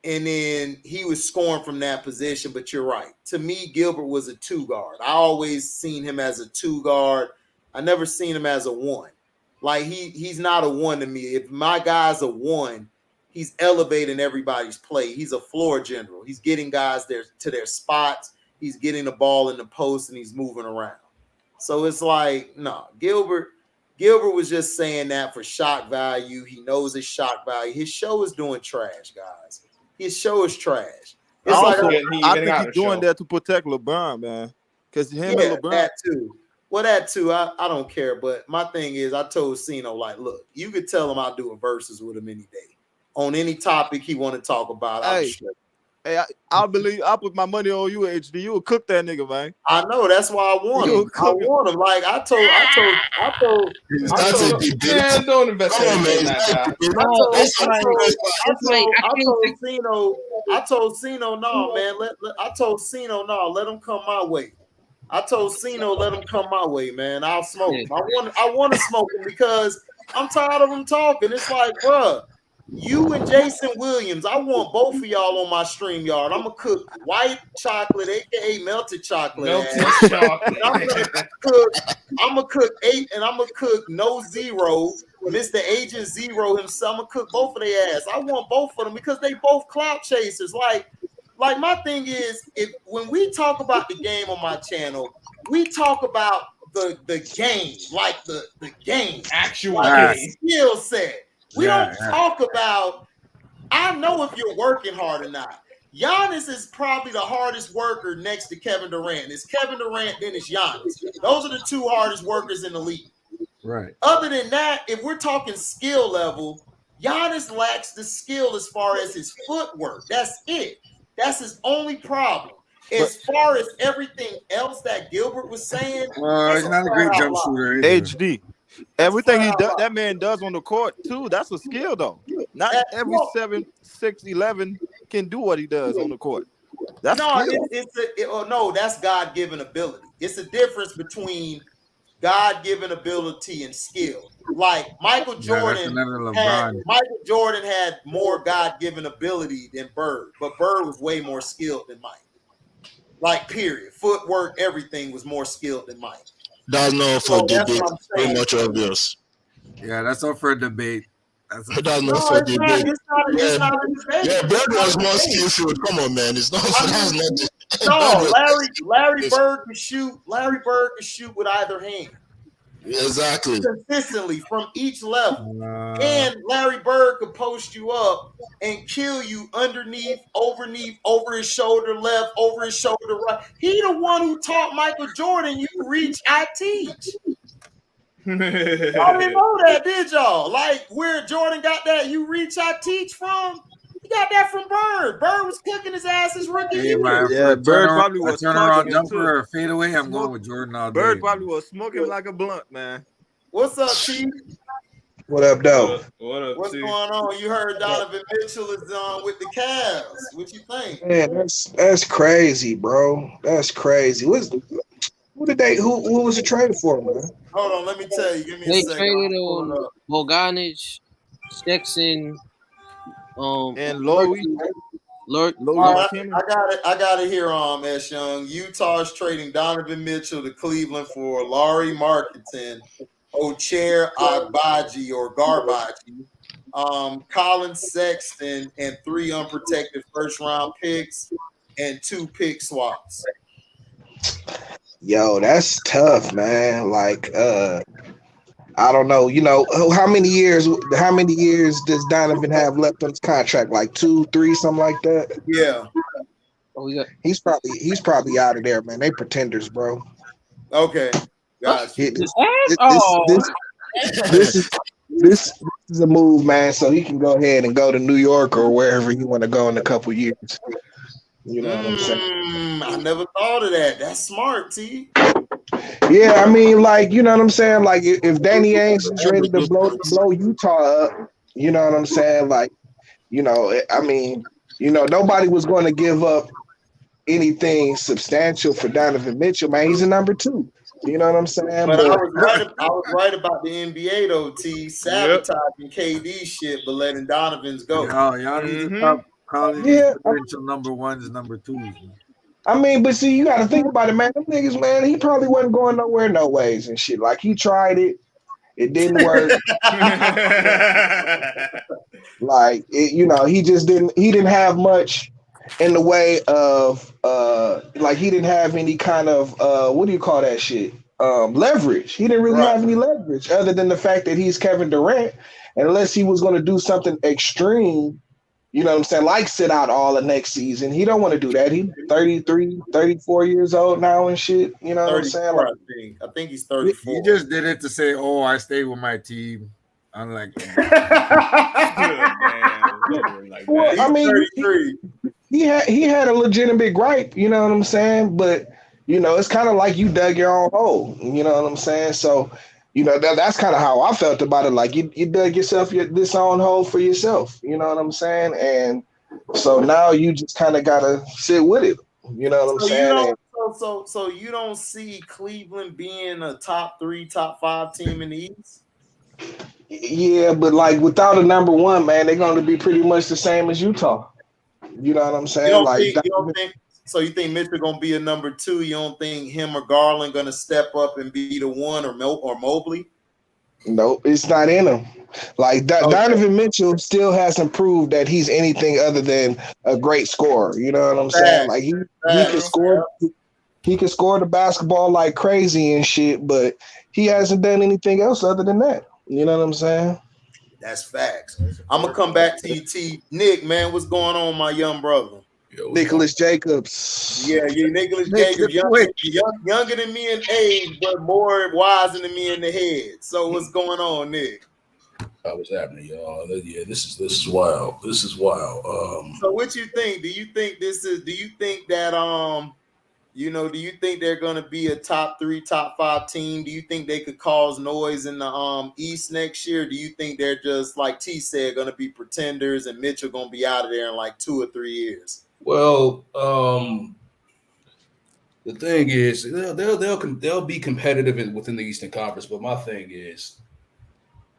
And then he was scoring from that position. But you're right. To me, Gilbert was a 2 guard. I always seen him as a 2 guard. I never seen him as a 1. Like, he's not a 1 to me. If my guy's a 1, he's elevating everybody's play. He's a floor general. He's getting guys to their spots. He's getting the ball in the post, and he's moving around. So it's like, no, Gilbert was just saying that for shock value. He knows his shock value. His show is doing trash, guys. His show is trash. It's I like think he's doing that to protect LeBron, man. Because him and LeBron. That too. Well, that too. I don't care. But my thing is, I told Cino, like, look, you could tell him I'll do a versus with him any day. On any topic he want to talk about. Hey, I believe I put my money on you, HD. You will cook that nigga, man. I know. That's why I want him. I want him. Like I told. Man, don't invest in that guy. I told Cino, no, man. Let him come my way. I told Cino, let him come my way, man. I'll smoke him. I want to smoke him because I'm tired of him talking. It's like, bruh. You and Jason Williams, I want both of y'all on my StreamYard. I'm gonna cook white chocolate, aka melted chocolate. I'm gonna cook 8, and I'm gonna cook No Zero, Mr. Agent Zero himself. I'm gonna cook both of their ass. I want both of them because they both clout chasers. Like my thing is, when we talk about the game on my channel, we talk about the game, like the game, actual game, skill set. We don't talk about, I know if you're working hard or not. Giannis is probably the hardest worker next to Kevin Durant. It's Kevin Durant, then it's Giannis. Those are the 2 hardest workers in the league. Right. Other than that, if we're talking skill level, Giannis lacks the skill as far as his footwork. That's it. That's his only problem. As far as everything else that Gilbert was saying, he's not a great jump shooter either. HD. Everything he does, that man does on the court too. That's a skill, though. Not every 7, 6, 11 can do what he does on the court. That's that's God-given ability. It's a difference between God-given ability and skill. Like Michael Jordan had more God-given ability than Bird, but Bird was way more skilled than Mike. Like, period. Footwork, everything was more skilled than Mike. That's not for debate. Very much obvious. Yeah, that's not for debate. That's not for debate. Yeah, Bird was more skillful. Come on, man. It's not. Larry Bird can shoot. Larry Bird can shoot with either hand. Exactly. Consistently from each level. And Larry Bird could post you up and kill you underneath, over his shoulder left, over his shoulder right. He the one who taught Michael Jordan, you reach, I teach. Y'all didn't know that, did y'all? Like where Jordan got that you reach, I teach from? He got that from Bird. Bird was cooking his ass his rookie year. Bird probably was turnaround jumper or fade away. I'm going with Jordan all day. Bird probably was smoking like a blunt, man. What's up, T? What up, though? What's going on? You heard Donovan Mitchell is with the Cavs. What you think? Man, that's crazy, bro. That's crazy. Who was it traded for, man? Hold on, let me tell you. Give me they a second. traded on Bogdanich, Sexton, and Lowy. Lord I Cameron. got it here, S. Young. Utah is trading Donovan Mitchell to Cleveland for Larry Marketing, Ochair Agbaji or Garbaji, Colin Sexton, and 3 unprotected first-round picks and 2 pick swaps. Yo, that's tough, man. Like, I don't know. You know, how many years does Donovan have left on his contract? Like 2, 3, something like that. Yeah. Oh, yeah. He's probably out of there, man. They pretenders, bro. Okay. Gotcha. This is a move, man. So he can go ahead and go to New York or wherever you want to go in a couple years. You know what I'm saying? I never thought of that. That's smart, T. Yeah, I mean, like, you know what I'm saying? Like, if Danny Ainge is ready to blow Utah up, you know what I'm saying? Like, you know, I mean, you know, nobody was going to give up anything substantial for Donovan Mitchell, man. He's a number 2. You know what I'm saying? But I was right about the NBA though, T. Sabotaging KD shit, but letting Donovan's go. Y'all need to stop calling these potential number 1s, number 2s. Man. I mean, but see, you got to think about it, man. Them niggas, man, he probably wasn't going nowhere, no ways and shit. Like, he tried it. It didn't work. Like, you know, he didn't have much in the way of, like, he didn't have any kind of, what do you call that shit? Leverage. He didn't really have any leverage other than the fact that he's Kevin Durant. And unless he was going to do something extreme, you know what I'm saying, like sit out all the next season, he don't want to do that. He's 33, 34 years old now and shit. You know what I'm saying? Like, I think he's 34. He just did it to say, "Oh, I stay with my team." Unlike well, I mean, he had a legitimate gripe. You know what I'm saying? But you know, it's kind of like you dug your own hole. You know what I'm saying? So, you know, that's kind of how I felt about it. Like you dug yourself this own hole for yourself. You know what I'm saying? And so now you just kind of gotta sit with it. You know what I'm saying? So you don't see Cleveland being a top 3, top 5 team in the East? Yeah, but like without a number 1, man, they're going to be pretty much the same as Utah. You know what I'm saying? You think Mitchell going to be a number 2? You don't think him or Garland going to step up and be the 1 or Mobley? Nope, it's not in him. Like Donovan Mitchell still hasn't proved that he's anything other than a great scorer. You know what I'm saying? Like he can score. He can score the basketball like crazy and shit, but he hasn't done anything else other than that. You know what I'm saying? That's facts. I'm gonna come back to you, T. Nick, man, what's going on, my young brother? Nicholas Jacobs. Yeah, Nicholas Jacobs, younger than me in age, but more wiser than me in the head. So what's going on, Nick? What's happening, y'all? Yeah, this is wild. This is wild. So what you think? Do you think that do you think they're going to be a top 3, top 5 team? Do you think they could cause noise in the East next year? Do you think they're just, like T said, going to be pretenders and Mitchell going to be out of there in like 2 or 3 years? Well, the thing is, they'll be competitive within the Eastern Conference. But my thing is,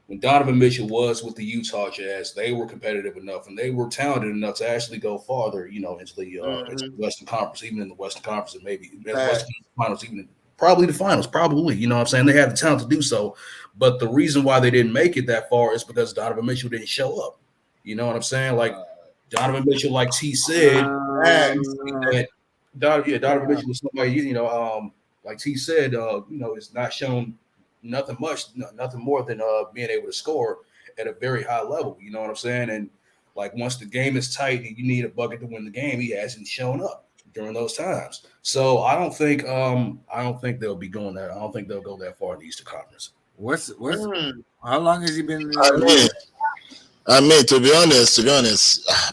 when Donovan Mitchell was with the Utah Jazz, they were competitive enough and they were talented enough to actually go farther, into the Western Conference, even in the Western Conference, and maybe in the Western Finals, probably the finals, probably. You know what I'm saying? They had the talent to do so. But the reason why they didn't make it that far is because Donovan Mitchell didn't show up. You know what I'm saying? Like Donovan Mitchell, like T said, Donovan Mitchell was somebody, like T said, it's not shown nothing more than being able to score at a very high level. You know what I'm saying? And like once the game is tight and you need a bucket to win the game, he hasn't shown up during those times. So I don't think they'll be going there. I don't think they'll go that far in the Eastern Conference. How long has he been? I mean, to be honest,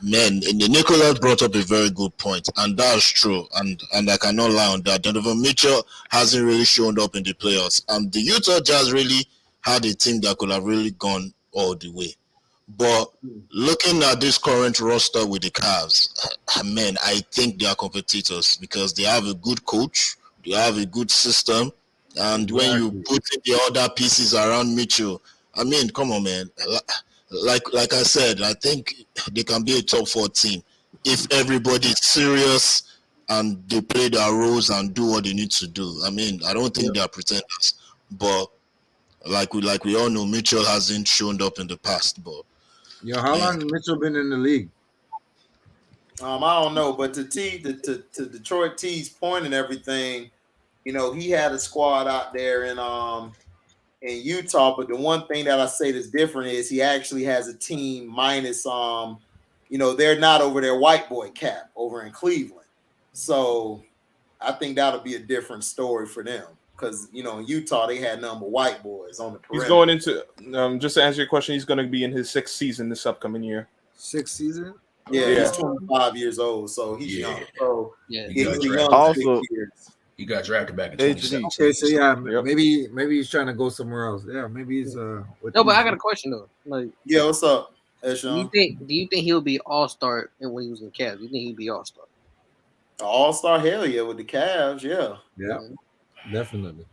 man, Nicholas brought up a very good point, and that's true. And I cannot lie on that. Donovan Mitchell hasn't really shown up in the playoffs, and the Utah Jazz really had a team that could have really gone all the way. But looking at this current roster with the Cavs, man, I think they are competitors because they have a good coach, they have a good system, and when you put in the other pieces around Mitchell, I mean, come on, man. Like I said, I think they can be a top 4 team. if everybody is serious and they play their roles and do what they need to do. I mean, I don't think they are pretenders, but like we all know, Mitchell hasn't shown up in the past. But how long has Mitchell been in the league? I don't know, but to Detroit T's point and everything, he had a squad out there in Utah. But the one thing that I say that's different is he actually has a team minus they're not over their white boy cap over in Cleveland. So I think that'll be a different story for them because in Utah they had nothing but white boys on the perimeter. He's going into just to answer your question, he's going to be in his 6th season this upcoming year. 6th season? Yeah, he's 25 years old, so he's young. So he's young. Also, he got drafted back in 2017. Okay, so maybe he's trying to go somewhere else. Yeah, maybe he's No, but I got a question though. Like, yeah, what's up, do you think he'll be all-star when he was in the Cavs? Do you think he'd be all-star? All-star, hell yeah, with the Cavs, yeah. Yeah, definitely.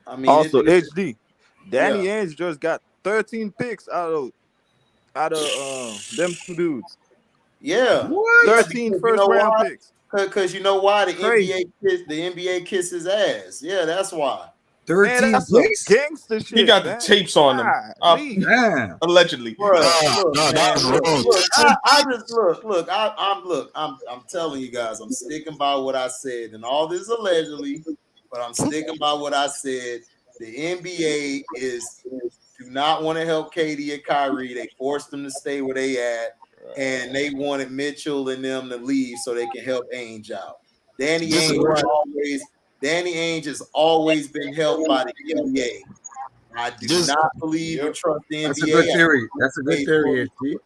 I mean, also HD, Danny Ainge just got 13 picks out of them two dudes. Yeah, 13 first-round picks. Because you know why the NBA kissed his ass. Yeah, that's why. 13 picks. Gangster shit. He got the tapes on him. Allegedly. That's wrong. I'm telling you guys, I'm sticking by what I said, and all this allegedly, but I'm sticking by what I said. The NBA do not want to help KD and Kyrie. They forced them to stay where they at. And they wanted Mitchell and them to leave so they can help Ainge out. Danny Ainge has always been helped by the NBA. I do not believe or trust the NBA. That's a good theory. That's a good theory, HD.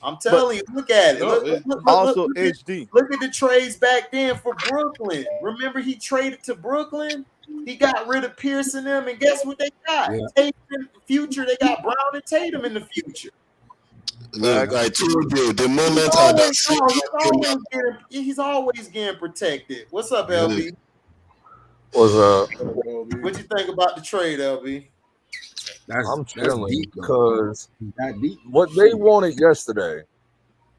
I'm telling you, look at it. Look, also, HD. Look at the trades back then for Brooklyn. Remember, he traded to Brooklyn. He got rid of Pierce and them, and guess what they got? Tatum in the future. They got Brown and Tatum in the future. Like I told you, the moment he's always getting protected. What's up, LB? What's up? What you think about the trade, LB? I'm chilling because what they wanted yesterday,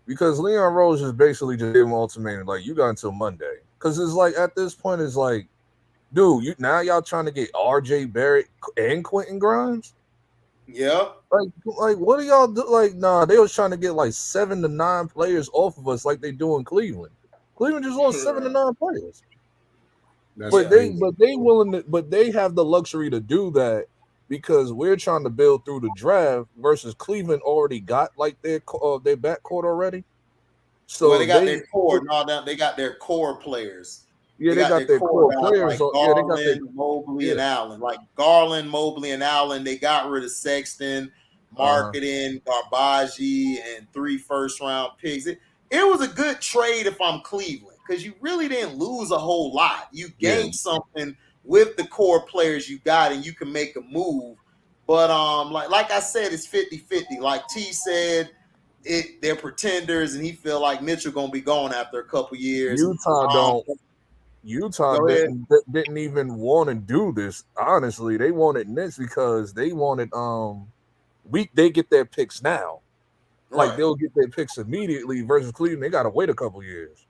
because Leon Rose just basically just gave him ultimatum, like, you got until Monday. Because it's like, at this point, it's like, dude, now y'all trying to get RJ Barrett and Quentin Grimes? Yeah. Like what do y'all do? Like, nah, they was trying to get like 7 to 9 players off of us like they do in Cleveland. Cleveland just lost 7 to 9 players. But they have the luxury to do that because we're trying to build through the draft versus Cleveland already got like their backcourt already. So they got their core. No, they got their core players. Yeah, they got their core players. Like Garland, Mobley, and Allen. Like Garland, Mobley, and Allen. They got rid of Sexton, marketing, Garbaji, and 3 first-round picks. It was a good trade if I'm Cleveland because you really didn't lose a whole lot. You gained something with the core players you got, and you can make a move. But like I said, it's 50-50. Like T said, they're pretenders, and he feel like Mitchell gonna be gone after a couple years. Utah didn't even want to do this. Honestly, they wanted Knicks because they wanted they get their picks now. Like they'll get their picks immediately versus Cleveland. They gotta wait a couple years.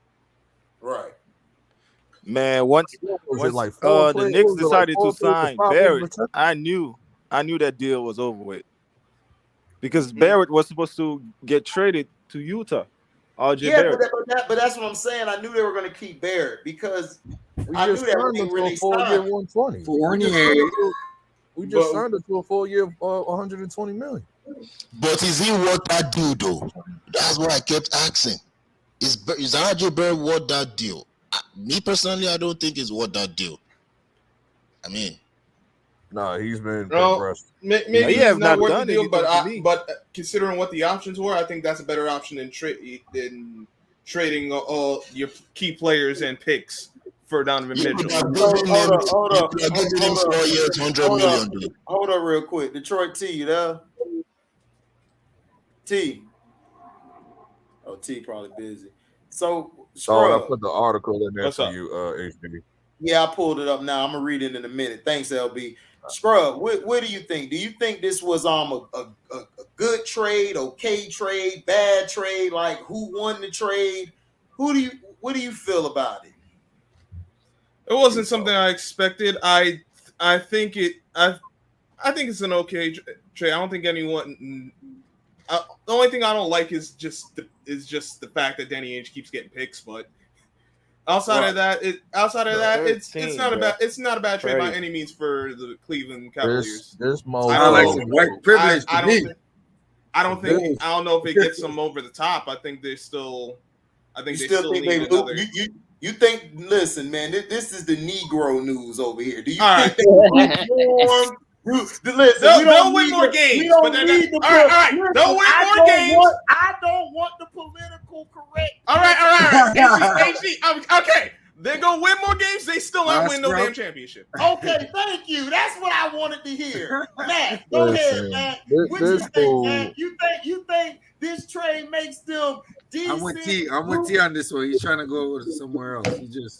Right. Man, once the Knicks decided to sign Barrett, I knew that deal was over with. Because Barrett was supposed to get traded to Utah. But that's what I'm saying. I knew they were going to keep Barrett because I knew that they really signed 120. We just signed it to a 4-year, 120 million. But is he worth that deal though? That's what I kept asking. Is RJ Barrett worth that deal? Me personally, I don't think it's worth that deal. I mean, no, he's been progressive. Maybe he's not worth the deal, but considering what the options were, I think that's a better option than trading all your key players and picks for Donovan Mitchell. Hold up real quick. Detroit T, you there? T. Oh, T probably busy. So, I put the article in there for you, HD. Yeah, I pulled it up now. I'm going to read it in a minute. Thanks, LB. Scrub, what do you think? Do you think this was a good trade, okay trade, bad trade? Like, who won the trade? What do you feel about it? It wasn't something I expected. I think it's an okay trade. I don't think anyone. The only thing I don't like is just the fact that Danny Ainge keeps getting picks. But outside of that, it's not a bad trade by any means for the Cleveland Cavaliers. This white privilege. I don't know if it gets them over the top. I think they still. Need another. You think? Listen, man, this is the Negro news over here. Do you think they'll win more games? All right. They'll win more games. I don't want the political correct. All right. Okay. They're gonna win more games. They still not win no damn championship. Okay, thank you. That's what I wanted to hear. Matt, go ahead, Matt. What you think, Matt? You think this trade makes them decent? I'm with T on this one. He's trying to go somewhere else.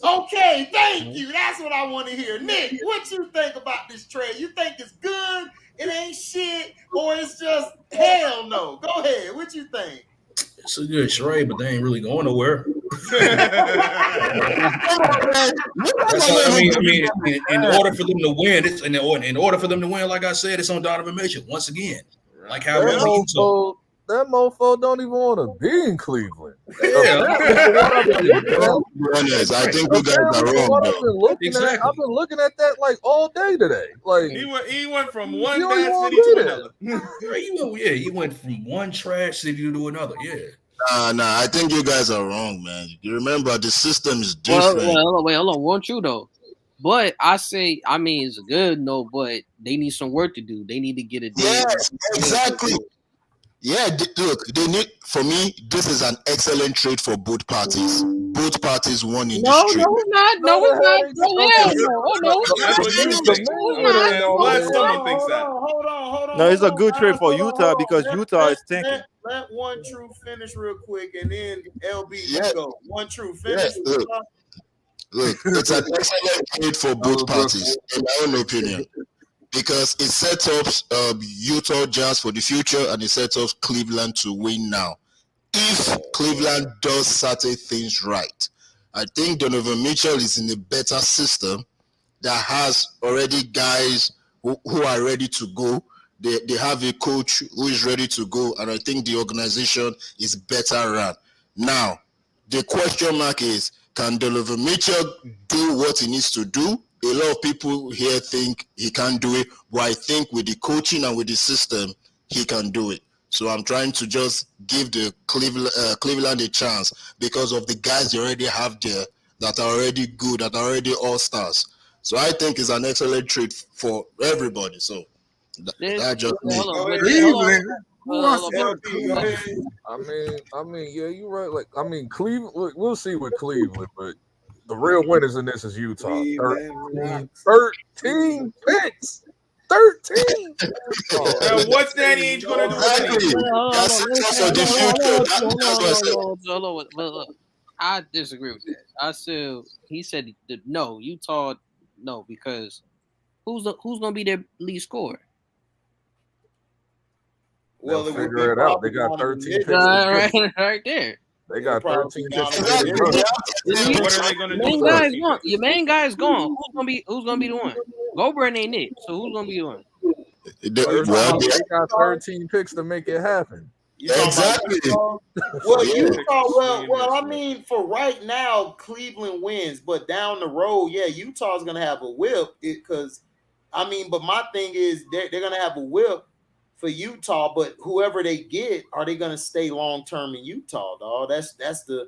Okay, thank you. That's what I want to hear. Nick, what you think about this trade? You think it's good? It ain't shit, or it's just hell no? Go ahead. What you think? It's a good trade, but they ain't really going nowhere. In order for them to win, in order for them to win, like I said, it's on Donovan Mitchell once again. Like how that mofo don't even want to be in Cleveland. I think you guys are wrong. I've been looking at that like all day today. Like he went from one bad city to another. He went from one trash city to another. Yeah. Nah. I think you guys are wrong, man. You remember the system is different. Hold on. Won't you though? But it's good, but they need some work to do. They need to get a deal. Yes, exactly. Yeah, look, for me, this is an excellent trade for both parties. Both parties won in this trade. No, it's not. No. Someone thinks that. Hold on. No, it's a good trade for Utah because Utah is tanking. Let One True finish real quick, and then LB go. One True finish. Look, it's an excellent trade for both parties, in my own opinion. Because it sets up Utah Jazz for the future and it sets up Cleveland to win now. If Cleveland does certain things right, I think Donovan Mitchell is in a better system that has already guys who are ready to go. They have a coach who is ready to go, and I think the organization is better run. Now, the question mark is, can Donovan Mitchell do what he needs to do? A lot of people here think he can't do it, but I think with the coaching and with the system, he can do it. So I'm trying to just give the Cleveland a chance because of the guys they already have there that are already good, that are already all-stars. So I think it's an excellent trade for everybody. So that just yeah, you're right. Like, Cleveland. Look, we'll see with Cleveland, but the real winners in this is Utah. 13 picks. 13. What's Danny Ainge going to do? I disagree with that. He said no. Utah, no, because who's going to be their lead scorer? Well, they'll figure it out. They got 13 picks. Right there. They got 13 picks. What are they going to do? Your main guy's gone. Who's gonna be the one? Gilbert ain't it. So who's gonna be the one? They got 13 picks to make it happen. Exactly. For right now, Cleveland wins, but down the road, Utah's gonna have a whip but my thing is they're gonna have a whip for Utah, but whoever they get, are they going to stay long term in Utah, dog? That's the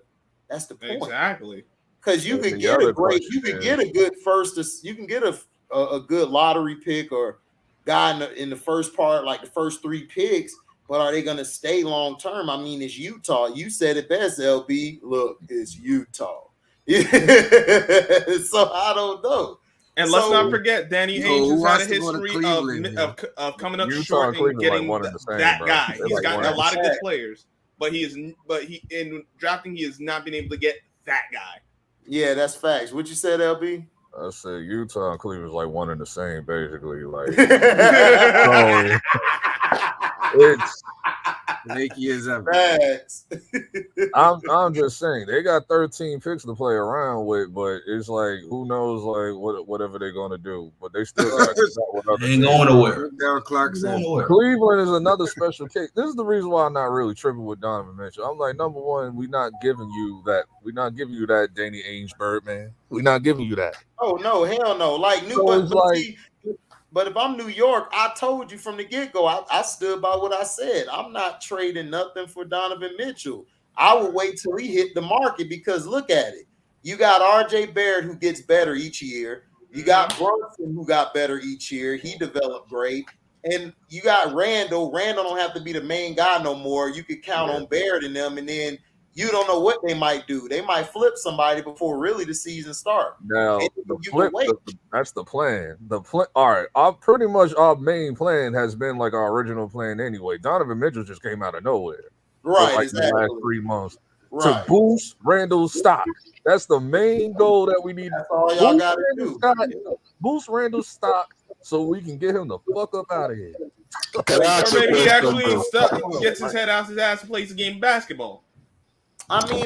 point. Exactly. Because you could get a good first, you can get a good lottery pick or guy in the first part, like the first 3 picks, but are they going to stay long term? It's Utah. You said it best, LB. Look, it's Utah. So I don't know. And let's not forget, Danny Ainge has had a history of coming up short and getting that guy. He's got a lot of good players, but in drafting he has not been able to get that guy. Yeah, that's facts. What you said, LB? I said Utah and Cleveland's like one and the same, basically. Like, so it's flaky as ever. I'm just saying they got 13 picks to play around with, but it's like who knows, like whatever they're gonna do. But they still got ain't going nowhere. Cleveland is another special case. This is the reason why I'm not really tripping with Donovan Mitchell. I'm like, number one, we're not giving you that. We're not giving you that Danny Ainge bird, man. We're not giving you that. Oh no, hell no! Like but if I'm New York, I told you from the get-go, I stood by what I said. I'm not trading nothing for Donovan Mitchell. I will wait till he hit the market because look at it. You got RJ Barrett who gets better each year. You got Brunson who got better each year. He developed great. And you got Randall. Randall don't have to be the main guy no more. You could count on Barrett and them, and then you don't know what they might do. They might flip somebody before really the season starts. Now, that's the plan. All right, pretty much our main plan has been like our original plan anyway. Donovan Mitchell just came out of nowhere. Right, like exactly. The last 3 months. To boost Randall's stock. That's the main goal that we need. That's all y'all got to do. Boost Randall's stock so we can get him the fuck up out of here. Or maybe he actually gets his head out his ass and plays a game of basketball. I mean,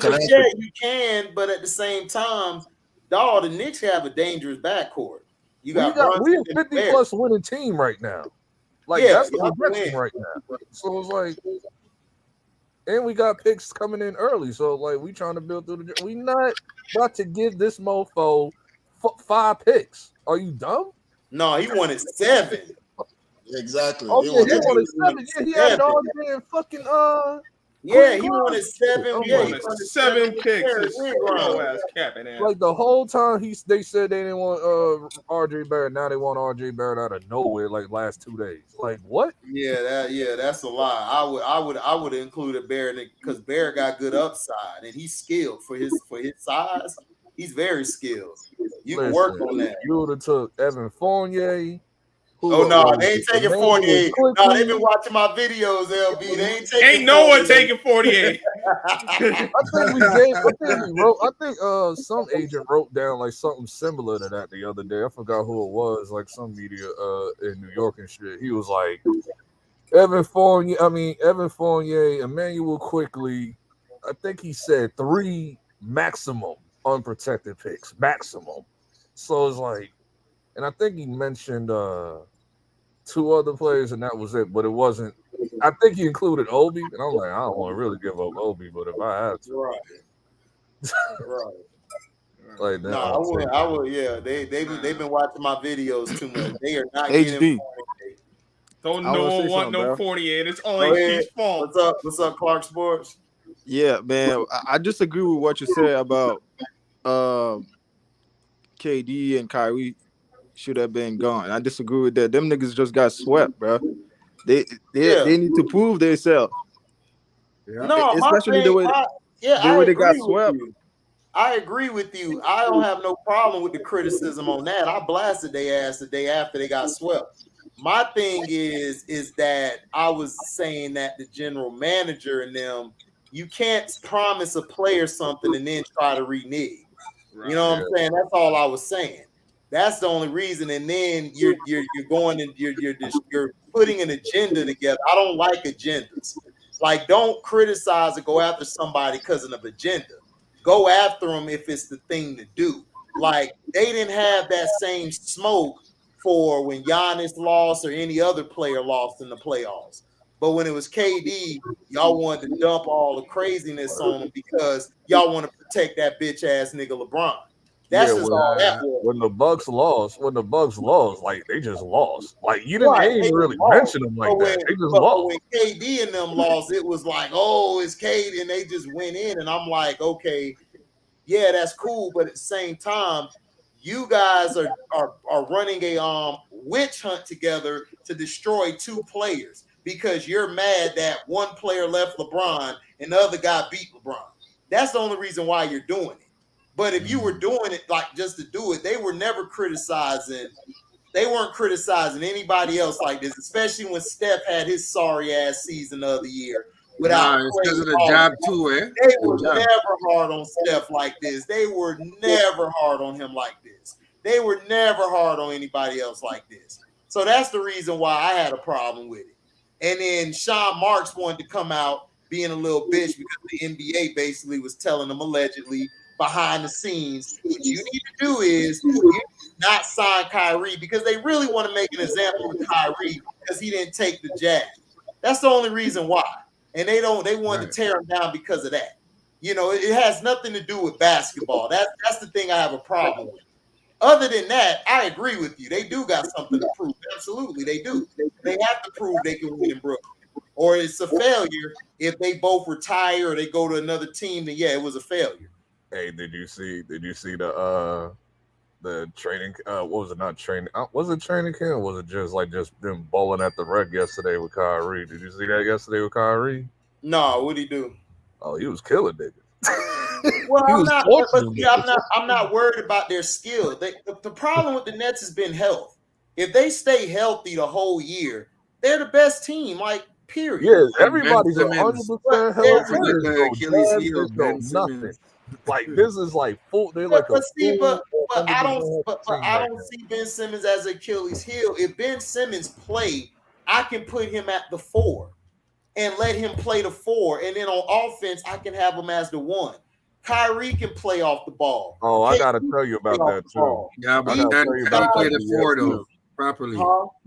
you can, but at the same time, dog, the Knicks have a dangerous backcourt. We're a 50-plus winning team right now. Like, that's the projection right now. So it's like, and we got picks coming in early. So, like, we trying to build through we not about to give this mofo 5 picks. Are you dumb? No, he wanted 7. Exactly. Okay, he wanted 7. Yeah, he had it all damn fucking Yeah, he wanted 7. He wanted 7 picks. Like the whole time they said they didn't want RJ Barrett. Now they want RJ Barrett out of nowhere. Like last 2 days. Like what? Yeah, that's a lie. I would have included Barrett because Barrett got good upside and he's skilled for his size. He's very skilled. You can work on that. You would have took Evan Fournier. Oh no, they ain't taking 48. No, they've been watching my videos, LB. They ain't taking. Ain't no one taking 48. I think some agent wrote down like something similar to that the other day. I forgot who it was, like some media in New York and shit. He was like Evan Fournier, Emmanuel Quickly. I think he said 3 maximum unprotected picks. Maximum. So it's like, and I think he mentioned 2 other players, and that was it. But it wasn't. I think he included Obi, and I'm like, I don't want to really give up Obi, but if I have to, right. Like that. No, I would. Yeah, they've been watching my videos too much. They are not HD. getting. Don't no one want no 48. It's all HD's fault. What's up, Clark Sports? Yeah, man. I disagree with what you said about KD and Kyrie should have been gone. I disagree with that. Them niggas just got swept, bro. They need to prove themselves. Yeah. No, especially the way they got swept. I agree with you. I don't have no problem with the criticism on that. I blasted their ass the day after they got swept. My thing is that I was saying that the general manager and them, you can't promise a player something and then try to renege. Right. You know what I'm saying? That's all I was saying. That's the only reason. And then you're going and you're putting an agenda together. I don't like agendas. Like, don't criticize or go after somebody because of an agenda. Go after them if it's the thing to do. Like, they didn't have that same smoke for when Giannis lost or any other player lost in the playoffs. But when it was KD, y'all wanted to dump all the craziness on him because y'all want to protect that bitch ass nigga LeBron. That's just all that was. When the Bucks lost, like they just lost. Like you didn't really mention them like that. They just lost. When KD and them lost, it was like, oh, it's KD, and they just went in, and I'm like, okay, yeah, that's cool, but at the same time, you guys are running a witch hunt together to destroy 2 players because you're mad that one player left LeBron and the other guy beat LeBron. That's the only reason why you're doing it. But if you were doing it like just to do it, they were never criticizing. They weren't criticizing anybody else like this, especially when Steph had his sorry ass season the other year. It's because of the job too, eh? They were never hard on Steph like this. They were never hard on him like this. They were never hard on anybody else like this. So that's the reason why I had a problem with it. And then Sean Marks wanted to come out being a little bitch because the NBA basically was telling them allegedly behind the scenes, what you need to do is you not sign Kyrie because they really want to make an example of Kyrie because he didn't take the Jazz. That's the only reason why. And they wanted to tear him down because of that. You know, it has nothing to do with basketball. That's the thing I have a problem with. Other than that, I agree with you. They do got something to prove. Absolutely, they do. They have to prove they can win in Brooklyn. Or it's a failure if they both retire or they go to another team, then yeah, it was a failure. Hey, did you see the training? What was it? Not training? Was it training camp? Or was it just them bowling at the rec yesterday with Kyrie? Did you see that yesterday with Kyrie? No, what'd he do? Oh, he was killing niggas. Well, I'm not worried about their skill. The problem with the Nets has been health. If they stay healthy the whole year, they're the best team. Like, period. Yeah, everybody's 100% healthy. Achilles heel, Ben Simmons. Like this is like full. They're like but I don't see Ben Simmons as Achilles heel. If Ben Simmons play, I can put him at the 4 and let him play the 4, and then on offense, I can have him as the 1. Kyrie can play off the ball. Oh, I gotta tell you about that too. Yeah, but you gotta play the 4 though properly.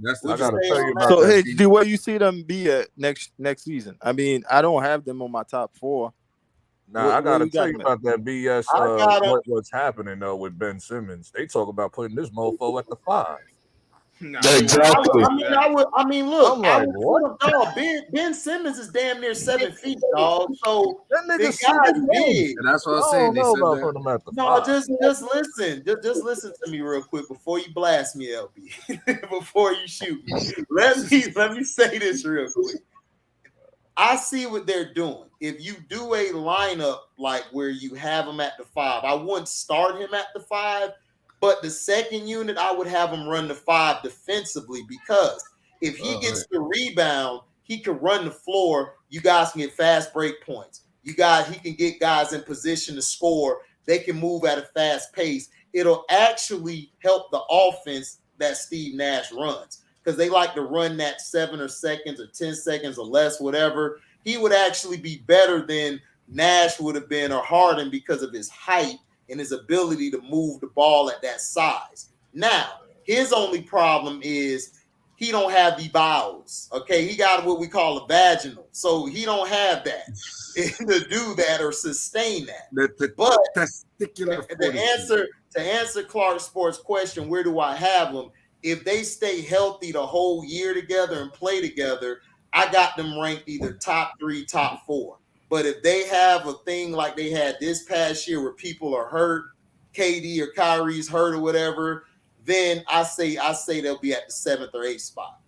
That's the I gotta tell you about so that. hey, where you see them be at next season? I mean, I don't have them on my top 4. Nah, I gotta tell you about that BS. What's happening though with Ben Simmons? They talk about putting this mofo at the 5. Exactly. I mean, look, I'm like, what? Dog, Ben Simmons is damn near 7 feet, dog. So that nigga guy's big. And that's what I'm saying. They said that. No, just listen. Just listen to me real quick before you blast me, LB. Before you shoot me. Let me say this real quick. I see what they're doing. If you do a lineup like where you have him at the 5, I wouldn't start him at the 5. But the second unit, I would have him run the 5 defensively because if he gets the rebound, he can run the floor. You guys can get fast break points. He can get guys in position to score. They can move at a fast pace. It'll actually help the offense that Steve Nash runs because they like to run that 7 or seconds or 10 seconds or less, whatever. He would actually be better than Nash would have been or Harden because of his height and his ability to move the ball at that size. Now, his only problem is he don't have the bowels. Okay, he got what we call a vaginal, so he don't have that to do that or sustain that. But to answer Clark Sports' question, where do I have them? If they stay healthy the whole year together and play together, I got them ranked either top 3, top 4. But if they have a thing like they had this past year where people are hurt, KD or Kyrie's hurt or whatever, then I say they'll be at the 7th or 8th spot.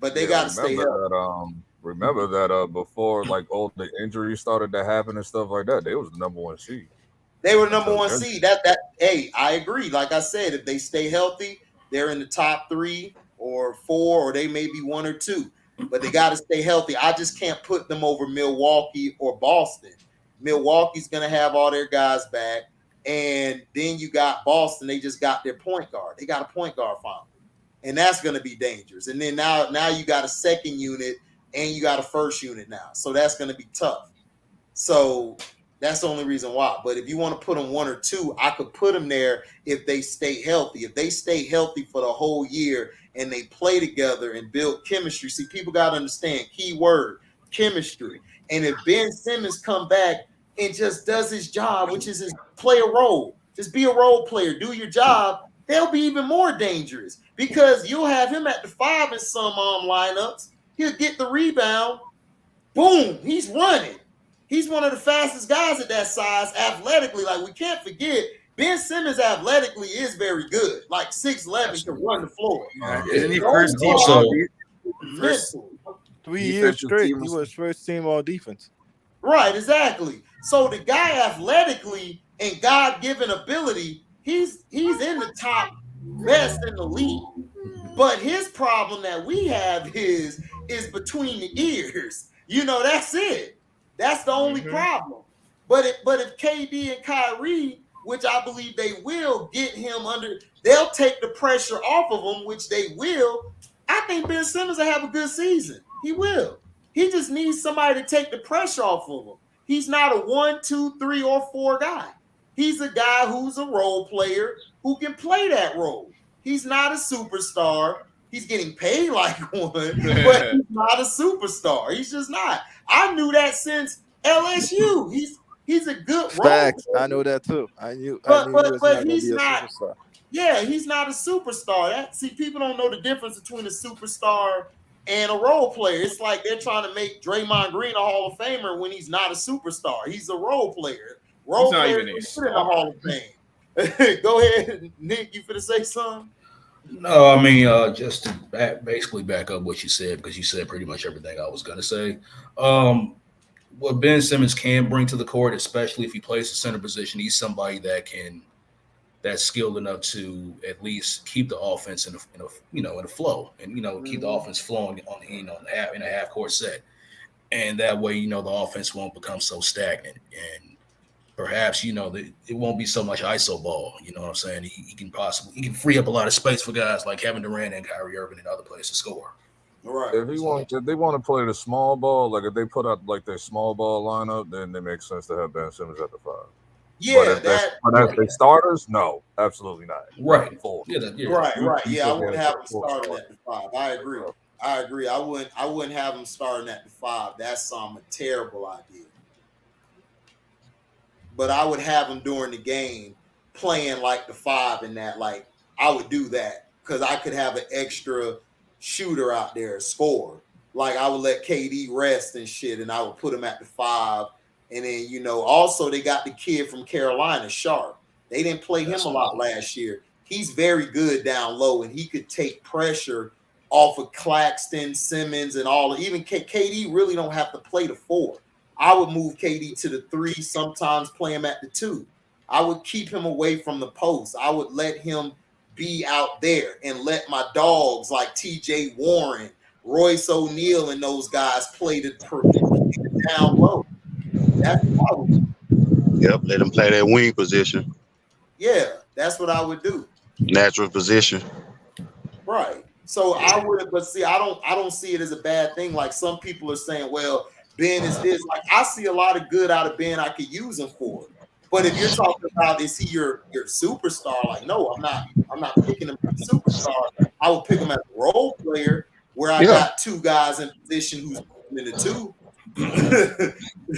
But they got to stay healthy. Remember that before like all the injuries started to happen and stuff like that, they was the number 1 seed. They were number 1 seed. Hey, I agree. Like I said, if they stay healthy, they're in the top 3 or 4, or they may be 1 or 2. But they got to stay healthy. I just can't put them over Milwaukee or Boston. Milwaukee's going to have all their guys back. And then you got Boston. They just got their point guard. They got a point guard finally. And that's going to be dangerous. And then now you got a second unit and you got a first unit now. So that's going to be tough. So that's the only reason why. But if you want to put them 1 or 2, I could put them there if they stay healthy. If they stay healthy for the whole year and they play together and build chemistry. See, people got to understand, key word, chemistry. And if Ben Simmons come back and just does his job, which is play a role, just be a role player, do your job, they'll be even more dangerous because you'll have him at the 5 in some lineups. He'll get the rebound. Boom, he's running. He's one of the fastest guys at that size athletically. Like, we can't forget, Ben Simmons athletically is very good. Like 6'11" can run the floor. Isn't he first team? 3 years straight, he was first team all defense. Right, exactly. So the guy athletically and God-given ability, he's in the top best in the league. But his problem that we have is between the ears. You know, that's it. That's the only problem. But if KD and Kyrie which I believe they will get him under. They'll take the pressure off of him, which they will. I think Ben Simmons will have a good season. He will. He just needs somebody to take the pressure off of him. He's not a 1, 2, 3, or 4 guy. He's a guy who's a role player who can play that role. He's not a superstar. He's getting paid like one, but he's not a superstar. He's just not. I knew that since LSU. He's a good role Facts. player. I know that too. I knew But he was not going to he's be a not. superstar. Yeah, he's not a superstar. See, people don't know the difference between a superstar and a role player. It's like they're trying to make Draymond Green a Hall of Famer when he's not a superstar. He's a role player. Role player is in the Hall of Fame. Go ahead, Nick. You finna say something? No, I mean, just to basically back up what you said, because you said pretty much everything I was going to say. What Ben Simmons can bring to the court, especially if he plays the center position, he's somebody that's skilled enough to at least keep the offense in a flow, and keep the offense flowing on in a half court set, and that way the offense won't become so stagnant, and perhaps it won't be so much ISO ball. You know what I'm saying? He can free up a lot of space for guys like Kevin Durant and Kyrie Irving and other players to score. Right. If they want to play the small ball, like if they put out like their small ball lineup, then it makes sense to have Ben Simmons at the 5. Yeah, but if they starters, no, absolutely not. Right. Right. Yeah, I wouldn't have him starting at the 5. I agree. I wouldn't have him starting at the 5. That's a terrible idea. But I would have him during the game playing like the 5 in that. Like I would do that because I could have an extra shooter out there score. Like I would let KD rest and shit, and I would put him at the 5. And then, also they got the kid from Carolina, Sharp. They didn't play him a lot last year. He's very good down low, and he could take pressure off of Claxton, Simmons, and all. Even KD really don't have to play the 4. I would move KD to the 3, sometimes play him at the 2. I would keep him away from the post. I would let him be out there and let my dogs like TJ Warren, Royce O'Neal, and those guys play the down low. That's what I would do. Yep, let them play that wing position. Yeah, that's what I would do. Natural position. Right. So I would, but see, I don't see it as a bad thing. Like some people are saying, well, Ben is this. Like I see a lot of good out of Ben I could use him for. But if you're talking about is he your superstar? Like, no, I'm not picking him as a superstar. I would pick him as a role player where I got 2 guys in position who's in the 2.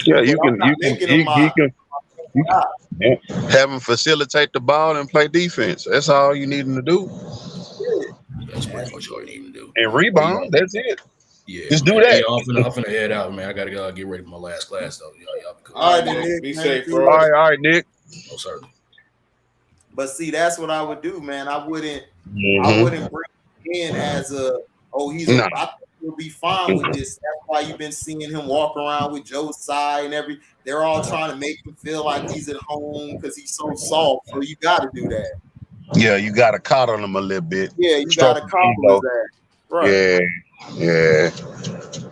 Yeah, you can have him facilitate the ball and play defense. That's all you need him to do. That's pretty much all you need him to do. And rebound. That's it. Yeah, just do that. Yeah, I'm finna head out, man. I gotta go get ready for my last class, though. Y'all be cool. All right, Nick. Be safe, bro. All right, Nick. Oh, sir. But see, that's what I would do, man. I wouldn't bring him in as I think he'll be fine with this. That's why you've been seeing him walk around with Joe Tsai and they're all trying to make him feel like he's at home because he's so soft. So you got to do that. Yeah, you got to coddle him a little bit. Yeah, you got to coddle that. Right. Yeah.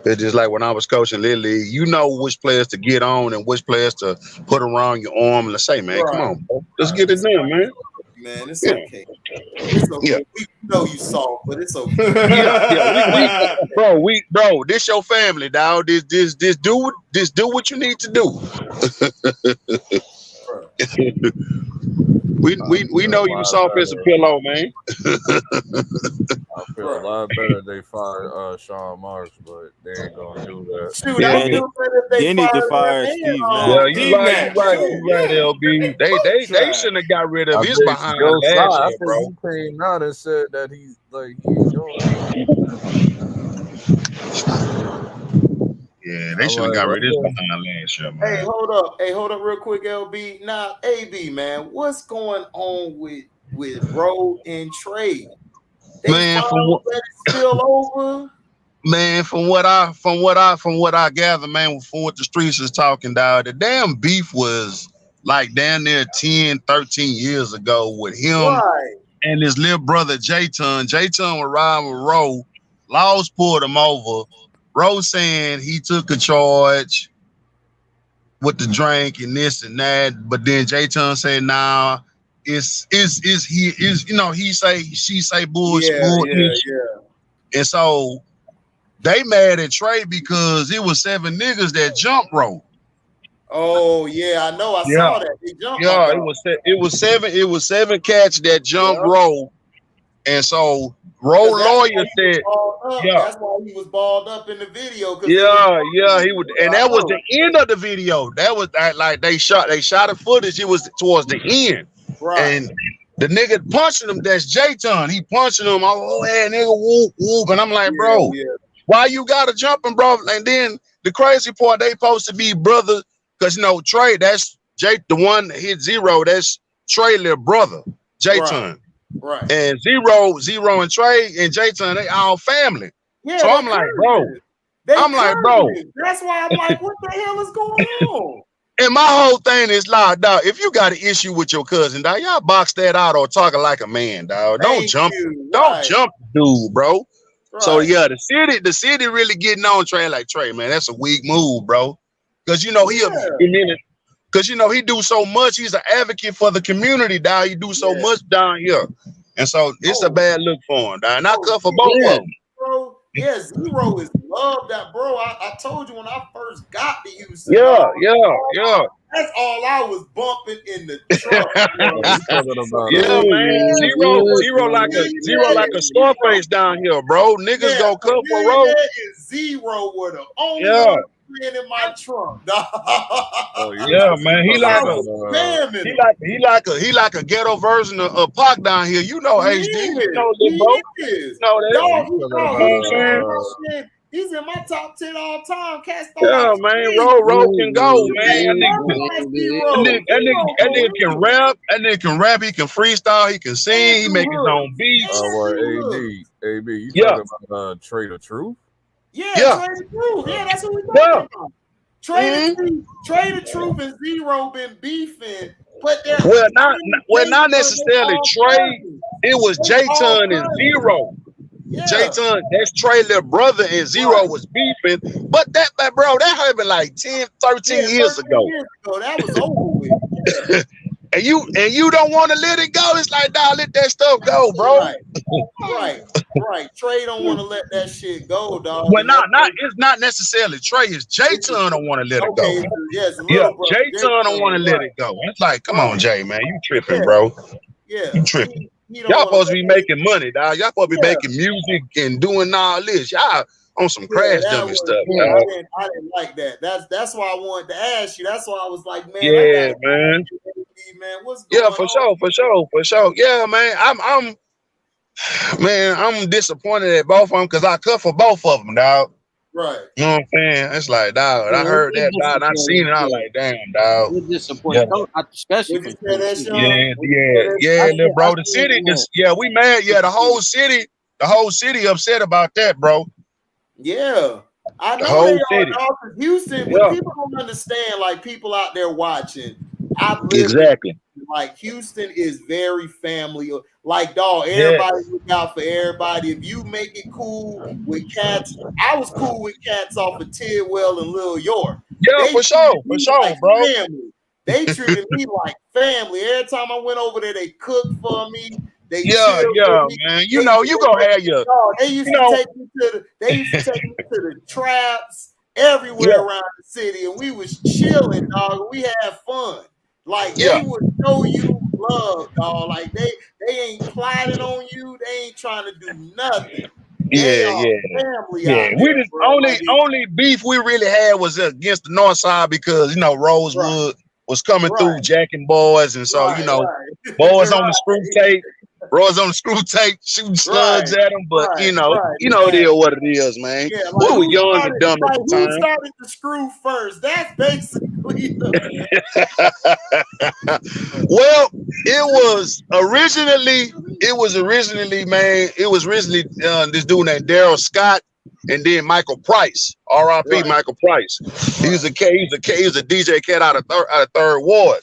It's just like when I was coaching Little League, you know which players to get on and which players to put around your arm and say, man, come on, bro. Let's get it done, man. Man, it's okay. It's okay. Yeah. We know you soft, but it's okay. Bro, this your family, dog. This do what you need to do. We know you soft as a pillow, man. I feel a lot better they fired Sean Marks, but they ain't gonna do that. Shoot, they need to fire Steve Nash. Yeah, you right, LB. They shouldn't have got rid of his behind last year, bro. He came out and said that he ain't doing Yeah, they should have got rid of his behind last year, man. Hey, hold up real quick, LB. Now, AB, man, what's going on with Road and Trade? Man, still over. Man, from what I gather, man, from what the streets is talking, dog, the damn beef was like down there 10, 13 years ago with him and his little brother J-Ton. J-Ton was riding with Roe. Laws pulled him over. Roe saying he took a charge. with the drink and this and that. But then J-Ton said, "Nah, it's he is he say she say bullshit." And so they mad at Trey because it was 7 niggas that jump rope. Oh yeah, I know. I saw that. They jumped. Yeah, it was 7 cats that jump rope. And so Roe lawyer said, that's why he was balled up in the video. He would, and that was the end of the video. That was like they shot the footage. It was towards the end, and the nigga punching him. That's J-Ton. He punching him. Oh, hey, nigga, whoop whoop. And I'm like, bro, why you gotta jumping, bro? And then the crazy part, they supposed to be brothers, because Trey, that's the one that hit Zero. That's Trey, little brother, J-Ton. Right. And Zero and Trey and J-Ton, they all family. Yeah, so I'm like, bro. That's why I'm like, what the hell is going on? And my whole thing is, dog, if you got an issue with your cousin, dog, y'all box that out or talking like a man, dog. Don't jump, dude, bro. Right. So yeah, the city really getting on Trey, like, Trey, man, that's a weak move, bro. Because he do so much. He's an advocate for the community, dog. He do so much down here. And so it's a bad look for him, dog. And I cut for both of them. Bro, Zero is loved that, bro. I told you when I first got to Houston. Yeah. That's all I was bumping in the truck. Man. Zero like a Scarface down here, bro. Niggas go cut for Roe. Zero were the only one in my trunk. Man. He like a ghetto version of Pac down here. HD. He's in my top 10 all time. Man. Roll can go, man. That nigga can rap. That nigga can rap. He can freestyle. He can sing. He make his own beats. AB, you talking about Trey the Truth? Trey the Truth. Yeah, that's what we talking about. Trey the Truth and Zero been beefing, but they're not necessarily Trey. It was J-Ton and Zero. J-Ton, that's Trey little brother, and Zero was beefing. But that happened like 10, 13 years ago. That was over with. And you don't want to let it go. It's like, dog, let that stuff go, bro. Right. Trey don't want to let that shit go, dog. Well, it's not necessarily Trey. It's J-Ton don't want to let it go. J-Ton don't want to let it go. It's like, come on, Jay, man, you tripping, bro. You tripping. Y'all supposed to be making money, dog. Y'all supposed to be making music and doing all this. Y'all on some crash dummy stuff, dog. I didn't like that. That's why I wanted to ask you. That's why I was like, man. Man. What's going on? For sure. Yeah, man. I'm disappointed at both of them because I cut for both of them, dog. Right. You know what I'm saying? It's like, dog, I heard that, dog, and I seen it. I was like, damn, dog. We're disappointed, especially. Little bro. The city, we mad. Yeah, the whole city upset about that, bro. Yeah. I know they are. Houston, what people don't understand, like people out there watching, like Houston is very family. Like, dog, everybody look out for everybody. If you make it cool with cats, I was cool with cats off of Tidwell and Lil York. Yeah, for sure, bro. Family. They treated me like family. Every time I went over there, they cooked for me. They man. You gonna have your. They used to take me to the traps everywhere around the city, and we was chilling, dog. We had fun. Like they would show you love, dog. Like they ain't plotting on you. They ain't trying to do nothing. Family. We just only beef we really had was against the North Side because Rosewood was coming through jacking boys, and so boys on the screw tape, shooting slugs at them. But it is what it is, man. Yeah, we were young and dumb at the time. Who started the screw first? That's basically Well, it was originally this dude named Daryl Scott, and then Michael Price, R.I.P. Michael Price. He's a DJ cat out of Third Ward.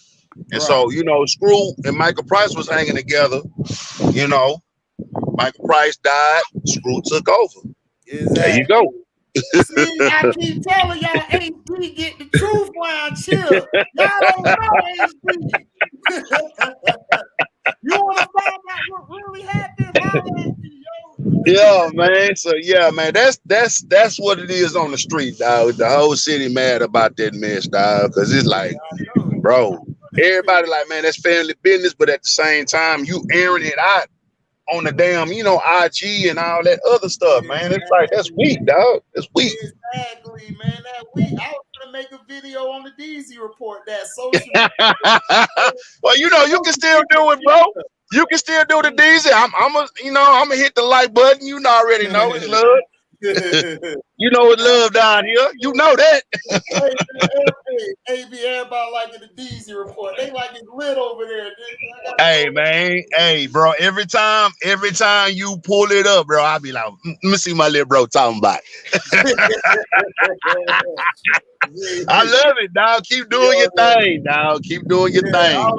And so, Screw and Michael Price was hanging together. Michael Price died, Screw took over. There you go. See, I keep telling y'all, HD get the truth line chill. Y'all don't know HD. You want to find out what really happened? Yeah, man. So yeah, man, that's what it is on the street, dog. The whole city mad about that mess, dog. Cause it's like, bro, everybody like, man, that's family business, but at the same time, you airing it out on the damn, IG and all that other stuff, man. It's like that's weak, dog. It's weak. Exactly, man. That weak. I was gonna make a video on the DZ report that social. Well, you can still do it, bro. You can still do the DZ. I'm gonna hit the like button. You already know it's love. You know it's love down here. You know that. Everybody liking the DZ report. They like it lit over there. Hey, man. Hey, bro. Every time you pull it up, bro, I'll be like, let me see my little bro talking about. I love it, dog. Keep doing your thing, dog. Keep doing your thing. I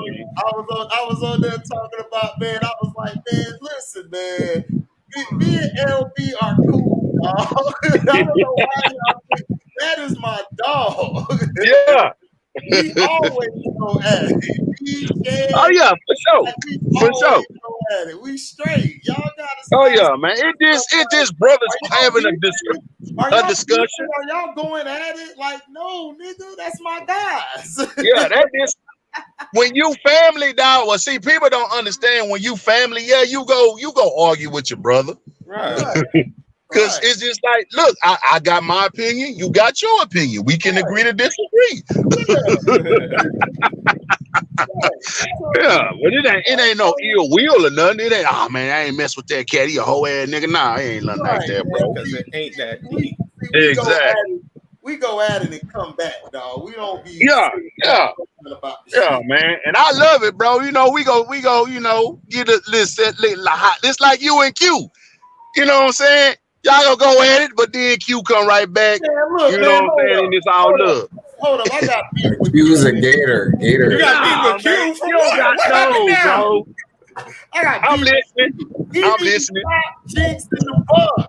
was on there talking about, man. I was like, man, listen, man. Me and LB are cool, dog. I don't know why y'all think that is my dog. Yeah. We always go at it. Oh yeah, for sure. Go at it. We straight. Y'all gotta. Oh yeah, man. It just brothers having a discussion. Are y'all going at it like, no, nigga, that's my guys. Yeah, that is. When you family, dog. Well, see, people don't understand when you family. Yeah, you go argue with your brother, right? Because it's just like, look, I got my opinion, you got your opinion. We can agree to disagree. Yeah, but it ain't no ill will or nothing. It ain't, oh man, I ain't mess with that cat. He a whole ass nigga. Nah, I ain't nothing like that, bro. Because it ain't that deep. Exactly. We go at it and come back, dog. We don't be yeah, man. And I love it, bro. We go, get a list it's like you and Q. You know what I'm saying? Y'all gonna go at it, but then Q come right back. Yeah, look, you know what I'm saying? And it's all love. Hold up, I got beef with Q's a Gator. You got beef with Q from what? What happened now? Bro. I'm listening. Jinx in the bug.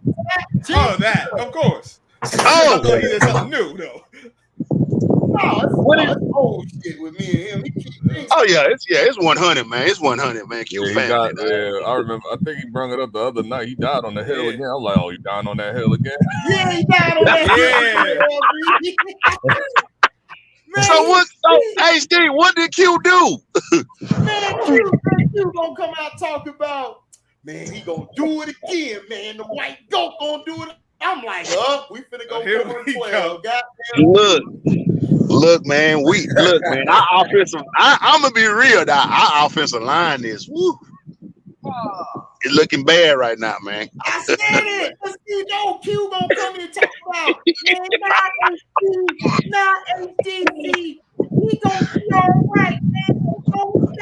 Oh, that, of course. Oh, I thought he did something new, though. No, it's old shit with me and him. Oh yeah, it's 100, man. It's 100, man. Q family. I remember. I think he brought it up the other night. He died on the hill again. I'm like, oh, he died on that hill again? Yeah, he died on that hill. Man, so HD, what did Q do? Man, Q gonna come out talking about, man, he gonna do it again, man. The white goat gonna do it. I'm like, we finna go 4-12. Goddamn. Look, man. Our offensive. I'm gonna be real. Our offensive line is it's looking bad right now, man. I said it. You know, Q gonna come here and talk about, man, not HDC. He gonna be all right, man. We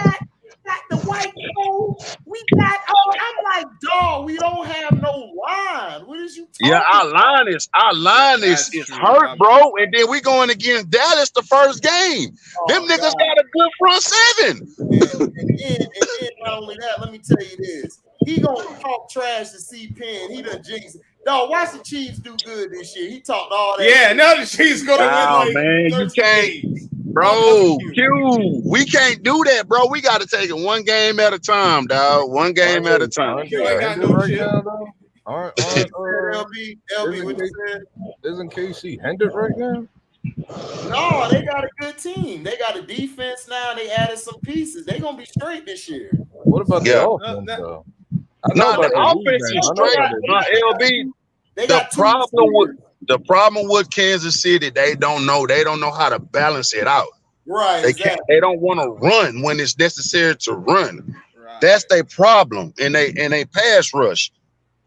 got the white gold. We got I'm like, dog, we don't have no line. What is you talking our line is hurt, bro. And then we going against Dallas the first game. Them niggas got a good front seven. And not only that, let me tell you this. He gonna talk trash to C-Pen. He done jinx. Dog, watch the Chiefs do good this year. He talked all that. Yeah, now the Chiefs gonna win like man, you can't. games. Bro, Q, we can't do that, bro. We got to take it one game at a time, dog. One game at a time. You ain't got no shit. LB, what you said? Isn't KC hindered right now? No, they got a good team. They got a defense now. They added some pieces. They gonna be straight this year. What about the offense, though? No, the offense is straight. LB, the problem with Kansas City, they don't know how to balance it out. Right. They don't want to run when it's necessary to run. Right. That's their problem. And they pass rush.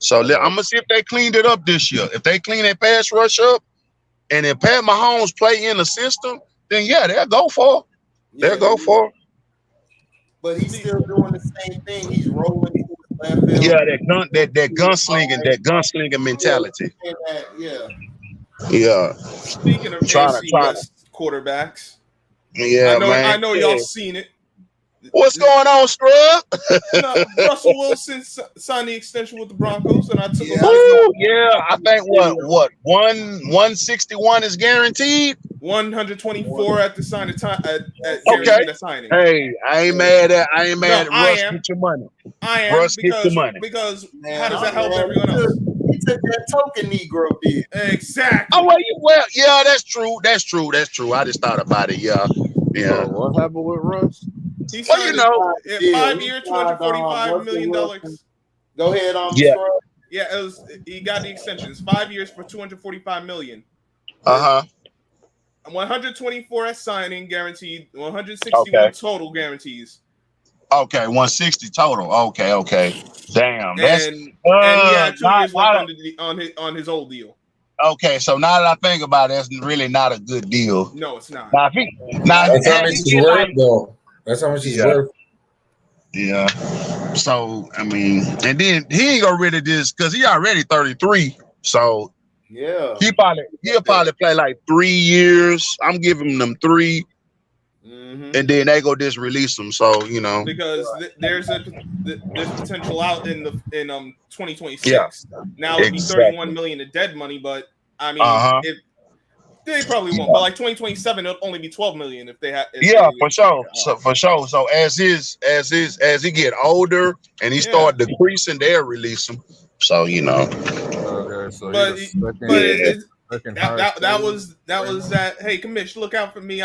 So I'm gonna see if they cleaned it up this year. If they clean their pass rush up, and if Pat Mahomes play in the system, then they'll go for it. They'll go for it. But he's still doing the same thing. He's rolling to the left field. Yeah, that gunslinging mentality. Yeah. Speaking of AFC West quarterbacks, yeah, I know y'all seen it. What's going on, Scrub? No, Russell Wilson signed the extension with the Broncos, and I took a look. Yeah, I think what 161 is guaranteed. 124 at the sign of time at guaranteed the signing. Hey, I ain't mad at Russ. Get your money. I am Russ, get your money. Because how does that help everyone else? He took that token Negro did. Exactly. Oh well, yeah, that's true. That's true. I just thought about it. Yeah. What happened with Russ? He well, you know, 5 year, $245 million. Go ahead on. Yeah. Yeah, he got the extensions. 5 years for $245 million. 124 at signing guaranteed. 161 total guarantees. Okay, 160 total. Okay. Damn. That's and he had 2 years left on his old deal. Okay, so now that I think about it, it's really not a good deal. No, it's not. That's how much he's worth, though. That's how much he's worth. Yeah. So I mean, and then he ain't gonna really this because he already 33. So yeah, he'll probably play like 3 years. I'm giving them 3. And then they go just release them. So because there's potential out in 2026. Yeah. Now it'll be 31 million in dead money, but I mean, they probably won't. But like 2027, it'll only be 12 million if they have. For sure. So as he get older and he start decreasing, they'll release him. So Okay, so that was that. Hey, commish, look out for me.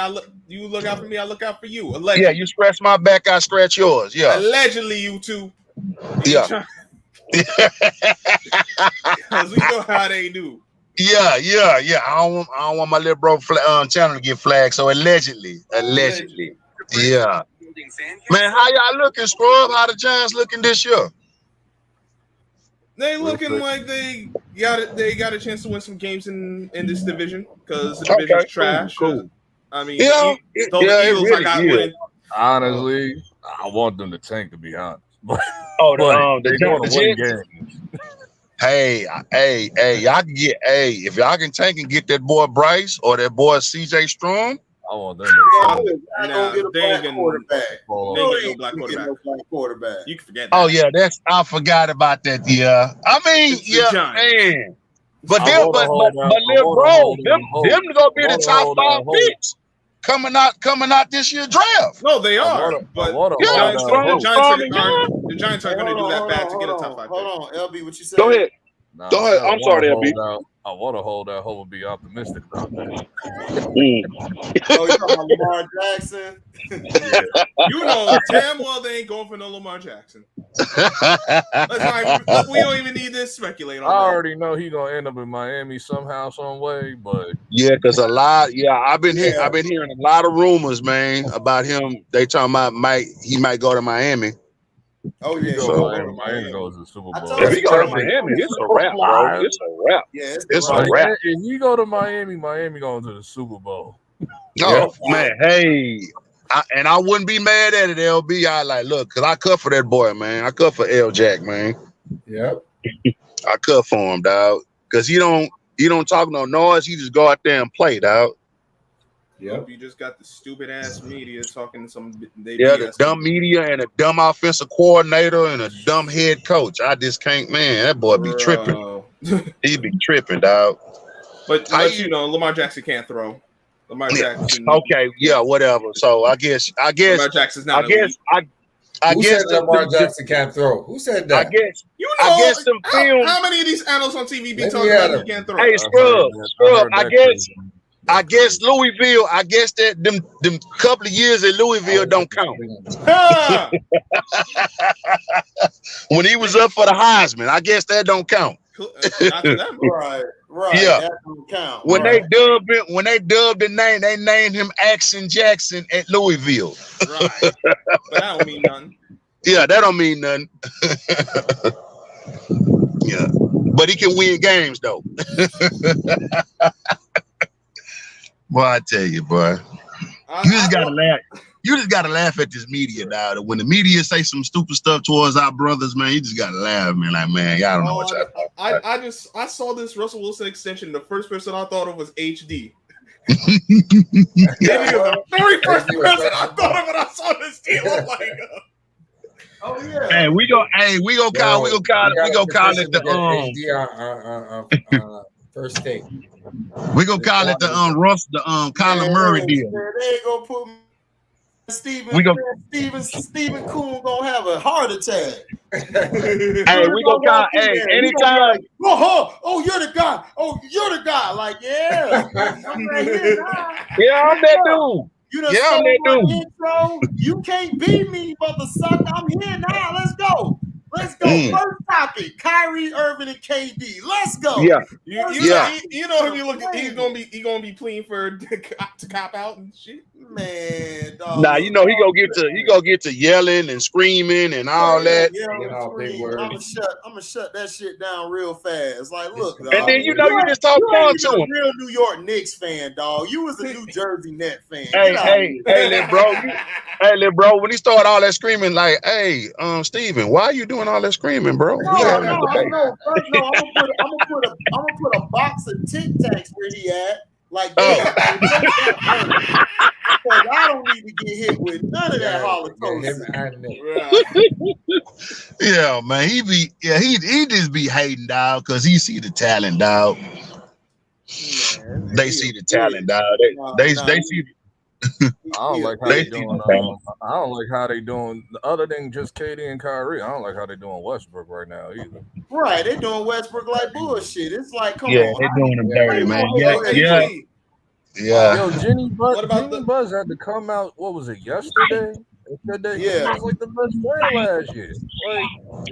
You look out for me. I look out for you. Allegedly. Yeah, you scratch my back, I scratch yours. Yeah. Allegedly, you two. Yeah. Because we know how they do. Yeah. I don't want my little bro channel to get flagged. So allegedly. Yeah. Man, how y'all looking, Scrub? How the Giants looking this year? They looking like they got a chance to win some games in this division because the division's trash. Cool. I mean, the Eagles really got win. Honestly, I want them to tank, to be honest. The games. Hey, y'all can get if y'all can tank and get that boy Bryce or that boy CJ Strong. I want them to get a black quarterback. They get no black quarterback. You can forget that. Oh yeah, I forgot about that. Yeah, I mean, man. But little bro, them gonna be the top 5 picks coming out this year's draft. No, they are. But the Giants aren't going to do that bad to get a top 5 pick. Hold on, LB, what you said? Go ahead. Go ahead. I'm sorry, LB. I want to hold that hope and be optimistic about that. Oh, you talking about Lamar Jackson? You know damn well they ain't going for no Lamar Jackson. We don't even need to speculate on that. I already know he's gonna end up in Miami somehow, some way. But because I've been hearing a lot of rumors, man, about him. They talking about he might go to Miami. Oh yeah, Miami goes to the Super Bowl. If he go to Miami, it's a wrap, bro. It's a wrap. Yeah, it's a wrap. If you go to Miami going to the Super Bowl. No, man. Hey, I wouldn't be mad at it, LB. I look, cause I cut for that boy, man. I cut for L Jack, man. Yep. I cut for him, dog. Cause he don't talk no noise. He just go out there and play, dog. Yep. You just got the stupid ass media talking some. The dumb media and a dumb offensive coordinator and a dumb head coach. I just can't, man. That boy be tripping. He be tripping, dog. But Lamar Jackson can't throw. Lamar Jackson. Okay, yeah, whatever. So I guess Lamar Jackson's not. I guess Lamar Jackson can't throw. Who said that? I guess some film. How many of these analysts on TV be talking about he can't throw? Hey, Scrub. I guess Louisville. I guess that them couple of years at Louisville don't count. When he was up for the Heisman, I guess that don't count. Right. Yeah. That don't count. When they dubbed the name, they named him Action Jackson at Louisville. Right. But that don't mean nothing. Yeah, that don't mean nothing. Yeah. But he can win games though. Boy, I tell you, boy. You just gotta laugh. You just gotta laugh at this media now. When the media say some stupid stuff towards our brothers, man, you just gotta laugh, man. Like, man, y'all don't know what y'all talking about. I saw this Russell Wilson extension. The first person I thought of was HD. Maybe the very first person I thought of when I saw this deal. I'm like, oh yeah. Hey, we go call it the first take. We gonna call it the Kyler Murray deal. They ain't gonna put me. Stephen Kuhn gonna have a heart attack. Hey, we gonna call. Hey, anytime. Like, oh, you're the guy. Oh, you're the guy. Like, yeah, I'm right here now. Yeah, I'm that dude. You done stole my intro. You can't beat me, mother sucker. I'm here now. Let's go. Let's go. First topic: Kyrie Irving and KD. Let's go. Yeah. You know if you look at he's gonna be pleading for to cop out and shit. Man, dog. Nah, you know he gonna get to yelling and screaming and all that. I'm gonna shut that shit down real fast. Like, look, dog, and then you just talk on to him. Real New York Knicks fan, dog. You was a New Jersey Net fan. Hey, little bro. Little bro. When he started all that screaming, like, hey, Steven, why are you doing all that screaming, bro? No. I'm gonna put a box of Tic Tacs where he at. Like, because I don't need to get hit with none of that Holocaust. Yeah, man. He just be hating, dog, because he see the talent, dog. They see the talent, dog. They see. I don't like how they doing. I don't like how they doing. Other than just KD and Kyrie, I don't like how they doing Westbrook right now either. Right, they doing Westbrook like bullshit. It's like, come on. Yeah, they doing him dirty, man. Yeah. Yo, Jenny Buzz had to come out. What was it, yesterday? They said that he was like the best player last year.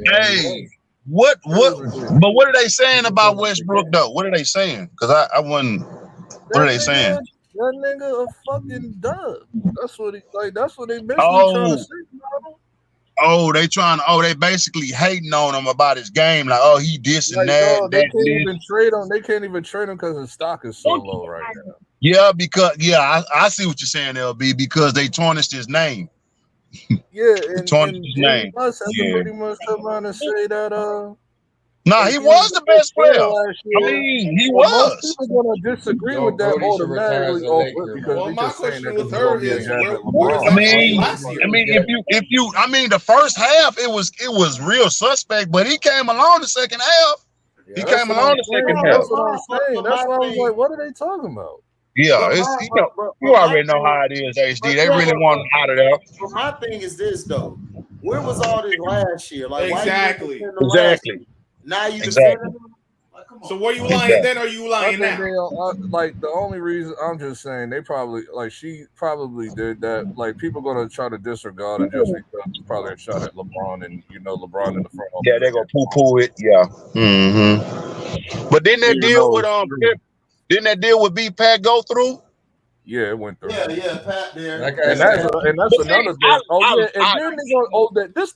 Hey, what? But what are they saying about Westbrook though? What are they saying? Because I wasn't. What are they saying? That nigga a fucking dub. That's what they basically trying to say about him. They basically hating on him about his game. Like, oh, he this and that. No, they can't even trade him. They can't even trade him because his stock is so low right now. Yeah, because I see what you're saying, LB, because they tarnished his name. Yeah, and his name. Us pretty much come out and say that nah, he was the best player. I mean, he was. Most people gonna disagree with that automatically because my question with her is, the first half it was real suspect, but he came along the second half. That's what I'm saying. That's why I was like, what are they talking about? Yeah, you already know how it is, HD. They really want him out of there. But my thing is this though: where was all this last year? Like, exactly. Now you defending them? Like, come on. So were you lying then, or are you lying now? Like, the only reason I'm just saying they probably she probably did that. Like, people gonna try to disregard it just because it's probably a shot at LeBron and LeBron in the front. Yeah, they're gonna poo it. Yeah. Mm-hmm. But didn't that deal with B-Pat go through? Yeah, it went through. Yeah, Pat there. And that's another thing.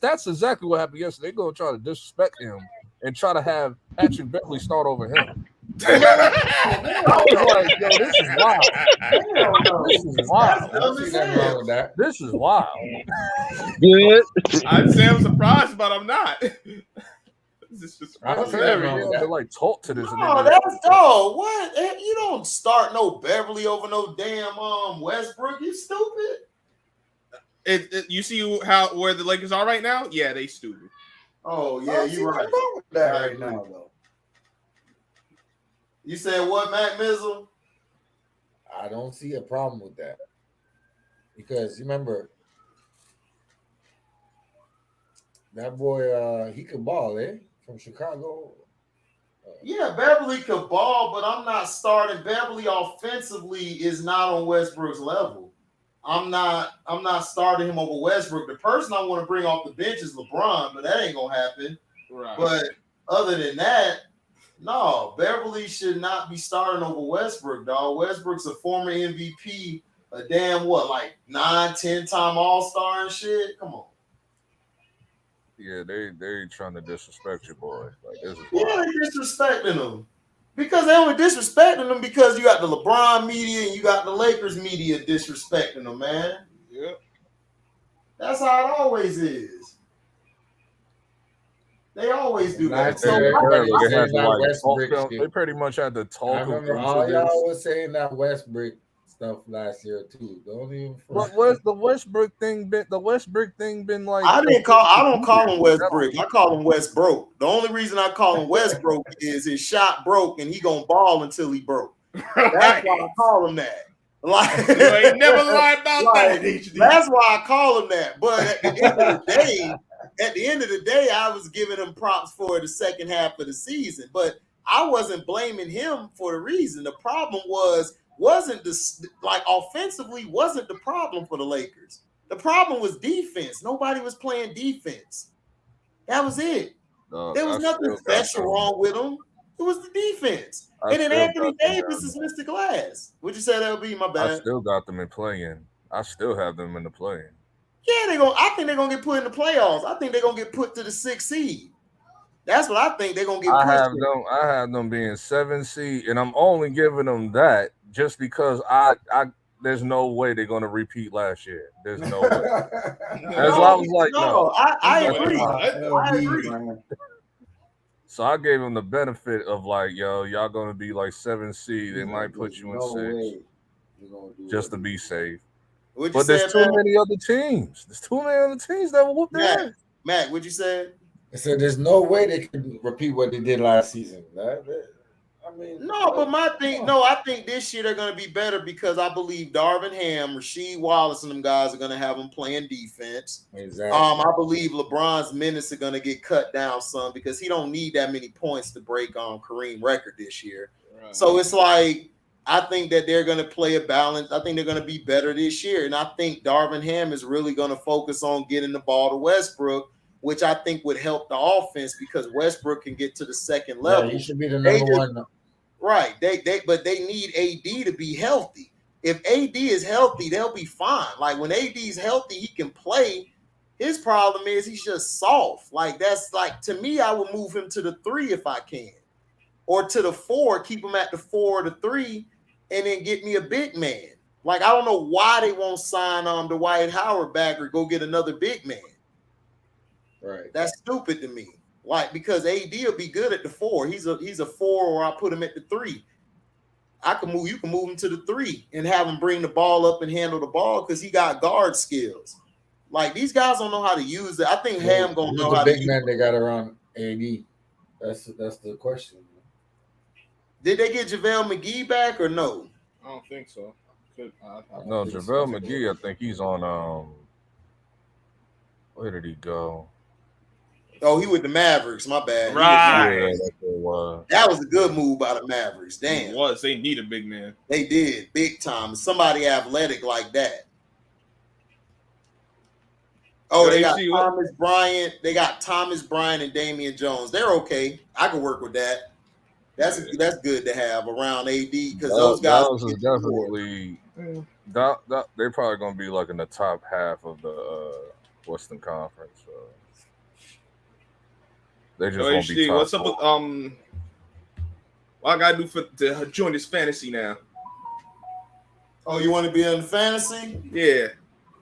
That's exactly what happened yesterday. They're gonna try to disrespect him and try to have Patrick Beverly start over him. I was like, yo, this is wild. This is wild. Good. I'd say I'm surprised, but I'm not. To like talk to this. Oh, that's dog. What? You don't start no Beverly over no damn Westbrook. You stupid. You see where the Lakers are right now? Yeah, they stupid. Oh yeah, you're right. With that right now, though. You said what, Matt Mizzle? I don't see a problem with that because remember that boy, he could ball, from Chicago. Yeah, Beverly could ball, but I'm not starting. Beverly offensively is not on Westbrook's level. I'm not starting him over Westbrook. The person I want to bring off the bench is LeBron, but that ain't gonna happen. Right. But other than that, no, Beverly should not be starting over Westbrook, dog. Westbrook's a former MVP, a damn 9-10-time All-Star and shit. Come on. Yeah, they trying to disrespect your boy. Like, this is they disrespecting him. Because they only disrespecting them because you got the LeBron media and you got the Lakers media disrespecting them, man. Yep. That's how it always is. They always do that. They pretty much had to talk. I remember all y'all was saying that Westbrook stuff last year too. Don't even. But where's the Westbrook thing been? The Westbrook thing been like. I don't call him Westbrook. I call him Westbrook. The only reason I call him Westbrook is his shot broke and he gonna ball until he broke. That's why I call him that. Like, you ain't never lied about that. That's why I call him that. But at the end of the day, I was giving him props for the second half of the season. But I wasn't blaming him for the reason. The problem wasn't offensively wasn't the problem for the Lakers. The problem was defense. Nobody was playing defense. That was it. There was nothing special wrong with them. It was the defense. And then Anthony Davis is Mr. Glass. What'd you say that would be? My bad. I still got them in playing. I still have them in the playing. Yeah, I think they're gonna get put in the playoffs. I think they're gonna get put to the 6th seed. That's what I think they're gonna get. I have them being 7 seed, and I'm only giving them that just because there's no way they're gonna repeat last year. There's no way. That's why I was like, no. I agree. I agree. So I gave them the benefit of like, yo, y'all gonna be like 7 seed. They might put you in 6 just to be safe. But there's too many other teams. There's too many other teams that will whoop their ass. Matt, what'd you say? I said there's no way they can repeat what they did last season. I think this year they're going to be better because I believe Darvin Ham, Rasheed Wallace, and them guys are going to have them playing defense. Exactly. I believe LeBron's minutes are going to get cut down some because he don't need that many points to break on Kareem record this year. Right. So it's like I think that they're going to play a balance. I think they're going to be better this year, and I think Darvin Ham is really going to focus on getting the ball to Westbrook, which I think would help the offense because Westbrook can get to the second level. Yeah, he should be the number one. Right. But they need AD to be healthy. If AD is healthy, they'll be fine. Like when AD is healthy, he can play. His problem is he's just soft. Like that's like to me, I would move him to the 3 if I can. Or to the 4, keep him at the 4 or the 3, and then get me a big man. Like I don't know why they won't sign Dwight Howard back or go get another big man. Right. That's stupid to me. Like because AD will be good at the 4. He's a 4, or I put him at the 3. You can move him to the 3 and have him bring the ball up and handle the ball because he got guard skills. Like these guys don't know how to use it. I think Ham gonna know how to use it. Big man they got around AD. That's the question. Did they get JaVale McGee back or no? I don't think so. No, JaVale McGee, I think he's on where did he go? Oh, he with the Mavericks. My bad. Right. That was a good move by the Mavericks. Damn. It was. They need a big man. They did. Big time. Somebody athletic like that. Oh, they got Thomas Bryant. They got Thomas Bryant and Damian Jones. They're okay. I can work with that. That's good to have around AD because those guys is definitely they're probably going to be like in the top half of the Western Conference. So. They just won't be top. What's up with what I gotta do to join this fantasy now? Oh, you want to be in fantasy? Yeah.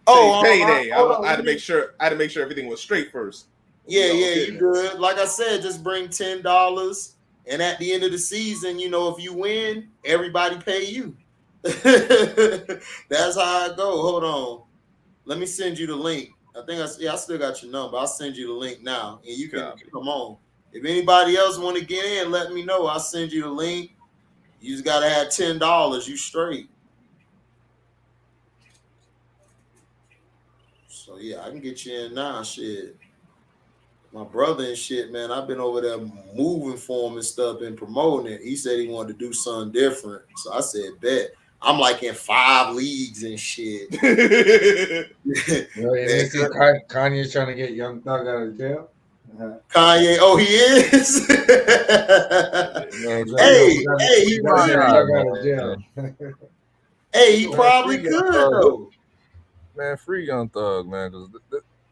Payday. I had to make sure everything was straight first. Yeah, you good. Like I said, just bring $10, and at the end of the season, if you win, everybody pay you. That's how I go. Hold on, let me send you the link. I still got your number. I'll send you the link now, and you can come on. If anybody else want to get in, let me know. I'll send you the link. You just gotta have $10. You straight. So yeah, I can get you in now. Shit, my brother and shit, man. I've been over there moving for him and stuff and promoting it. He said he wanted to do something different, so I said, bet. I'm like in 5 leagues and shit. Kanye's trying to get Young Thug out of jail. Kanye, oh, he is. He probably could though. Man, free Young Thug, man, because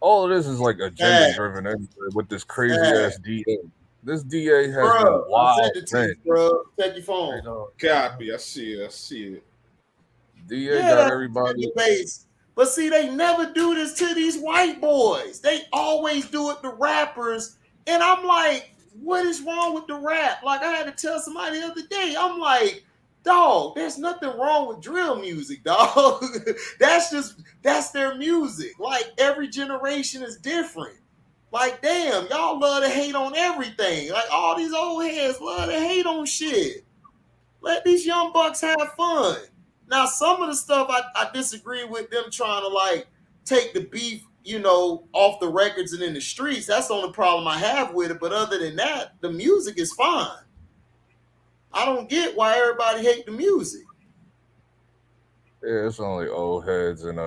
all of this is like agenda driven everywhere with this crazy ass DA. This DA has been wild. Bro, check your phone. Copy. I see it. DA got everybody. But see, they never do this to these white boys. They always do it to rappers. And I'm like, what is wrong with the rap? Like, I had to tell somebody the other day. I'm like, Dog, there's nothing wrong with drill music, dog. That's their music. Like, every generation is different. Like, damn, y'all love to hate on everything. Like, all these old heads love to hate on shit. Let these young bucks have fun. Now, some of the stuff I disagree with them trying to, like, take the beef, you know, off the records and in the streets. That's the only problem I have with it. But other than that, the music is fine. I don't get why everybody hate the music. Yeah, it's only old heads and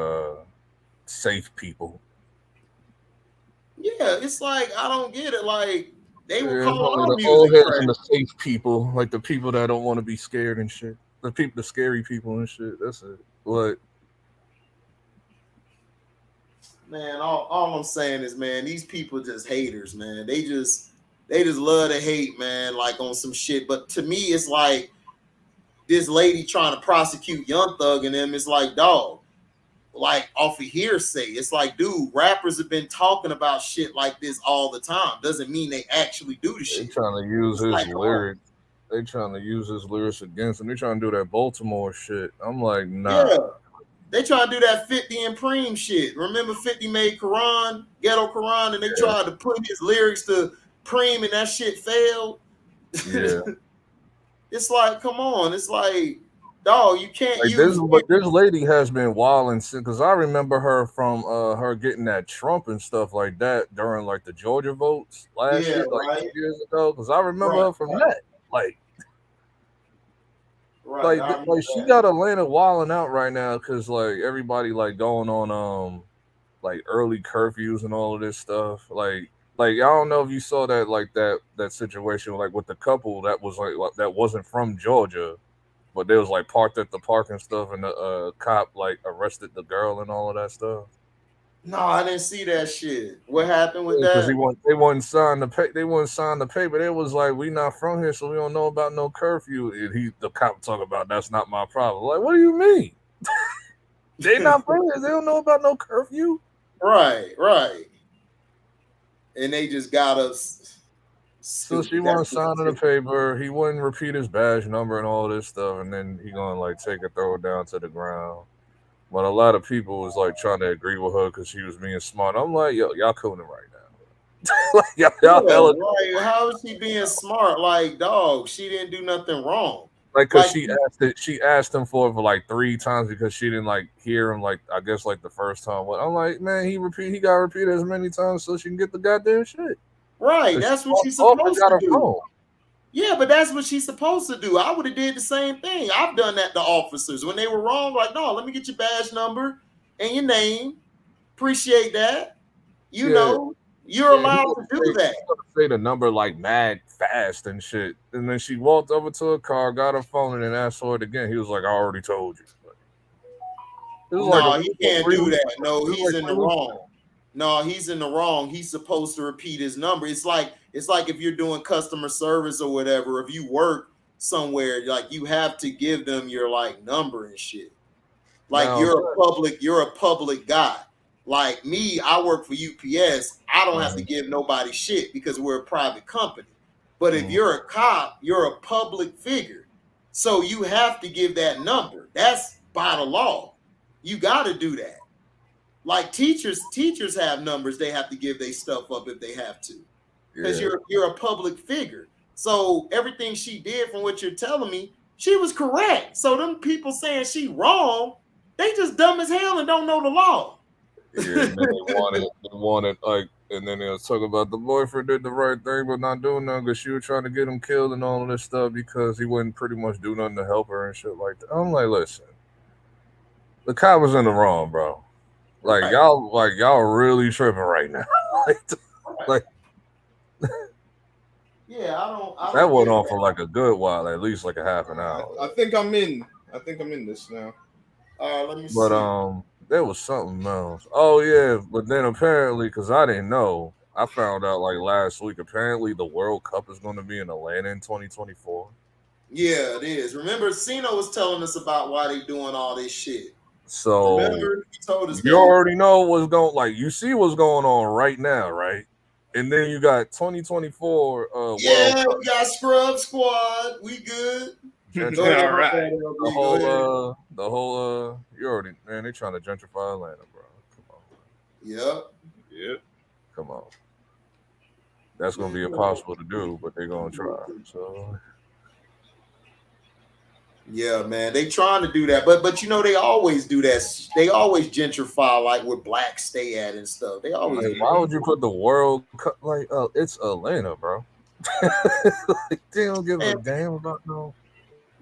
safe people. Yeah, it's like, I don't get it. Like, they were calling all all the old music heads and the safe people, like the people that don't want to be scared and shit. The scary people and shit. That's it. What? Man, all I'm saying is, man, these people just haters, man. They just love to hate, man, like on some shit. But to me, it's like this lady trying to prosecute Young Thug and them. It's like, dog, like off of hearsay. It's like, dude, rappers have been talking about shit like this all the time. Doesn't mean they actually do the shit. They trying to use his lyrics. They trying to use his lyrics against him. They trying to do that Baltimore shit. I'm like, nah. Yeah. They try to do that 50 and Preem shit. Remember 50 made Quran, Ghetto Quran, and they tried to put his lyrics to Preem and that shit failed. Yeah. It's like, come on. It's like, dog, you can't like use this lady has been wilding since, because I remember her from her getting that Trump and stuff like that during like the Georgia votes last year, like 2 years ago. Because I remember her from that. Like, like she got Atlanta wilding out right now because like everybody like going on like early curfews and all of this stuff. Like I don't know if you saw that like that situation like with the couple that was like that wasn't from Georgia, but they was like parked at the park and stuff, and the cop like arrested the girl and all of that stuff. No, I didn't see that shit. What happened with Because that? they wouldn't sign the pay. They wouldn't sign the paper. They was like, "We not from here, so we don't know about no curfew." And the cop talk about that's not my problem. Like, what do you mean? They not from here. They don't know about no curfew. Right. And they just got us. So she wasn't signing the paper. He wouldn't repeat his badge number and all this stuff, and then he gonna like take it, throw it down to the ground. But a lot of people was like trying to agree with her because she was being smart. I'm like, yo, y'all cooning right now. Like, right. How is she being smart? Like, dog, she didn't do nothing wrong. Like, cause she asked him for like 3 times because she didn't like hear him. Like, I guess like the first time. But I'm like, man, he got to repeat it as many times so she can get the goddamn shit. Right. That's what she's supposed to do. Yeah, but that's what she's supposed to do. I would have did the same thing. I've done that to officers when they were wrong. Like, no, let me get your badge number and your name. Appreciate that. You know, you're allowed to do that. Say the number like mad fast and shit. And then she walked over to her car, got her phone, and then asked for it again. He was like, I already told you. No, he can't do that. No, he's in the wrong. No, he's in the wrong. He's supposed to repeat his number. It's like if you're doing customer service or whatever, if you work somewhere, like you have to give them your like number and shit. Like you're a public guy. Like me, I work for UPS. I don't have to give nobody shit because we're a private company. But if you're a cop, you're a public figure. So you have to give that number. That's by the law. You got to do that. Like teachers have numbers they have to give their stuff up if they have to, because you're a public figure. So everything she did, from what you're telling me, she was correct. So them people saying she wrong, they just dumb as hell and don't know the law. Yeah, and then they wanted like, and then they was talking about the boyfriend did the right thing, but not doing nothing because she was trying to get him killed and all of this stuff because he wouldn't pretty much do nothing to help her and shit like that. I'm like, listen, the cop was in the wrong, bro. Like y'all really tripping right now. Yeah, I don't that went on for like a good while, at least like a half an hour. I think I'm in this now. Let me see. But there was something else. Oh yeah, but then apparently, because I didn't know, I found out like last week. Apparently, the World Cup is going to be in Atlanta in 2024. Yeah, it is. Remember, Cino was telling us about why they doing all this shit. So remember, he told us you already know what's going. Like you see what's going on right now, right? And then you got 2024. Yeah, we got Scrub Squad. We good. Gentrify. All right. The whole you already, man, they trying to gentrify Atlanta, bro. Come on. Yep. Come on. That's gonna be impossible to do, but they're gonna try. So yeah, man, they trying to do that, but they always do that. They always gentrify like where blacks stay at and stuff. They always. Like, why would you put the World Cup like? It's Atlanta, bro. Like, they don't give a damn about no.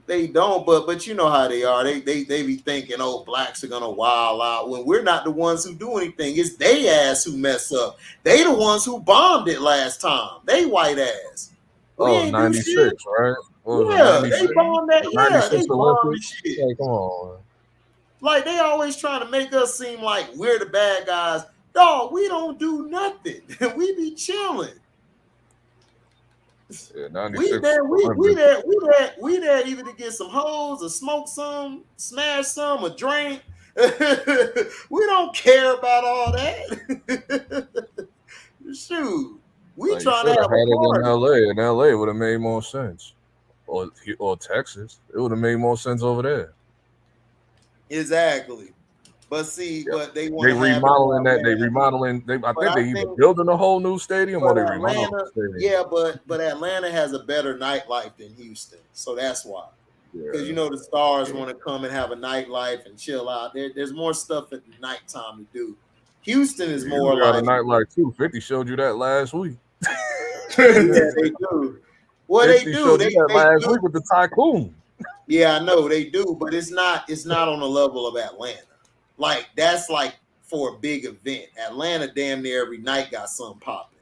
They don't, but you know how they are. They be thinking, oh, blacks are gonna wild out when we're not the ones who do anything. It's they ass who mess up. They the ones who bombed it last time. They white ass. We ain't 96, right? Yeah, they bombed that. Yeah, they bombed the shit. Hey, come on. Like they always trying to make us seem like we're the bad guys. Dog, we don't do nothing. We be chilling. Yeah, we there either to get some hoes or smoke some, smash some, or drink. We don't care about all that. Shoot, we like, trying to have a it party. in LA. In LA, it would have made more sense, or Texas, it would have made more sense over there. Exactly. But see, but they want They remodeling that. They remodeling. I think they either building a whole new stadium or they remodeling the stadium. Yeah, but Atlanta has a better nightlife than Houston, so that's why. Because the stars want to come and have a nightlife and chill out. There's more stuff at the nighttime to do. Houston is more got like a nightlife too. 50 showed you that last week. Yeah, they do. Well, they do. They last do. week with the Tycoon. Yeah, I know they do, but it's not on the level of Atlanta. Like that's like for a big event. Atlanta damn near every night got something popping.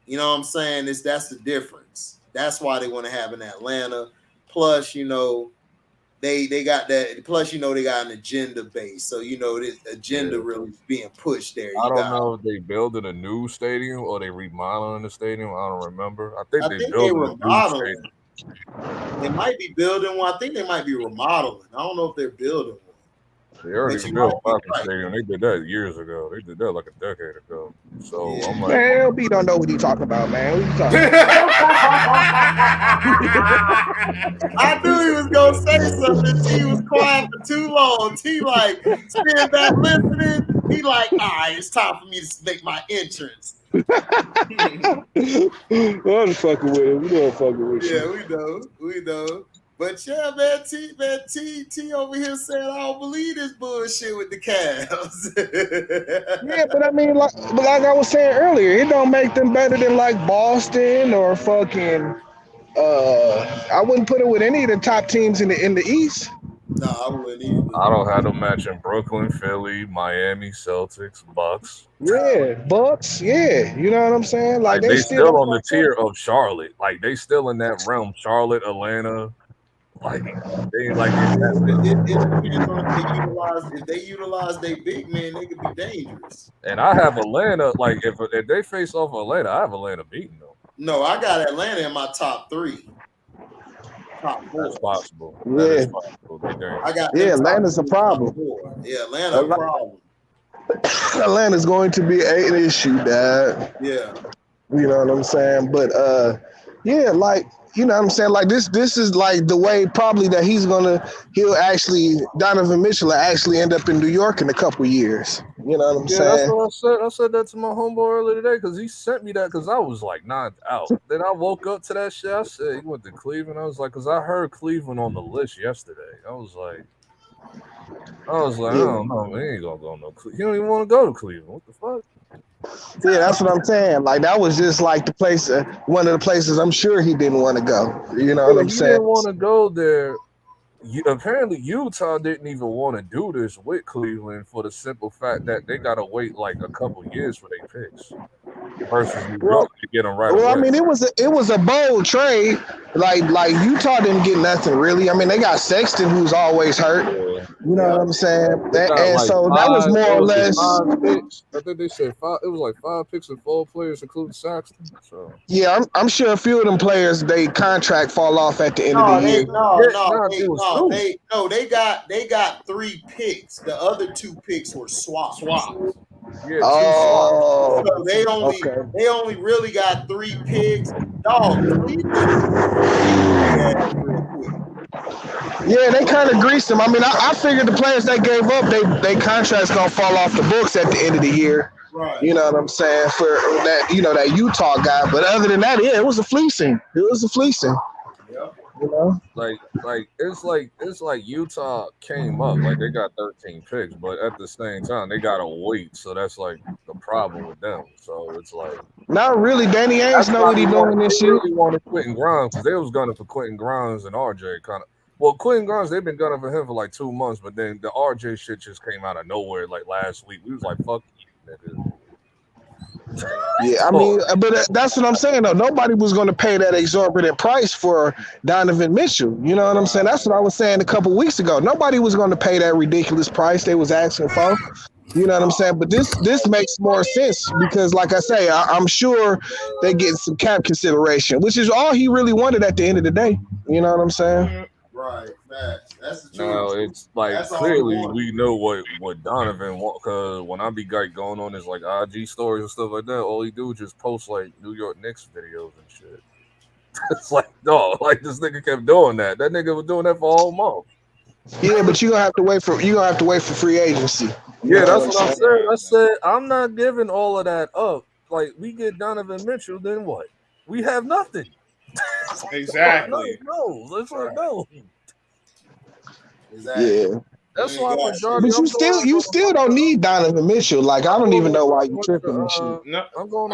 You know what I'm saying? That's the difference. That's why they want to have in Atlanta. Plus, they got that. Plus, they got an agenda base. So this agenda really is being pushed there. I don't know if they building a new stadium or they remodeling the stadium. I don't remember. I think they remodeling. They might be building one. I think they might be remodeling. I don't know if they're building one. They already built Falcon Stadium. They did that years ago. They did that like a decade ago. So I'm like, man, LB don't know what he talking about, man. What you talking about? I knew he was gonna say something. T was quiet for too long. T like stand back listening. He like, all right, it's time for me to make my entrance. I'm fucking with him. We don't fucking with you. Yeah, we know. But yeah, man, T over here saying I don't believe this bullshit with the Cavs. Yeah, but I mean, like I was saying earlier, it don't make them better than like Boston or fucking. I wouldn't put it with any of the top teams in the East. No, I wouldn't either. I don't have them matching Brooklyn, Philly, Miami, Celtics, Bucks. Yeah, Bucks. Yeah, you know what I'm saying? Like they still on the tier of Charlotte. Like they still in that realm. Charlotte, Atlanta. Like they like it depends on if they utilize their big men, they could be dangerous. And I have Atlanta. Like if they face off Atlanta, I have Atlanta beating them. No, I got Atlanta in my top 3. Top 4. That's possible. Yeah. That is possible. I got Atlanta's a problem. Yeah, Atlanta a problem. Atlanta's going to be an issue, Dad. Yeah. You know what I'm saying? But yeah, like, you know what I'm saying? Like this is like the way probably that Donovan Mitchell will actually end up in New York in a couple years. You know what I'm saying? That's what I said. I said that to my homeboy earlier today because he sent me that because I was like knocked out. Then I woke up to that shit. I said he went to Cleveland. I was like, because I heard Cleveland on the list yesterday. I was like, I don't know. He ain't gonna go no Cleveland. He don't even want to go to Cleveland. What the fuck? Yeah, that's what I'm saying. Like that was just like the place, one of the places I'm sure he didn't want to go. You know what I'm saying? He didn't want to go there. Apparently, Utah didn't even want to do this with Cleveland for the simple fact that they gotta wait like a couple years for their picks versus New York to get them right away. I mean, it was a bold trade. Like Utah didn't get nothing really. I mean, they got Sexton, who's always hurt. You know what I'm saying? So that was more or less. 5 picks. I think they said 5. It was like 5 picks and 4 players, including Saxton. So yeah, I'm sure a few of them players, they contract fall off at the end of the year. They got 3 picks. The other 2 picks were swaps. Yeah, oh, so they only really got 3 picks. Dog, Yeah, they kind of greased them. I mean, I figured the players they gave up, they contracts gonna fall off the books at the end of the year. Right. You know what I'm saying? For that, that Utah guy. But other than that, yeah, it was a fleecing. Yep. You know, it's like Utah came up, like they got 13 picks, but at the same time they gotta wait. So that's like the problem with them. So it's like not really. Danny Ainge know what he doing this year. They wanted Quentin Grimes because they was gunning for Quentin Grimes and RJ kind of. Well, Quentin Grimes, they've been gunning for him for like 2 months, but then the RJ shit just came out of nowhere like last week. We was like, fuck you, nigga. Yeah, I mean, but that's what I'm saying, though. Nobody was going to pay that exorbitant price for Donovan Mitchell. You know what I'm saying? That's what I was saying a couple weeks ago. Nobody was going to pay that ridiculous price they was asking for. You know what I'm saying? But this makes more sense because, like I say, I'm sure they get some cap consideration, which is all he really wanted at the end of the day. You know what I'm saying? Right, facts. That's the truth. No, it's like that's clearly we know what Donovan wants because when I be going on his like IG stories and stuff like that, all he do is just post like New York Knicks videos and shit. It's like like this nigga kept doing that. That nigga was doing that for a whole month. Yeah, but you're gonna have to wait for free agency. Yeah, that's what I said. I said I'm not giving all of that up. Like we get Donovan Mitchell, then what? We have nothing. Exactly. No, let's go. Exactly. Yeah. That's why But you still don't need Donovan Mitchell. Like I don't even know why you tripping and shit. No. I'm going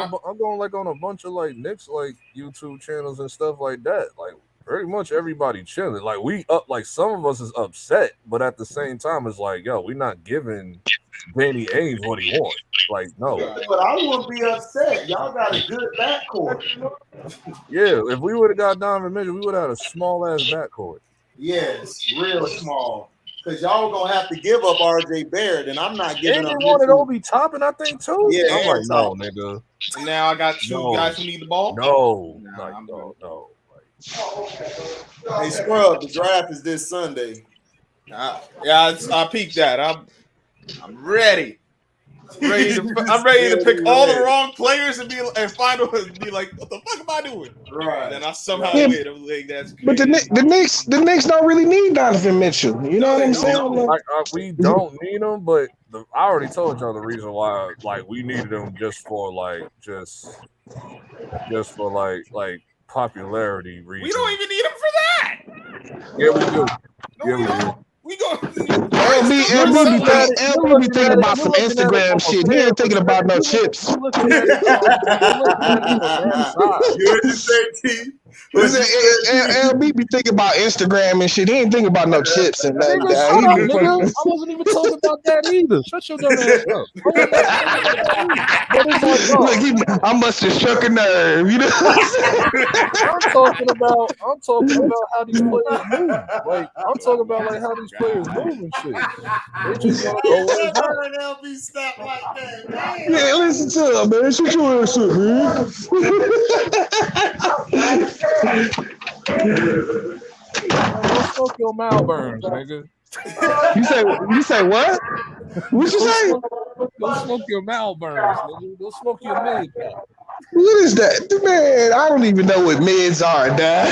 like on a bunch of like Knicks like YouTube channels and stuff like that. Like pretty much everybody chilling. Like we up, like some of us is upset, but at the same time, it's like, yo, we're not giving Danny Ainge what he wants. Like, no. But I wouldn't be upset. Y'all got a good backcourt. Yeah, if we would have got Donovan Mitchell, we would have had a small ass backcourt. Yes, real small. Because y'all gonna have to give up RJ Barrett, and I'm not giving and up. And they wanted Obi Toppin, I think, too. Yeah, I'm like, no, nigga. And now I got two guys who need the ball. No. Hey, Scrub, the draft is this Sunday. I peeked that. I'm ready. I'm ready to pick all the wrong players and be like, what the fuck am I doing? Right. And then I somehow win. I'm like, that's crazy. But the Knicks don't really need Donovan Mitchell. You know what I'm saying? We don't need him, but I already told y'all the reason why. Like we needed him just for popularity reasons. We don't even need him for that. Yeah, we do. No, we don't. We go. LB be thinking about some Instagram shit. He ain't thinking about no chips. LB be thinking about Instagram and shit. He ain't thinking about no chips and nothing. I wasn't even talking about that either. Shut your dumb ass up. Look, I must have struck a nerve. You know. I'm talking about how these players move. Like I'm talking about like how these players move and shit. They just want to go with it. LB stop like that, man. Yeah, listen to him, man. Shut your ass up, man. Don't smoke your Malburns, nigga. You say what? What you say? Don't smoke your Malburns, nigga. Don't smoke your mid. What is that? Man, I don't even know what mids are, dad.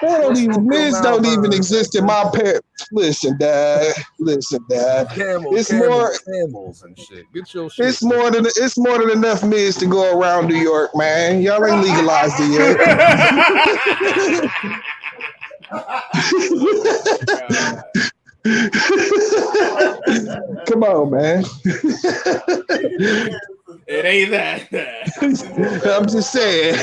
Mids don't even exist in my pet. Listen, dad. It's more camels and shit. Get your shit. It's more than enough mids to go around New York, man. Y'all ain't legalized it yet. Come on, man. It ain't that. I'm just saying.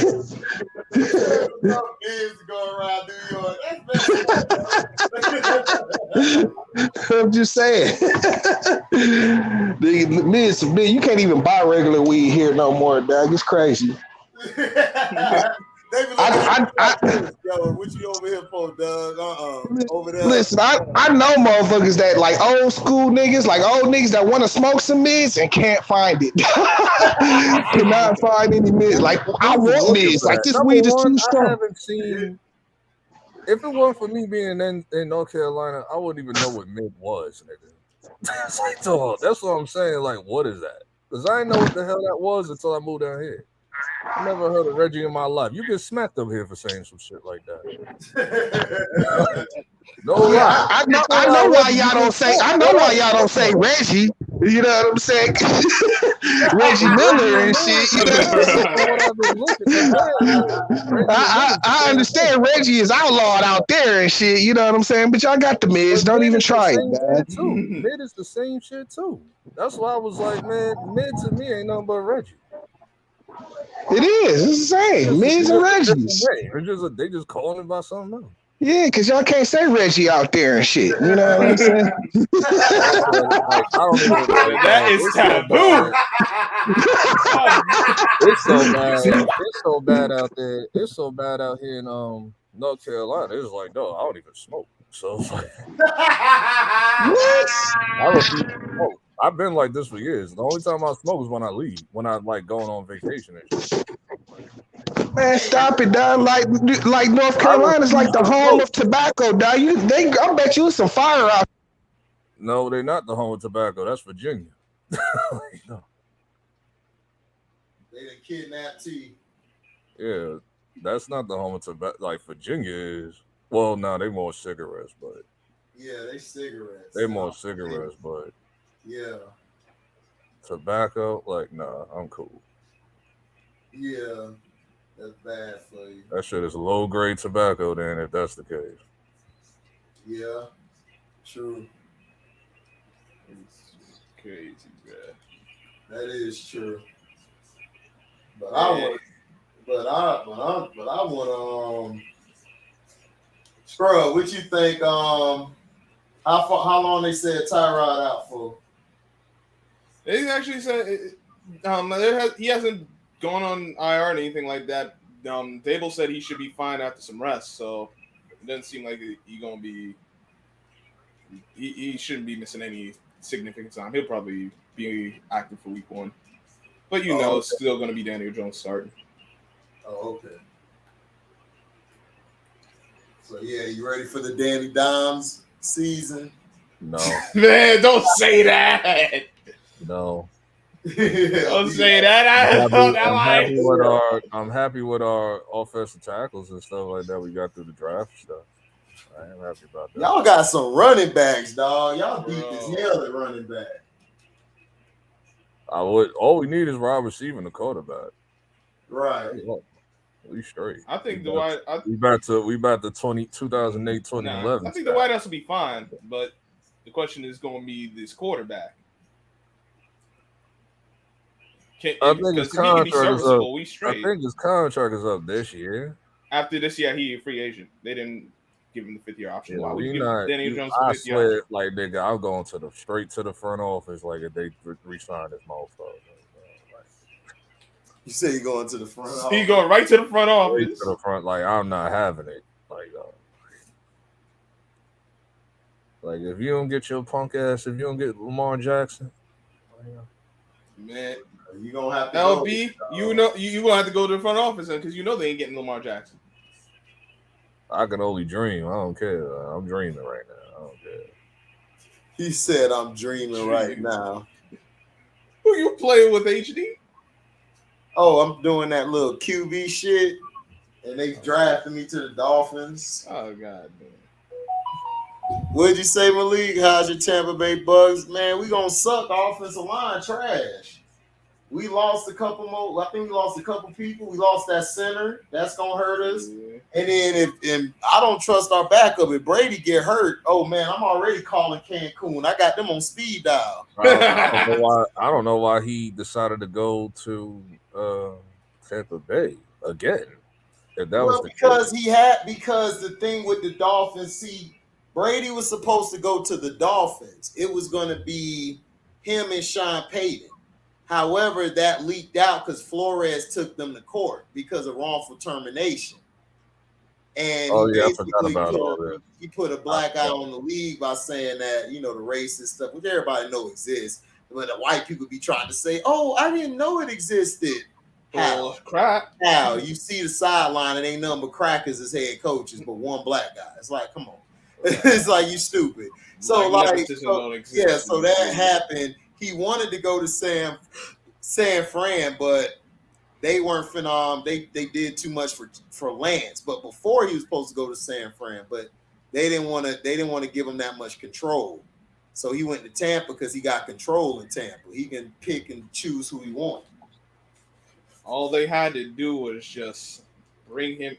I'm just saying. The mids, you can't even buy regular weed here no more, dog. It's crazy. Yo, what you over here for, Doug? Over there. Listen, I know motherfuckers that like old school niggas, like old niggas that want to smoke some mids and can't find it. Cannot find any mids. Like I want mids. Like this weed is too strong. I haven't seen. If it weren't for me being in North Carolina, I wouldn't even know what mid was, nigga. That's what I'm saying. Like, what is that? Because I didn't know what the hell that was until I moved down here. I never heard of Reggie in my life. You get smacked up here for saying some shit like that. No Yeah, lie. I know why y'all don't say. I know why y'all don't say Reggie. You know what I'm saying? Reggie Miller and shit. You know I understand Reggie is outlawed out there and shit. You know what I'm saying? But y'all got the mids. Don't even try it, man. Mid is the same shit too. That's why I was like, man, mid to me ain't nothing but Reggie. It is. It's the same. Mids and Reggies. They just calling it by something else. Yeah, because y'all can't say Reggie out there and shit. You know what I'm saying? That is taboo. It's so bad. It's so bad out there. It's so bad out here in North Carolina. It's like, no, I don't even smoke. So it's like, what? I refuse to smoke. I've been like this for years. The only time I smoke is when I leave, when I like going on vacation and shit. Man, stop it, dog. Like North Carolina's like the home of tobacco, dog. I bet you some fire out. No, they're not the home of tobacco. That's Virginia. No. They done kidnapped T. Yeah, that's not the home of tobacco. Like Virginia is. Well, no, they more cigarettes, but yeah, they cigarettes. They more cigarettes, but yeah, tobacco. Like, nah, I'm cool. Yeah, that's bad for you. That shit is low grade tobacco. Then, if that's the case. Yeah, true. It's crazy, man. That is true. But I want Scrub, what you think? How long they said Tyrod out for? They actually said he hasn't gone on IR or anything like that. Dable said he should be fine after some rest, so it doesn't seem like he's gonna be. He shouldn't be missing any significant time. He'll probably be active for week 1, but it's still going to be Daniel Jones starting. Oh, okay. So yeah, you ready for the Danny Dimes season? No, man, don't say that. No, don't say that. I'm happy with our offensive tackles and stuff like that. We got through the draft stuff. I am happy about that. Y'all got some running backs, dog. Y'all deep as hell at running back. All we need is wide receiver and a quarterback. Right. We straight. I think we about to 2008, 2011. I think the White House will be fine, but the question is going to be this quarterback. I think his contract is up. I think his contract is up this year. After this year, he's a free agent. They didn't give him the 5th-year option. Yeah, Why would you give Daniel Jones the 5th-year swear, option? like nigga, I'm going straight to the front office. Like if they re-sign this motherfucker. You say you're going to the front office? He going right to the front office. Straight to the front. Like I'm not having it. Like if you don't get your punk ass, if you don't get Lamar Jackson, man, you gonna have to LB. You gonna have to go to the front office because they ain't getting Lamar Jackson. I can only dream. I don't care. I'm dreaming right now. I don't care. He said, "I'm dreaming right now." Who you playing with, HD? Oh, I'm doing that little QB shit, and they drafted me to the Dolphins. Oh God, man. What'd you say, Malik? How's your Tampa Bay Bucks? Man, we gonna suck. Offensive line trash. We lost a couple more. I think we lost a couple people. We lost that center. That's gonna hurt us. Yeah. And then if I don't trust our backup, if Brady get hurt, oh man, I'm already calling Cancun. I got them on speed dial. I don't know why he decided to go to Tampa Bay again. If that was the because the thing with the Dolphins, see, Brady was supposed to go to the Dolphins. It was going to be him and Sean Payton. However, that leaked out because Flores took them to court because of wrongful termination. And I forgot about all that. He put a black eye on the league by saying that, the racist stuff, which everybody know exists. But the white people be trying to say, oh, I didn't know it existed. How? Crap. How? You see the sideline, and ain't nothing but crackers as head coaches, but one black guy. It's like, come on. It's like, you stupid. So that happened. He wanted to go to San Fran, but they weren't finna. They did too much for Lance, but before he was supposed to go to San Fran, but they didn't want to give him that much control. So he went to Tampa because he got control in Tampa. He can pick and choose who he wants. All they had to do was just bring him.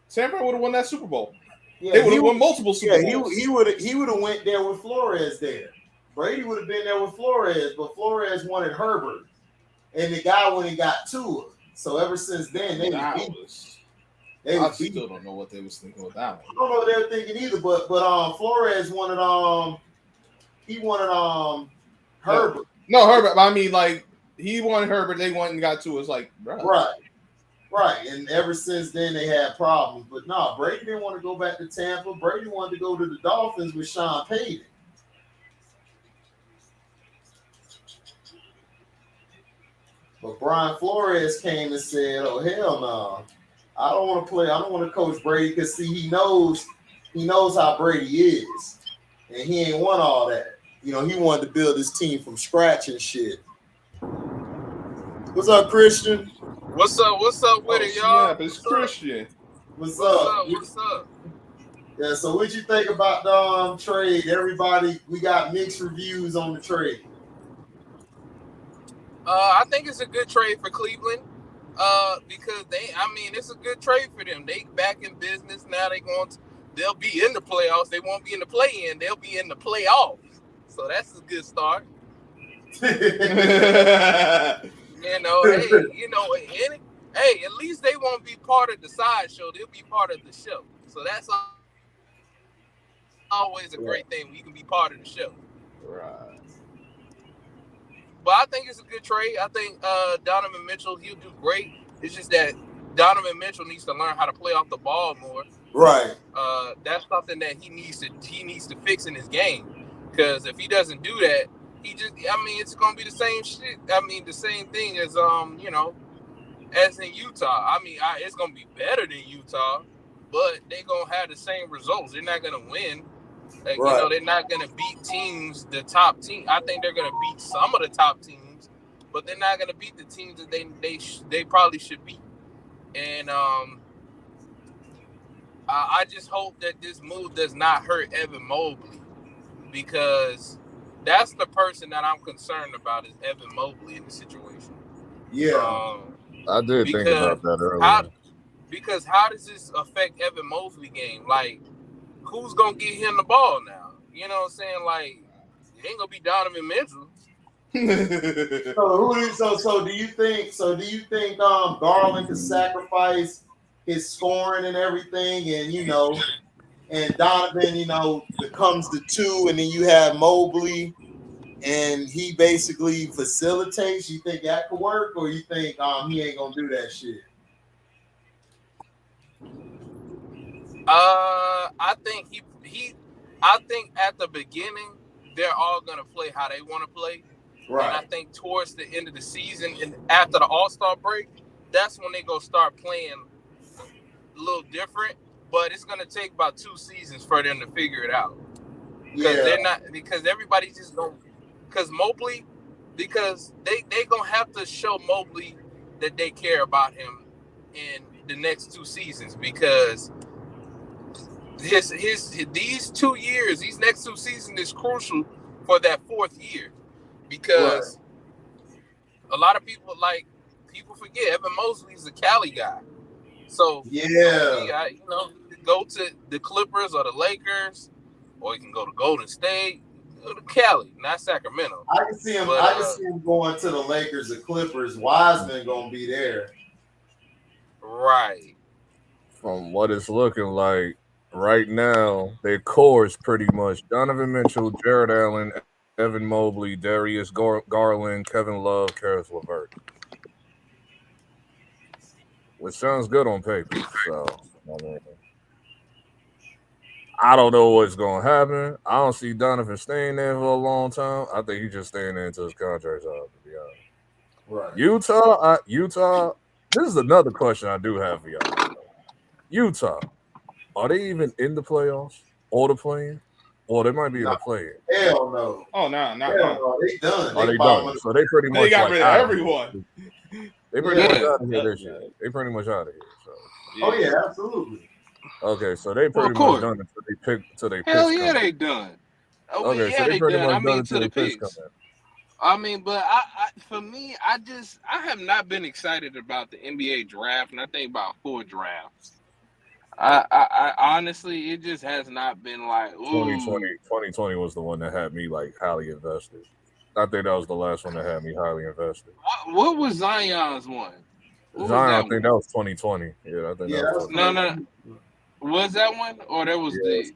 San Fran would have won that Super Bowl. Yeah, they would have won multiple Super Bowls. He would have went there with Flores there. Brady would have been there with Flores, but Flores wanted Herbert, and the guy when he got Tua. So ever since then, they I still don't know what they was thinking with that one. I don't know what they were thinking either, but Flores wanted Herbert. No, Herbert. I mean, like he wanted Herbert. They went and got Tua. It's like right. And ever since then, they had problems. But no, Brady didn't want to go back to Tampa. Brady wanted to go to the Dolphins with Sean Payton. But Brian Flores came and said, "Oh hell no, I don't want to play. I don't want to coach Brady because see, he knows how Brady is, and he ain't won all that. You know, he wanted to build his team from scratch and shit." What's up, Christian? What's up with it, y'all? Yeah, it's Christian. What's up? Yeah, so what'd you think about the trade? Everybody, we got mixed reviews on the trade. I think it's a good trade for Cleveland because it's a good trade for them. They back in business now. They'll be in the playoffs. They won't be in the play-in. They'll be in the playoffs. So that's a good start. At least they won't be part of the sideshow. They'll be part of the show. So that's always a great thing when you can be part of the show. Right. But I think it's a good trade. I think Donovan Mitchell, he'll do great. It's just that Donovan Mitchell needs to learn how to play off the ball more. Right. That's something that he needs to fix in his game. Because if he doesn't do that, it's gonna be the same shit. The same thing as as in Utah. It's gonna be better than Utah, but they're gonna have the same results. They're not gonna win. They're not gonna beat teams, the top team. I think they're gonna beat some of the top teams, but they're not gonna beat the teams that they probably should beat. And I just hope that this move does not hurt Evan Mobley, because that's the person that I'm concerned about is Evan Mobley in the situation. Yeah. I did think about that earlier. Because how does this affect Evan Mobley game? Like, who's gonna get him the ball now? You know what I'm saying? Like, it ain't gonna be Donovan Mitchell. So do you think Garland can sacrifice his scoring and everything, and Donovan, becomes the 2, and then you have Mobley, and he basically facilitates? You think that could work, or you think he ain't gonna do that shit? I think at the beginning they're all gonna play how they want to play. Right. And I think towards the end of the season and after the All-Star break, that's when they go start playing a little different. But it's gonna take about 2 seasons for them to figure it out. Because everybody just don't. Because Mobley, because they gonna have to show Mobley that they care about him in the next 2 seasons, because these next 2 seasons is crucial for that 4th year, because a lot of people forget Evan Mobley is a Cali guy. So go to the Clippers or the Lakers, or you can go to Golden State. Go to Cali, not Sacramento. I can see him. Going to the Lakers or Clippers. Wiseman gonna be there. Right. From what it's looking like right now, their core is pretty much Donovan Mitchell, Jared Allen, Evan Mobley, Darius Garland, Kevin Love, Karis LeVert. Which sounds good on paper. So I don't know what's going to happen. I don't see Donovan staying there for a long time. I think he's just staying there until his contract's up, to be honest. Right. Utah, this is another question I do have for y'all. Utah, are they even in the playoffs or the play-in? Or they might be in the play-in. Hell no. Oh, no. No. They done. Are they done? So they pretty much got rid of everyone. They pretty much out of here this year. They pretty much out of here. So. Oh yeah, absolutely. Okay, so they pretty much done until they pick Hell yeah, they done. Oh, okay, yeah, so they pretty done. much I mean, done to until the they picks picks. come in. I mean, but I for me, I have not been excited about the NBA draft, and I think about 4 drafts. I honestly, it just has not been like, ooh. 2020 was the one that had me like highly invested. I think that was the last one that had me highly invested. What was Zion's one? Zion, I think that was 2020. Yeah, I think that was 2020. No. Was that one? Or that was the...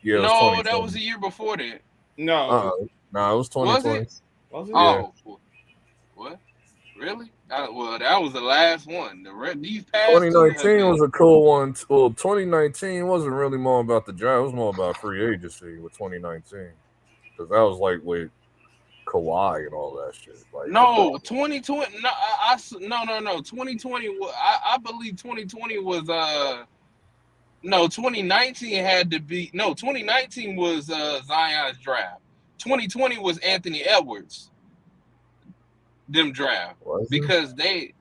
Yeah, no, that was the year before that. No. No, it was 2020. Was it? Was it? Oh, what? Really? Well, that was the last one. These past 2019 was a cool one. Well, 2019 wasn't really more about the draft. It was more about free agency with 2019. Because that was like with Kawhi and all that shit. Like, no, 2020. No. 2020. I believe 2020 was no, 2019 had to be 2019 was Zion's draft. 2020 was Anthony Edwards. Them draft because because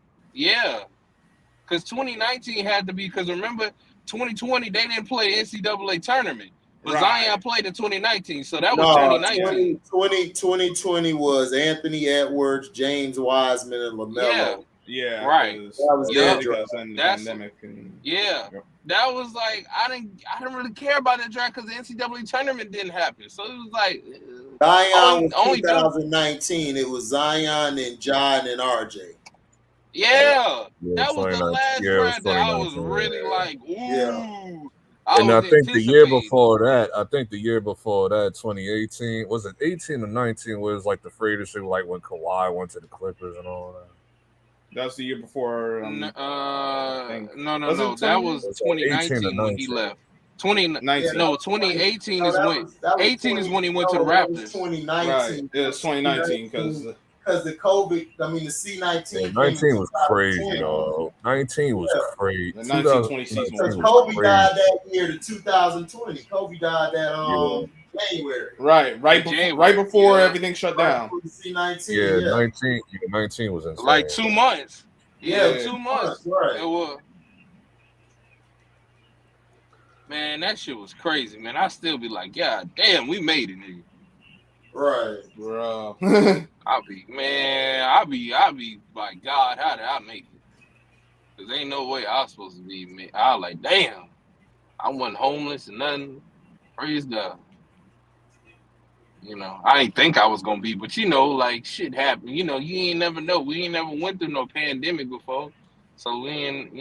2019 had to be because remember 2020 they didn't play NCAA tournament, but Zion played in 2019, so that was 2019. 2020 was Anthony Edwards, James Wiseman, and LaMelo. Yeah, right. That was That's the pandemic. That was like I didn't really care about that draft because the NCAA tournament didn't happen, so it was like Zion was 2019. It was Zion and John and RJ. Yeah, that was the last draft that I was really like, ooh. And I think the year before that, 2018, was it 18 or 19? Was like the freest shit, like when Kawhi went to the Clippers and all that. That's the year before. No. That was 2019 when he left. 2018 is when 18 is when he went to the Raptors. 2019. Right. It was 2019 because the COVID. I mean the C19. 19 was crazy, dog. 19 was crazy. The 1920 season. Because Kobe died that year to 2020. Kobe died that January. Right before everything shut down. C19. 19 was insane. Like 2 months. Yeah, 2 months. Right. It was. Man, that shit was crazy, man. I still be like, God damn, we made it, nigga. Right, bro. I'll be like, God, how did I make it? Because ain't no way I was supposed to be me. I was like, damn, I wasn't homeless and nothing. Praise God. You know, I didn't think I was gonna be, but like shit happened. You ain't never know. We ain't never went through no pandemic before, so we ain't.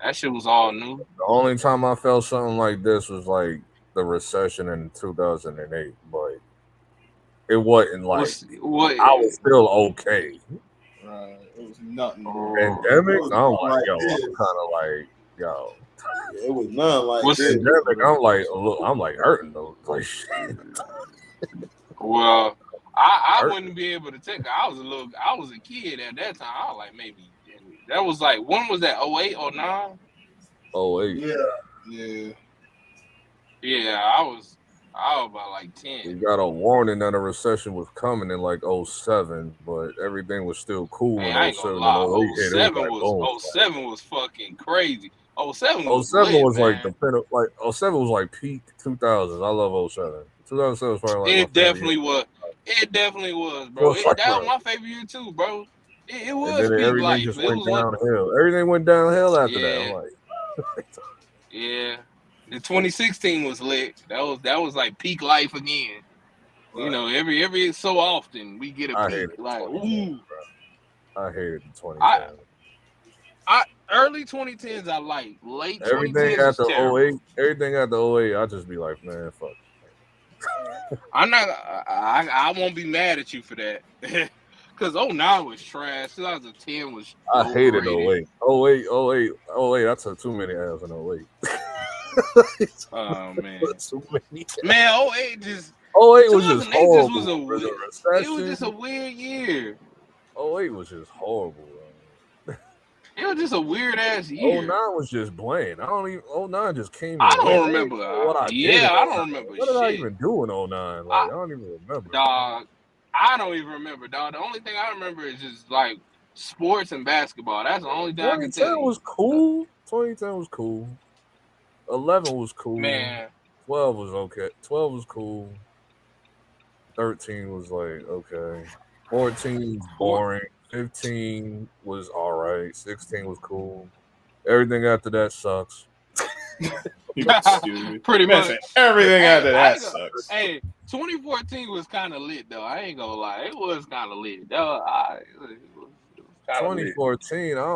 That shit was all new. The only time I felt something like this was like the recession in 2008, but it wasn't like I was still okay. Right, it was nothing. Pandemic, I'm like, yo, I'm kind of like, yo. It was nothing like this. Pandemic, I'm like hurting though. Like shit. Well, I wouldn't be able to take it. I was a kid at that time. I was like maybe that was like when was that? 08 or 09? 08. Yeah, I was about like 10. We got a warning that a recession was coming in like 07, but everything was still cool in 07 and 08. 07 was fucking crazy. 07 was like the pinnacle, like 07 was like peak 2000s. I love 07. 2007 was probably like it definitely was. It definitely was, bro. That was my favorite year too, bro. It was and then peak everything life. just went downhill. Everything went downhill after that. I'm like, yeah. The 2016 was lit. That was like peak life again. Right. Every so often we get a peak. Like, ooh. I hated the 2010s. Early 2010s I like. Late everything 2010s after 08. Everything after 08, I just be like, man, fuck. I'm not. I won't be mad at you for that. Because 09 was trash. 2010 was. I hated 08. 08. I took too many L's in 08. Oh man. Man, 08 just. 08 was just horrible. It was just a weird year. 08 was just horrible. It was just a weird ass year. 09 was just bland. 09 just came. I don't remember. I don't remember. What did I even do in 09? Like, I don't even remember. Dog, I don't even remember, dog. The only thing I remember is just like sports and basketball. That's the only thing I can tell 2010 you. was cool. 2010 was cool. 11 was cool. Man. 12 was okay. 12 was cool. 13 was like okay. 14 was boring. 15 was all right. 16 was cool. Everything after that sucks. Pretty much. Everything after that sucks. Hey, 2014 was kind of lit though. I ain't gonna lie, it was kind of lit. Though. 2014, I don't